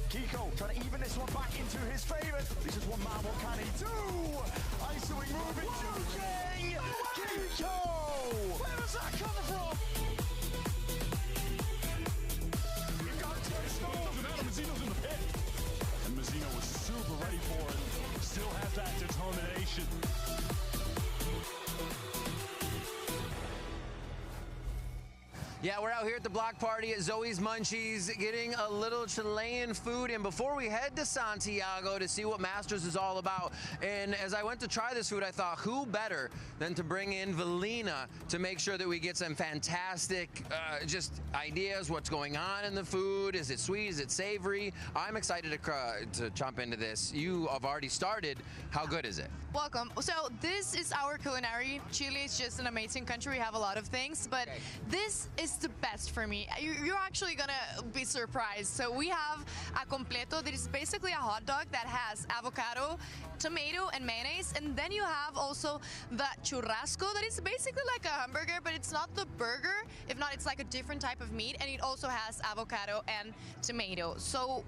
Kiko trying to even this one back into his favour. This is one man, what can he do? Ising moving, juking! Kiko! Where does that come from? He got 10 stones, and now Mazzino's in the pit. And Mazzino was super ready for it. Still has that determination. Yeah, we're out here at the block party at Zoe's Munchies getting a little Chilean food. And before we head to Santiago to see what Masters is all about, and as I went to try this food, I thought, who better than to bring in Valina to make sure that we get some fantastic just ideas, what's going on in the food. Is it sweet? Is it savory? I'm excited to jump into this. You have already started. How good is it? Welcome. So this is our culinary. Chile is just an amazing country. We have a lot of things, but this is the best for me. You're actually gonna be surprised. So we have a completo that is basically a hot dog that has avocado, tomato, and mayonnaise, and then you have also the churrasco that is basically like a hamburger, but it's not the burger. If not, it's like a different type of meat, and it also has avocado and tomato. So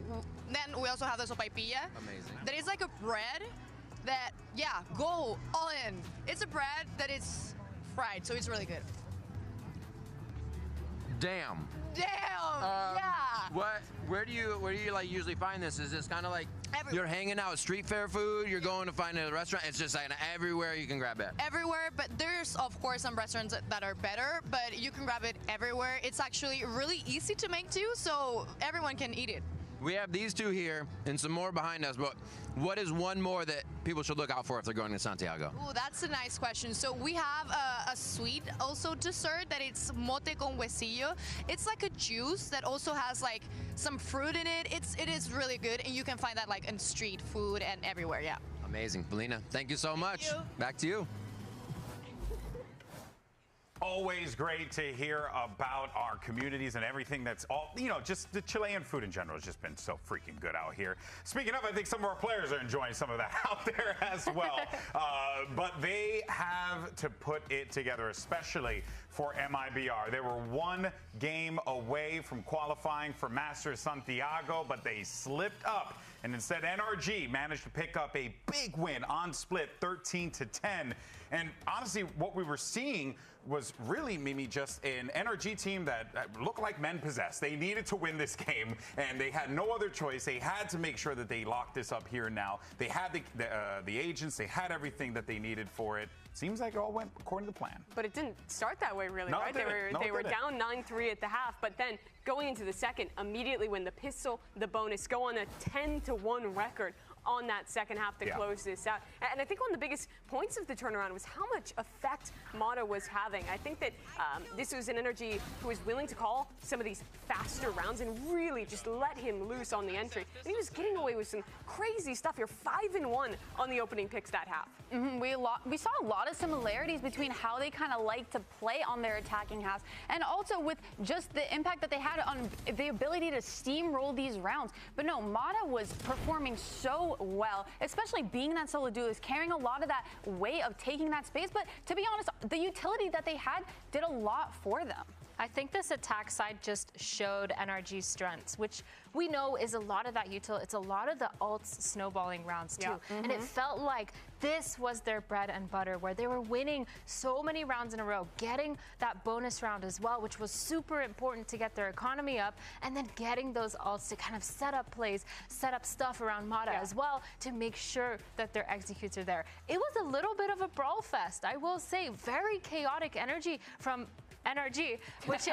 then we also have the sopaipilla. Amazing. That is like a bread that, yeah, go all in. It's a bread that is fried, so it's really good. Damn. Damn! Yeah! Where do you like usually find this? Is this kind of like you're hanging out street fair food? You're going to find a restaurant? It's just like everywhere you can grab it. Everywhere, but there's of course some restaurants that are better, but you can grab it everywhere. It's actually really easy to make too, so everyone can eat it. We have these two here and some more behind us, but what is one more that people should look out for if they're going to Santiago? Oh, that's a nice question. So we have a sweet also dessert that it's mote con huesillo. It's like a juice that also has like some fruit in it. It is really good, and you can find that like in street food and everywhere, yeah. Amazing. Valina, thank you so much. Back to you. Always great to hear about our communities and everything that's all, just the Chilean food in general has just been so freaking good out here. Speaking of, I think some of our players are enjoying some of that out there as well. But they have to put it together, especially for MIBR. They were one game away from qualifying for Masters Santiago, but they slipped up. And instead, NRG managed to pick up a big win on split, 13-10. And honestly, what we were seeing was really, Mimi, just an NRG team that looked like men possessed. They needed to win this game, and they had no other choice. They had to make sure that they locked this up here and now. They had the agents. They had everything that they needed for it. Seems like it all went according to plan. But it didn't start that way. away, really, No, right? it didn't. They were didn't. down 9-3 at the half, but then going into the second, immediately when the pistol, the bonus go on a 10-1 record on that second half to close this out. And I think one of the biggest points of the turnaround was how much effect Mata was having. I think that this was an NRG who was willing to call some of these faster rounds and really just let him loose on the entry. And he was getting away with some crazy stuff here. 5-1 on the opening picks that half. We saw a lot of similarities between how they kind of like to play on their attacking halves and also with just the impact that they had on the ability to steamroll these rounds. But no, Mata was performing so well, especially being that solo duelist, carrying a lot of that weight of taking that space. But to be honest, the utility that they had did a lot for them. I think this attack side just showed NRG's strengths, which we know is a lot of that utility. It's a lot of the ults snowballing rounds too. And it felt like this was their bread and butter, where they were winning so many rounds in a row, getting that bonus round as well, which was super important to get their economy up, and then getting those ults to kind of set up plays, set up stuff around Mata as well to make sure that their executes are there. It was a little bit of a brawl fest, I will say. Very chaotic energy from NRG, which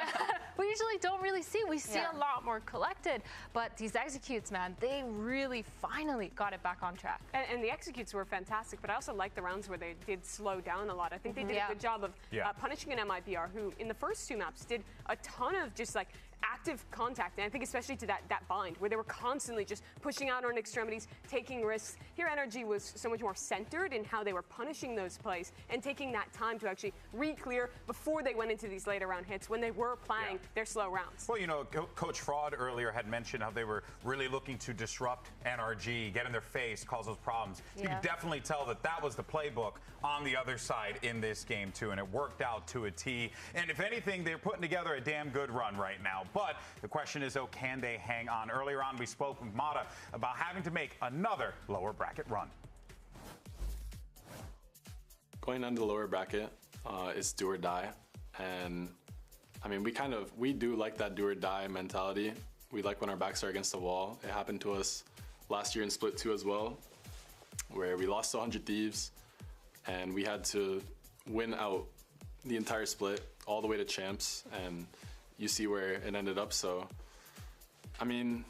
we usually don't really see. We see a lot more collected, but these executes, man, they really finally got it back on track. And the executes were fantastic, but I also like the rounds where they did slow down a lot. I think they did a good job of punishing an MIBR who, in the first two maps, did a ton of just like active contact, and I think especially to that bind, where they were constantly just pushing out on extremities, taking risks. Here, NRG was so much more centered in how they were punishing those plays and taking that time to actually re-clear before they went into these later round hits when they were playing their slow rounds. Well, you know, Coach Fraud earlier had mentioned how they were really looking to disrupt NRG, get in their face, cause those problems. You could definitely tell that that was the playbook on the other side in this game, too, and it worked out to a T. And if anything, they're putting together a damn good run right now. But the question is, though, can they hang on? Earlier on, we spoke with Mata about having to make another lower bracket run. Going under the lower bracket is do or die. And I mean, we do like that do or die mentality. We like when our backs are against the wall. It happened to us last year in Split 2 as well, where we lost to 100 Thieves and we had to win out the entire split all the way to champs, and you see where it ended up. So, I mean,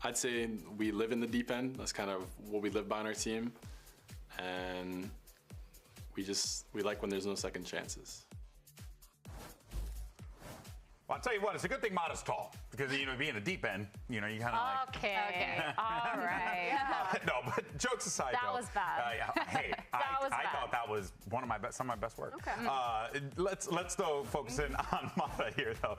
I'd say we live in the deep end. That's kind of what we live by on our team. And we like when there's no second chances. Well, I'll tell you what, it's a good thing Mata's tall, because, you know, being in the deep end, you know, you kind of like... Okay. All right. No, but jokes aside, That was bad. Hey, I thought that was some of my best work. Okay. Let's though focus in on Mata here, though,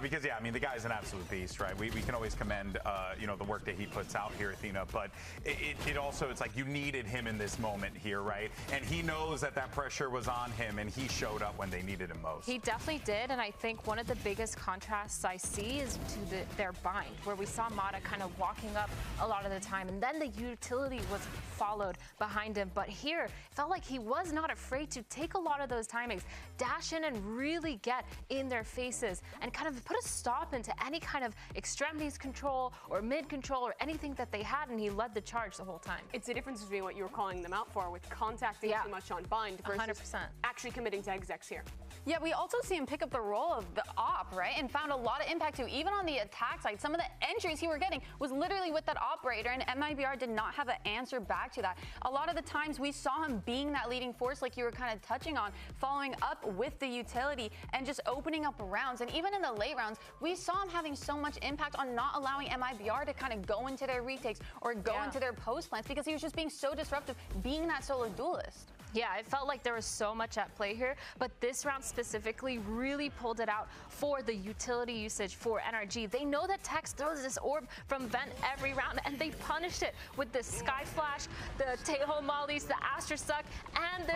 because I mean, the guy's an absolute beast, right? We can always commend you know, the work that he puts out here, Athena, but it also, it's like you needed him in this moment here, right? And he knows that pressure was on him, and he showed up when they needed him most. He definitely did, and I think one of the biggest contrasts I see is to their bind, where we saw Mata kind of walking up a lot of the time, and then the utility was followed behind him. But here, it felt like he was not afraid to take a lot of those timings, dash in and really get in their faces and kind of put a stop into any kind of extremities control or mid control or anything that they had, and he led the charge the whole time. It's the difference between what you were calling them out for with contacting too much on bind versus 100%. actually committing to execs here. Yeah, we also see him pick up the role of the op, right? And found a lot of impact too, even on the attack side. Some of the entries he were getting was literally with that operator, and MIBR did not have an answer back to that. A lot of the times we saw him being that leading force, like you were kind of touching on, following up with the utility and just opening up rounds. And even in the late rounds, we saw him having so much impact on not allowing MIBR to kind of go into their retakes or go into their post plants, because he was just being so disruptive, being that solo duelist. Yeah, it felt like there was so much at play here, but this round specifically really pulled it out for the utility usage for NRG. They know that Tex throws this orb from vent every round, and they punished it with the Sky Flash, the Taeho mollies, the Astra Suck, and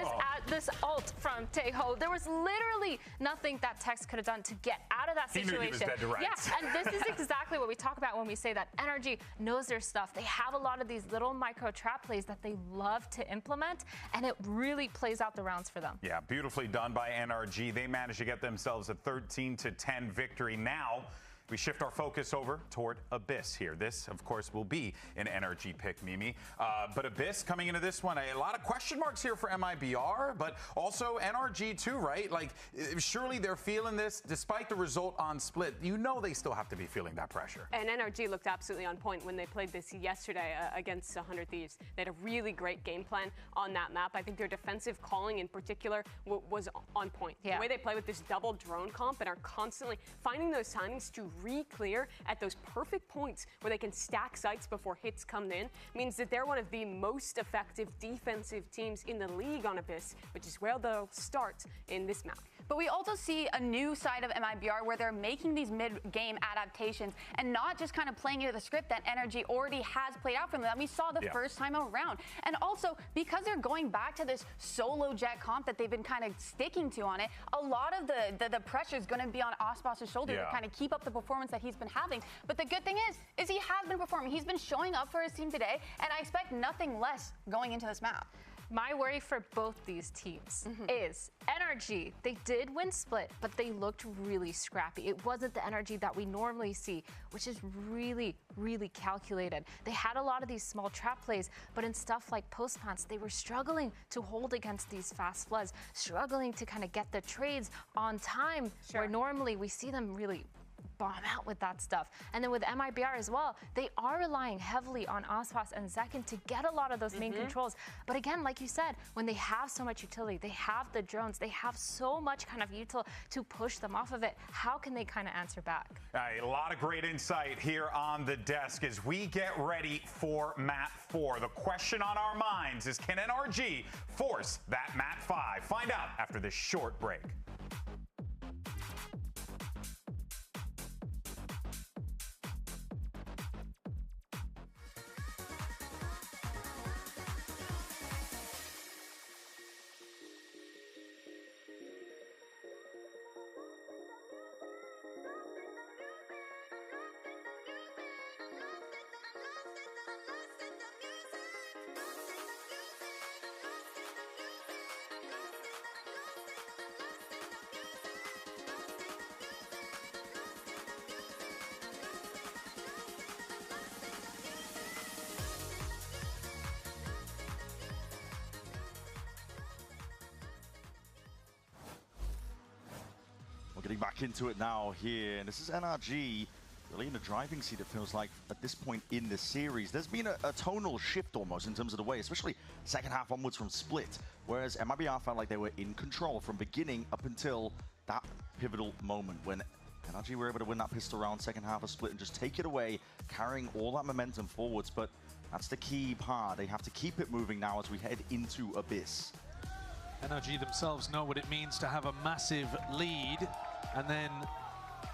this ult from Taeho. There was literally nothing that Tex could have done to get out of that situation. He knew he was dead to rights. Yeah, and this is exactly what we talk about when we say that NRG knows their stuff. They have a lot of these little micro trap plays that they love to implement, and it really plays out the rounds for them. Yeah, beautifully done by NRG. They managed to get themselves a 13-10 victory. Now, We shift our focus over toward Abyss here. This, of course, will be an NRG pick, Mimi. But Abyss coming into this one, a lot of question marks here for MIBR, but also NRG too, right? Like, surely they're feeling this despite the result on Split. You know they still have to be feeling that pressure. And NRG looked absolutely on point when they played this yesterday against 100 Thieves. They had a really great game plan on that map. I think their defensive calling in particular was on point. Yeah. The way they play with this double drone comp and are constantly finding those timings to re-clear at those perfect points where they can stack sites before hits come in means that they're one of the most effective defensive teams in the league on Abyss, which is where they'll start in this map. But we also see a new side of MIBR where they're making these mid-game adaptations and not just kind of playing into the script that NRG already has played out from them. We saw the first time around. And also, because they're going back to this solo jet comp that they've been kind of sticking to on it, a lot of the pressure is going to be on Aspas' shoulder to kind of keep up the performance that he's been having. But the good thing is he has been performing. He's been showing up for his team today, and I expect nothing less going into this map. My worry for both these teams is NRG. They did win Split, but they looked really scrappy. It wasn't the NRG that we normally see, which is really, really calculated. They had a lot of these small trap plays, but in stuff like post plants, they were struggling to hold against these fast floods, struggling to kind of get the trades on time, where normally we see them really bomb out with that stuff. And then with MIBR as well, they are relying heavily on Aspas and Zekin to get a lot of those main controls. But again, like you said, when they have so much utility, they have the drones, they have so much kind of util to push them off of it, how can they kind of answer back? A lot of great insight here on the desk as we get ready for Map 4. The question on our minds is, can NRG force that Map 5? Find out after this short break. We're getting back into it now here, and this is NRG really in a driving seat, it feels like, at this point in the series. There's been a tonal shift almost in terms of the way, especially second half onwards from Split, whereas MIBR felt like they were in control from beginning up until that pivotal moment when NRG were able to win that pistol round second half of Split and just take it away, carrying all that momentum forwards. But that's the key part. They have to keep it moving now as we head into Abyss. NRG themselves know what it means to have a massive lead, and then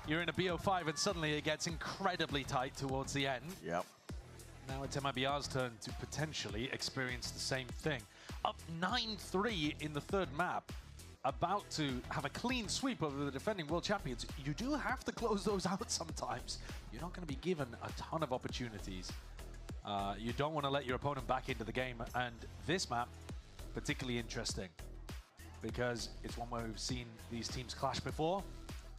you're in a BO5 and suddenly it gets incredibly tight towards the end. Yep. Now it's MIBR's turn to potentially experience the same thing. Up 9-3 in the third map, about to have a clean sweep over the defending world champions. You do have to close those out sometimes. You're not going to be given a ton of opportunities. You don't want to let your opponent back into the game, and this map, particularly interesting, because it's one where we've seen these teams clash before.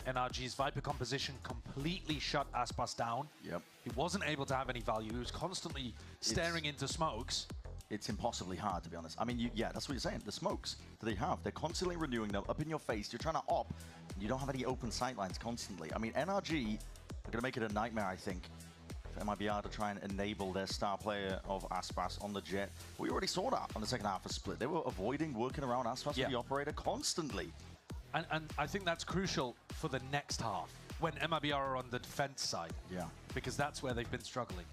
NRG's Viper composition completely shut Aspas down. Yep. He wasn't able to have any value. He was constantly staring into smokes. It's impossibly hard, to be honest. I mean, yeah, that's what you're saying. The smokes that they have, they're constantly renewing them up in your face. You're trying to op, and you don't have any open sightlines constantly. I mean, NRG are going to make it a nightmare, I think, for MIBR to try and enable their star player of Aspas on the jet. We already saw that on the second half of Split. They were avoiding working around Aspas with the operator constantly. And I think that's crucial for the next half, when MIBR are on the defense side. Yeah. Because that's where they've been struggling.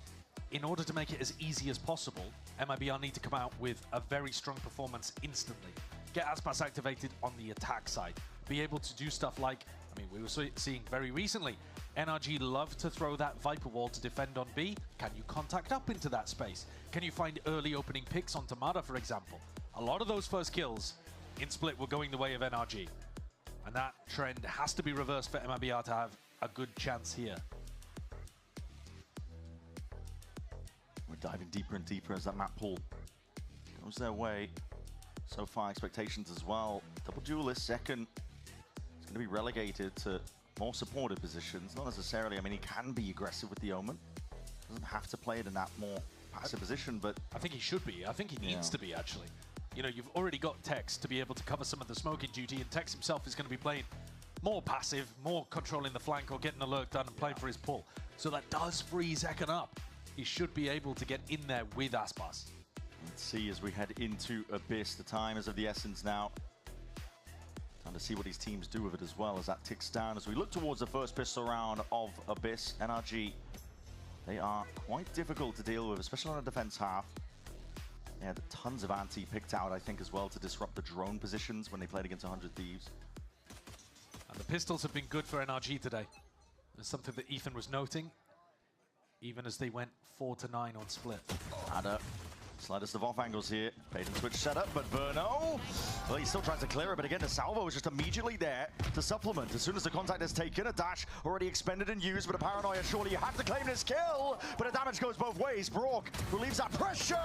In order to make it as easy as possible, MIBR need to come out with a very strong performance instantly. Get Aspas activated on the attack side. Be able to do stuff like, I mean, we were seeing very recently, NRG love to throw that Viper wall to defend on B. Can you contact up into that space? Can you find early opening picks on Tamada, for example? A lot of those first kills in Split were going the way of NRG. And that trend has to be reversed for MIBR to have a good chance here. We're diving deeper and deeper as that map pool goes their way. So far, expectations as well. Double duelist second. It's going going to be relegated to more supportive positions. Not necessarily, I mean, he can be aggressive with the Omen. Doesn't have to play it in that more passive position, but... I think he should be. I think he needs to be, actually. You know, you've already got Tex to be able to cover some of the smoking duty, and Tex himself is going to be playing more passive, more controlling the flank or getting a lurk done and playing for his pull. So that does free Zekken up. He should be able to get in there with Aspas. Let's see as we head into Abyss. The time is of the essence now. Time to see what these teams do with it as well as that ticks down. As we look towards the first pistol round of Abyss, NRG, they are quite difficult to deal with, especially on the defense half. They had tons of anti picked out, I think, as well to disrupt the drone positions when they played against 100 Thieves. And the pistols have been good for NRG today. It's something that Ethan was noting, even as they went 4-9 on split. Ada, slightest of off angles here. Bait and switch setup, but Verno, well, he still tries to clear it, but again, the salvo is just immediately there to supplement. As soon as the contact is taken, a dash already expended and used, but a paranoia, surely you have to claim this kill, but the damage goes both ways. Brock relieves that pressure,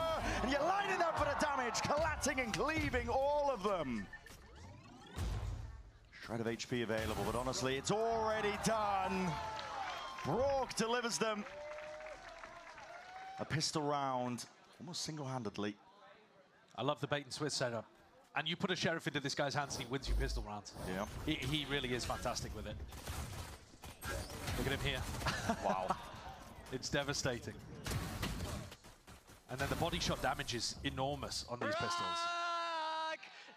and you're lining up for the damage, collecting and cleaving all of them. Shred of HP available, but honestly, it's already done. Brock delivers them a pistol round, almost single-handedly. I love the bait and switch setup. And you put a sheriff into this guy's hands and he wins you pistol rounds. Yeah. He really is fantastic with it. Look at him here. Wow. It's devastating. And then the body shot damage is enormous on these pistols.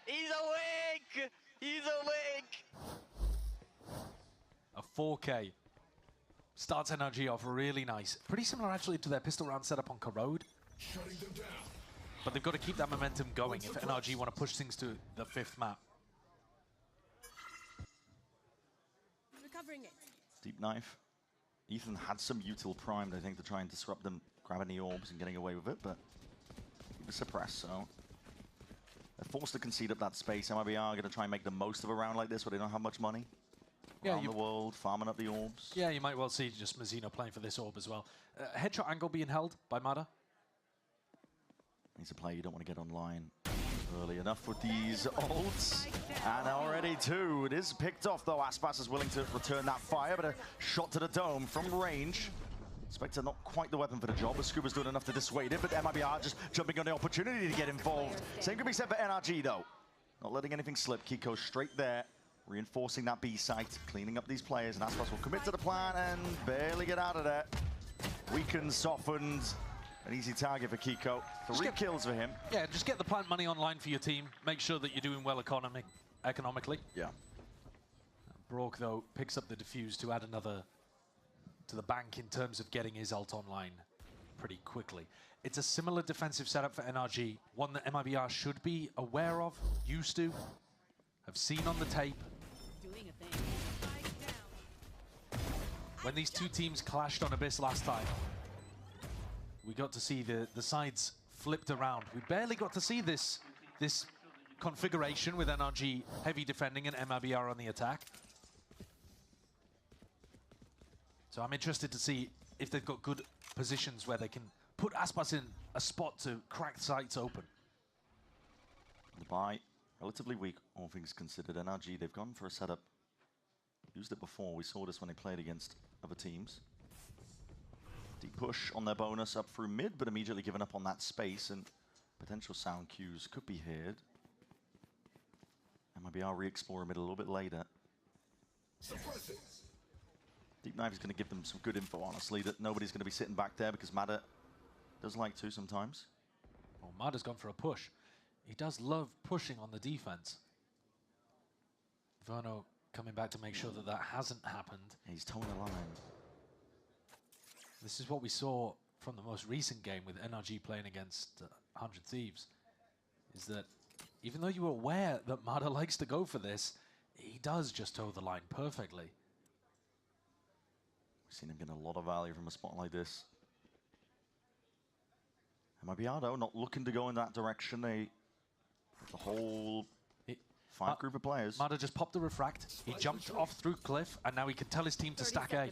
He's awake! He's awake! A 4K. Starts NRG off really nice. Pretty similar actually to their pistol round setup on Corrode. But they've got to keep that momentum going if NRG want to push things to the 5th map. Recovering it. Deep knife. Ethan had some util primed, I think, to try and disrupt them, grabbing the orbs and getting away with it, but he was suppressed, so they're forced to concede up that space. MIBR are going to try and make the most of a round like this, where they don't have much money. Yeah, Around the world, farming up the orbs. Yeah, you might well see just Mazzino playing for this orb as well. Headshot angle being held by Mada. He's a player you don't want to get online early enough with these ults. And already two. It is picked off, though. Aspas is willing to return that fire, but a shot to the dome from range. Spectre not quite the weapon for the job, but Scuba's doing enough to dissuade it, but MIBR just jumping on the opportunity to get involved. Same could be said for NRG, though. Not letting anything slip. Kiko straight there, reinforcing that B site, cleaning up these players, and Aspas will commit to the plan and barely get out of there. Weakened, softened. An easy target for Kiko. 3 kills for him. Yeah, just get the plant money online for your team. Make sure that you're doing well economically. Yeah. Brock, though, picks up the defuse to add another to the bank in terms of getting his ult online pretty quickly. It's a similar defensive setup for NRG, one that MIBR should be aware of, used to, have seen on the tape. Doing a thing. When these two teams clashed on Abyss last time, we got to see the sides flipped around. We barely got to see this configuration with NRG heavy defending and MIBR on the attack. So I'm interested to see if they've got good positions where they can put Aspas in a spot to crack sites open. The buy, relatively weak, all things considered. NRG, they've gone for a setup. Used it before. We saw this when they played against other teams. Deep push on their bonus up through mid, but immediately given up on that space, and potential sound cues could be heard. MIBR re-explore mid a little bit later. Deep Knife is going to give them some good info, honestly, that nobody's going to be sitting back there, because Mada does like to sometimes. Well, Mada's gone for a push. He does love pushing on the defense. Verno coming back to make sure that that hasn't happened. He's towing the line. This is what we saw from the most recent game with NRG playing against 100 Thieves, is that even though you were aware that Mada likes to go for this, he does just toe the line perfectly. We've seen him get a lot of value from a spot like this. MIBR, though, not looking to go in that direction. The whole 5 group of players. Mada just popped the refract. He jumped off through cliff, and now he can tell his team to stack A. Yeah,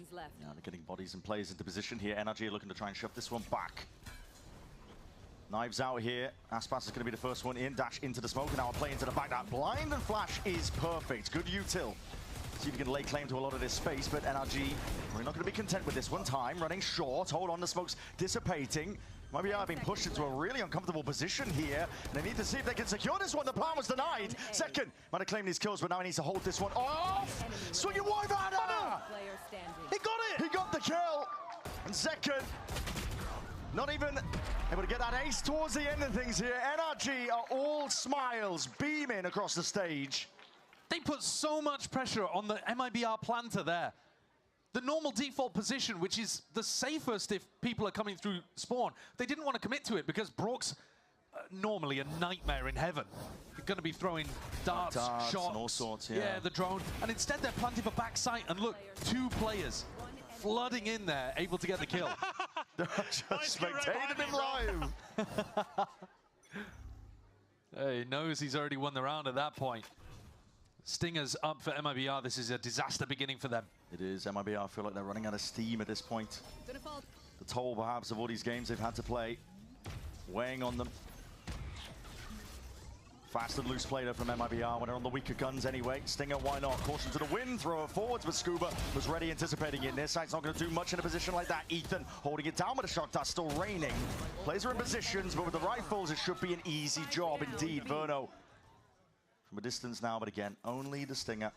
they're getting bodies and players into position here. NRG are looking to try and shove this one back. Knives out here. Aspas is going to be the first one in. Dash into the smoke, and now a play into the back. That blind and flash is perfect. Good util See if you can lay claim to a lot of this space, but NRG, we're not going to be content with this one. Time running short, hold on, the smoke's dissipating. MIBR being pushed into a really uncomfortable position here, and they need to see if they can secure this one. The plan was denied. Second, might have claimed these kills, but now he needs to hold this one off. Swinging wide banner! He got it! He got the kill. And second, not even able to get that ace towards the end of things here. NRG are all smiles, beaming across the stage. They put so much pressure on the MIBR planter there. The normal default position, which is the safest if people are coming through spawn, they didn't want to commit to it because Brook's normally a nightmare in heaven. You're going to be throwing darts, shots, and all sorts, yeah, the drone. And instead they're planting for backside, and look, 2 players flooding in there, able to get the kill. Just spectated him live. He knows he's already won the round at that point. Stingers up for MIBR. This is a disaster beginning for them. It is. MIBR feel like they're running out of steam at this point. The toll, perhaps, of all these games they've had to play, weighing on them. Fast and loose play there from MIBR when they're on the weaker guns anyway. Stinger, why not? Caution to the wind, throw it forwards, but Scuba was ready, anticipating it. Their side's not going to do much in a position like that. Ethan holding it down with a shock dust, still raining. Players are in positions, but with the rifles, it should be an easy job indeed. Verno from a distance now, but again, only the Stinger.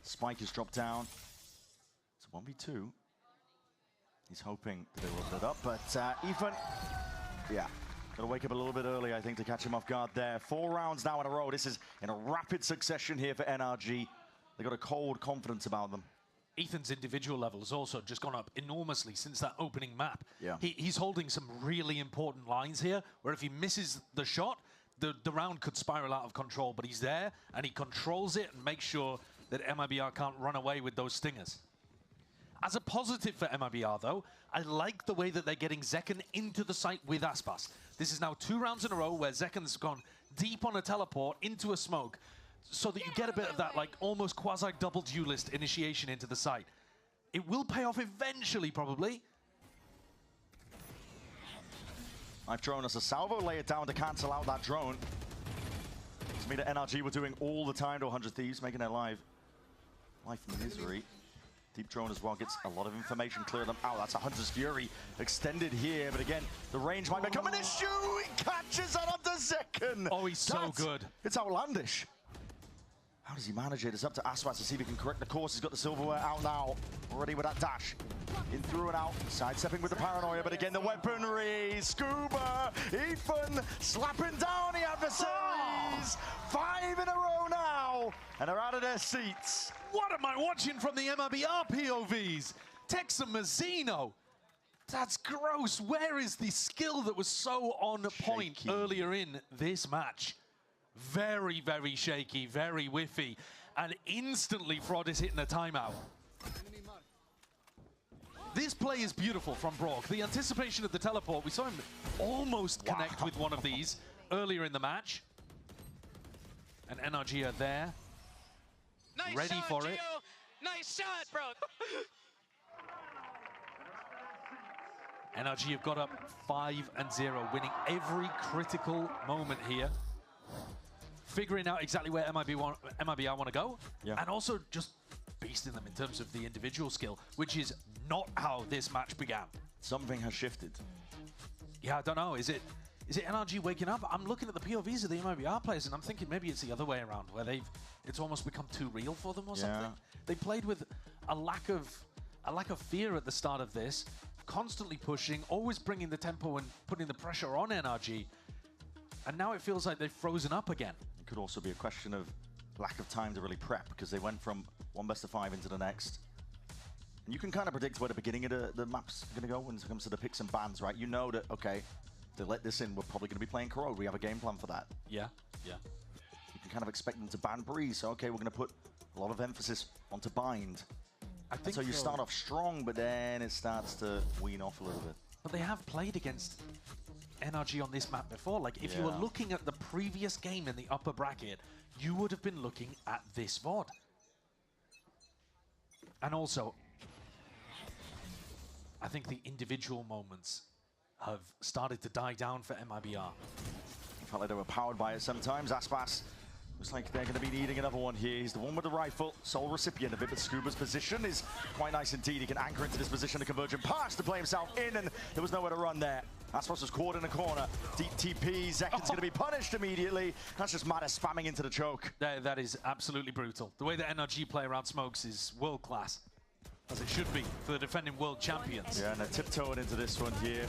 Spike is dropped down. It's a 1v2. He's hoping that they will put it up, but Ethan, yeah. Got to wake up a little bit early, I think, to catch him off guard there. 4 rounds now in a row. This is in a rapid succession here for NRG. They got a cold confidence about them. Ethan's individual level has also just gone up enormously since that opening map. Yeah. He's holding some really important lines here, where if he misses the shot, the round could spiral out of control, but he's there, and he controls it and makes sure that MIBR can't run away with those stingers. As a positive for MIBR, though, I like the way that they're getting Zekken into the site with Aspas. This is now 2 rounds in a row where Zekken's gone deep on a teleport into a smoke, so that you get a bit of that, like, almost quasi-double duelist initiation into the site. It will pay off eventually, probably. I've drone as a salvo, lay it down to cancel out that drone. Something that NRG were doing all the time to 100 Thieves, making their life misery. Deep drone as well gets a lot of information, clear them out. That's a Hunter's Fury extended here, but again, the range might become an issue. He catches that up to Zekken. Oh, he's so good. It's outlandish. How does he manage it? It's up to Aspas to see if he can correct the course. He's got the silverware out now, already with that dash. In through and out, sidestepping with the paranoia, but again, the weaponry. Scuba, Ethan slapping down the adversaries. 5 in a row now, and they're out of their seats. What am I watching from the MIBR POVs? Tex and Mazzino. That's gross. Where is the skill that was so on point earlier in this match? Very, very shaky, very whiffy, and instantly Fraud is hitting a timeout. This play is beautiful from Brock. The anticipation of the teleport, we saw him almost connect with one of these earlier in the match. And NRG are there, nice ready shot, for Gio. it. Nice shot, bro. NRG have got up 5-0, winning every critical moment here. Figuring out exactly where MIBR want to go, and also just beasting them in terms of the individual skill, which is not how this match began. Something has shifted. Yeah, I don't know. Is it NRG waking up? I'm looking at the POVs of the MIBR players, and I'm thinking maybe it's the other way around, where it's almost become too real for them or something. They played with a lack of fear at the start of this, constantly pushing, always bringing the tempo and putting the pressure on NRG, and now it feels like they've frozen up again. It could also be a question of lack of time to really prep, because they went from 1 best of 5 into the next. And you can kind of predict where the beginning of the map's going to go when it comes to the picks and bans, right? You know that, okay, to let this in, we're probably going to be playing Corrode. We have a game plan for that. Yeah. You can kind of expect them to ban Breeze, so okay, we're going to put a lot of emphasis onto Bind. I think so you start off strong, but then it starts to wean off a little bit. But they have played against NRG on this map before. Like, if you were looking at the previous game in the upper bracket, you would have been looking at this VOD. And also, I think the individual moments have started to die down for MIBR. Felt like they were powered by it sometimes. Aspas Looks like they're going to be needing another one here. He's the one with the rifle, sole recipient of it, but Scuba's position is quite nice indeed. He can anchor into this position, a convergent pass to play himself in, and there was nowhere to run there. Aspas was caught in a corner. Deep TP, Zekin's going to be punished immediately. That's just Mada spamming into the choke. That is absolutely brutal. The way that NRG play around smokes is world class, as it should be for the defending world champions. Yeah, and they're tiptoeing into this one here.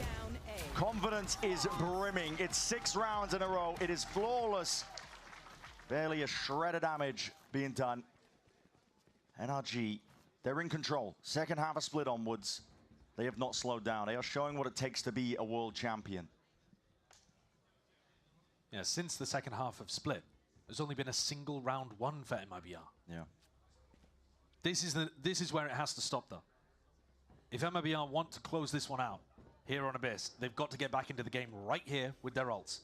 Confidence is brimming. It's 6 rounds in a row. It is flawless. Barely a shred of damage being done. NRG, they're in control. Second half a split onwards. They have not slowed down. They are showing what it takes to be a world champion. Yeah, since the second half of split, there's only been a single round won for MIBR. Yeah. This is where it has to stop, though. If MIBR want to close this one out here on Abyss, they've got to get back into the game right here with their ults.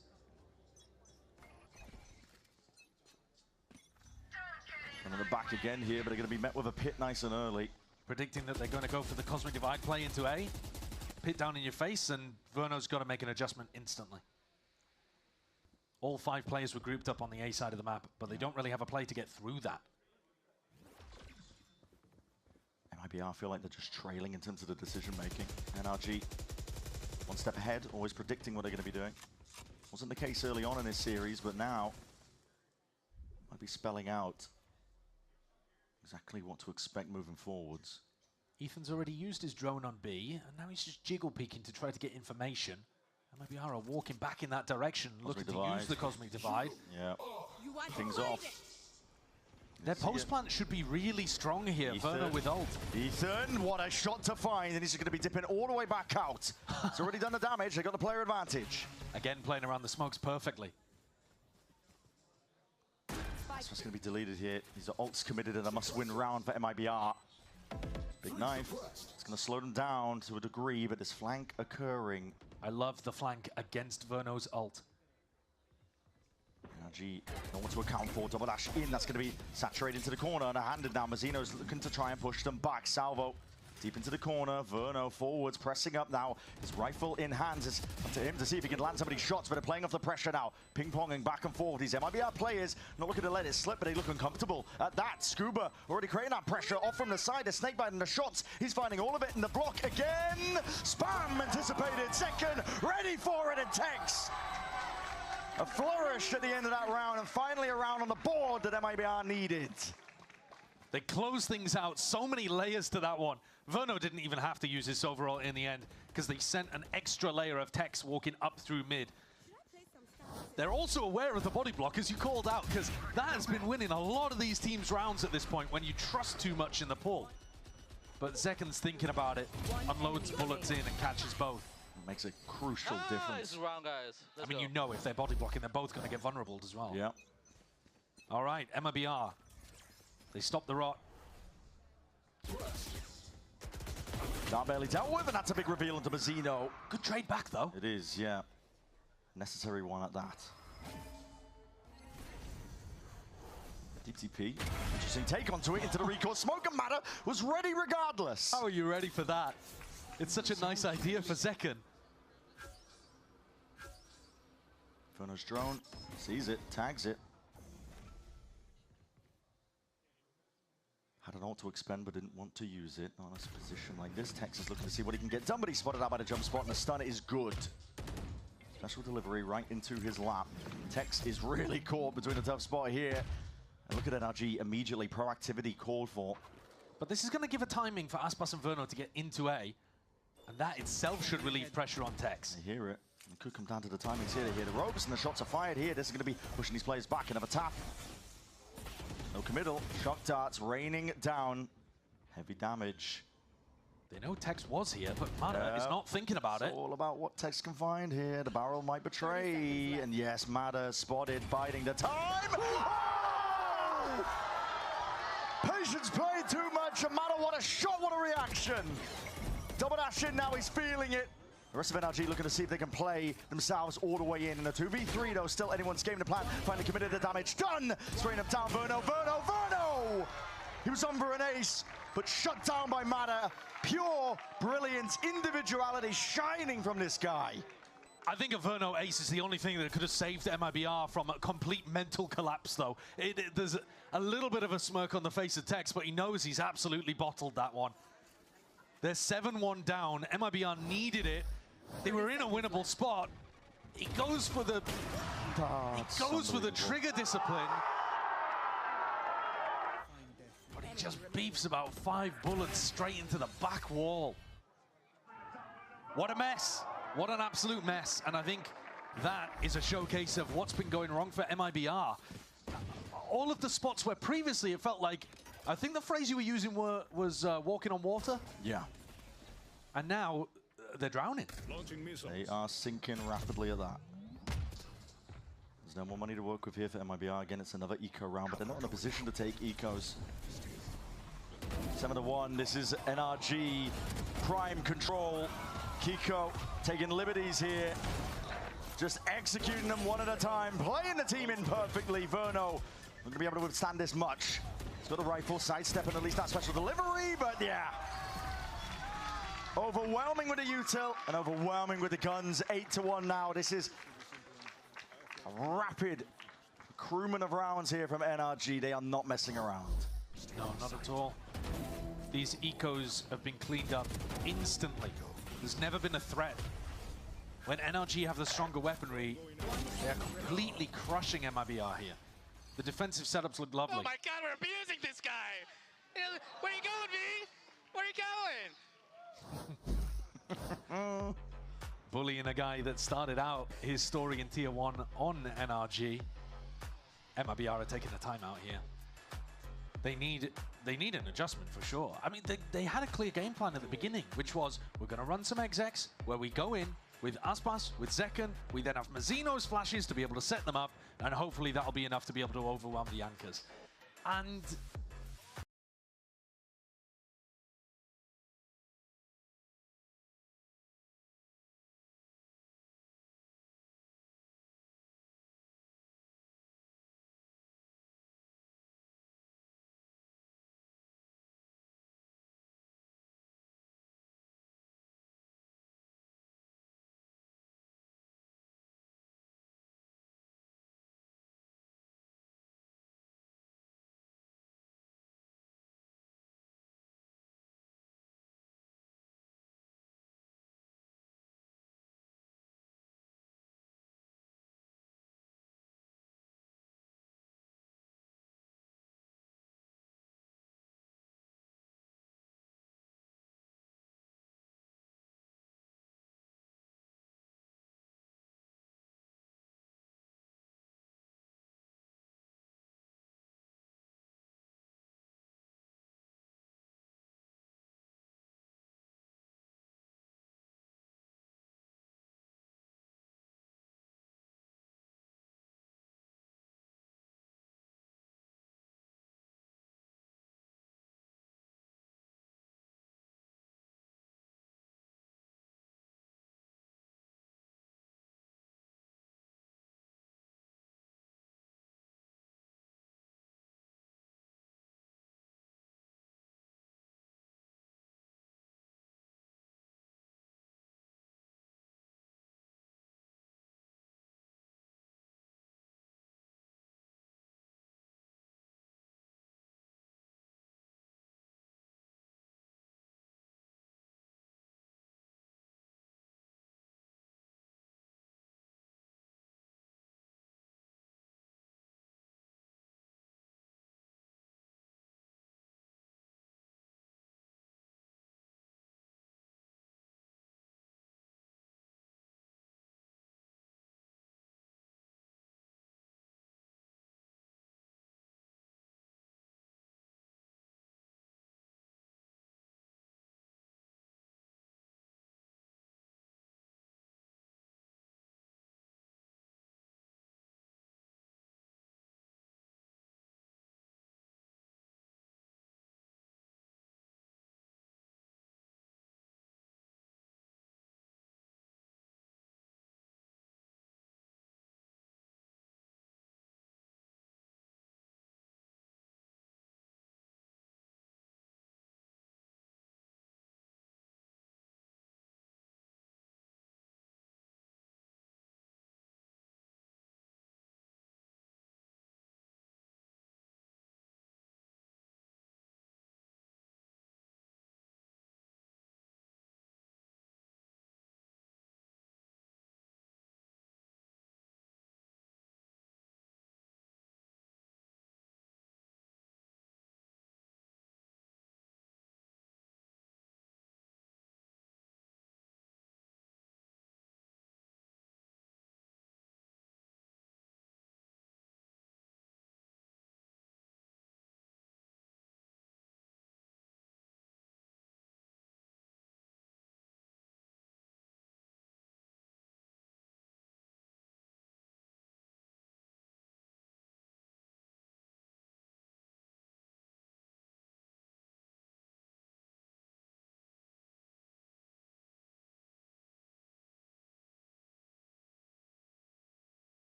And on the back again here, but they're going to be met with a pit nice and early. Predicting that they're going to go for the Cosmic Divide play into A. Pit down in your face, and Verno's got to make an adjustment instantly. All 5 players were grouped up on the A side of the map, but they don't really have a play to get through that. MIBR feel like they're just trailing in terms of the decision-making. NRG, one step ahead, always predicting what they're going to be doing. Wasn't the case early on in this series, but now might be spelling out exactly what to expect moving forwards. Ethan's already used his drone on B, and now he's just jiggle peeking to try to get information. MIBR are walking back in that direction, looking to use the Cosmic Divide. Yeah, things off. Their post plant should be really strong here. Verno with ult. Ethan, what a shot to find, and he's going to be dipping all the way back out. It's already done the damage. They got the player advantage. Again, playing around the smokes perfectly. That's what's going to be deleted here. These are ults committed in a must-win round for MIBR. Big knife. It's going to slow them down to a degree, but this flank occurring. I love the flank against Verno's ult. NRG, no one to account for. Double dash in. That's going to be saturated into the corner. And handed now. Mazzino's looking to try and push them back. Salvo deep into the corner. Verno forwards, pressing up now. His rifle in hands. It's up to him to see if he can land some of these shots, but they're playing off the pressure now. Ping-ponging back and forth. These MIBR players not looking to let it slip, but they look uncomfortable at that. Scuba already creating that pressure off from the side. The snakebite and the shots. He's finding all of it in the block again. Spam anticipated. Second, ready for it, and Tex. A flourish at the end of that round, and finally a round on the board that MIBR needed. They close things out. So many layers to that one. Verno didn't even have to use his overall in the end because they sent an extra layer of Tex walking up through mid. They're also aware of the body block, as you called out, because that has been winning a lot of these teams' rounds at this point when you trust too much in the pull. But Zekin's thinking about it, unloads bullets in and catches both. Makes a crucial difference. Nice round, guys. I mean, you know if they're body blocking, they're both going to get vulnerable as well. Yeah. All right, MIBR. They stop the rot. Not barely dealt with, and that's a big reveal into Mazzino. Good trade back, though. It is, yeah. Necessary one at that. Deep TP. Interesting take onto it into the recall. Smoke and Matter was ready regardless. How are you ready for that? It's such a nice idea for Zekin. Verno's drone sees it, tags it. Had an ult to expend, but didn't want to use it on a position like this. Tex is looking to see what he can get done, but he's spotted out by the jump spot, and the stun is good. Special delivery right into his lap. Tex is really caught between a tough spot here. And look at NRG, immediately proactivity called for. But this is going to give a timing for Aspas and Verno to get into A, and that itself should relieve pressure on Tex. I hear it. It could come down to the timings here. They hear the ropes, and the shots are fired here. This is going to be pushing these players back. Another tap. No committal. Shock darts raining down. Heavy damage. They know Tex was here, but Mada is not thinking about it. It's all about what Tex can find here. The barrel might betray. And yes, Mada spotted, biding the time. Oh! Patience played too much, and Mada, what a shot, what a reaction. Double dash in now, he's feeling it. The rest of NRG looking to see if they can play themselves all the way in. In a 2v3, though, still anyone's game to plan. Finally committed the damage. Done! Spraying up down, Verno, Verno, Verno! He was on for an ace, but shut down by Mada. Pure brilliance, individuality shining from this guy. I think a Verno ace is the only thing that could have saved MIBR from a complete mental collapse, though. There's a little bit of a smirk on the face of Tex, but he knows he's absolutely bottled that one. They're 7-1 down. MIBR needed it. They were in a winnable spot. He goes for the trigger discipline. But he just beeps about 5 bullets straight into the back wall. What a mess. What an absolute mess. And I think that is a showcase of what's been going wrong for MIBR. All of the spots where previously it felt like, I think the phrase you were using was walking on water. Yeah. And now they're drowning. They are sinking rapidly at that. There's no more money to work with here for MIBR. Again, it's another eco round, but they're not in a position to take ecos. 7-1, this is NRG, prime control. Kiko taking liberties here, just executing them one at a time, playing the team in perfectly. Verno not going to be able to withstand this much. He's got the rifle, sidestepping at least that special delivery, but yeah. Overwhelming with the util and overwhelming with the guns. 8-1 now. This is a rapid crewman of rounds here from NRG. They are not messing around. No, not at all. These ecos have been cleaned up instantly. There's never been a threat. When NRG have the stronger weaponry, they're completely crushing MIBR here. The defensive setups look lovely. Oh my God, we're abusing this guy. Where are you going, V? Where are you going? Bullying a guy that started out his story in Tier 1 on NRG. MIBR are taking the time out here. They need an adjustment for sure. I mean, they had a clear game plan at the beginning, which was, we're going to run some execs where we go in with Aspas, with Zekken. We then have Mazino's flashes to be able to set them up, and hopefully that'll be enough to be able to overwhelm the anchors. And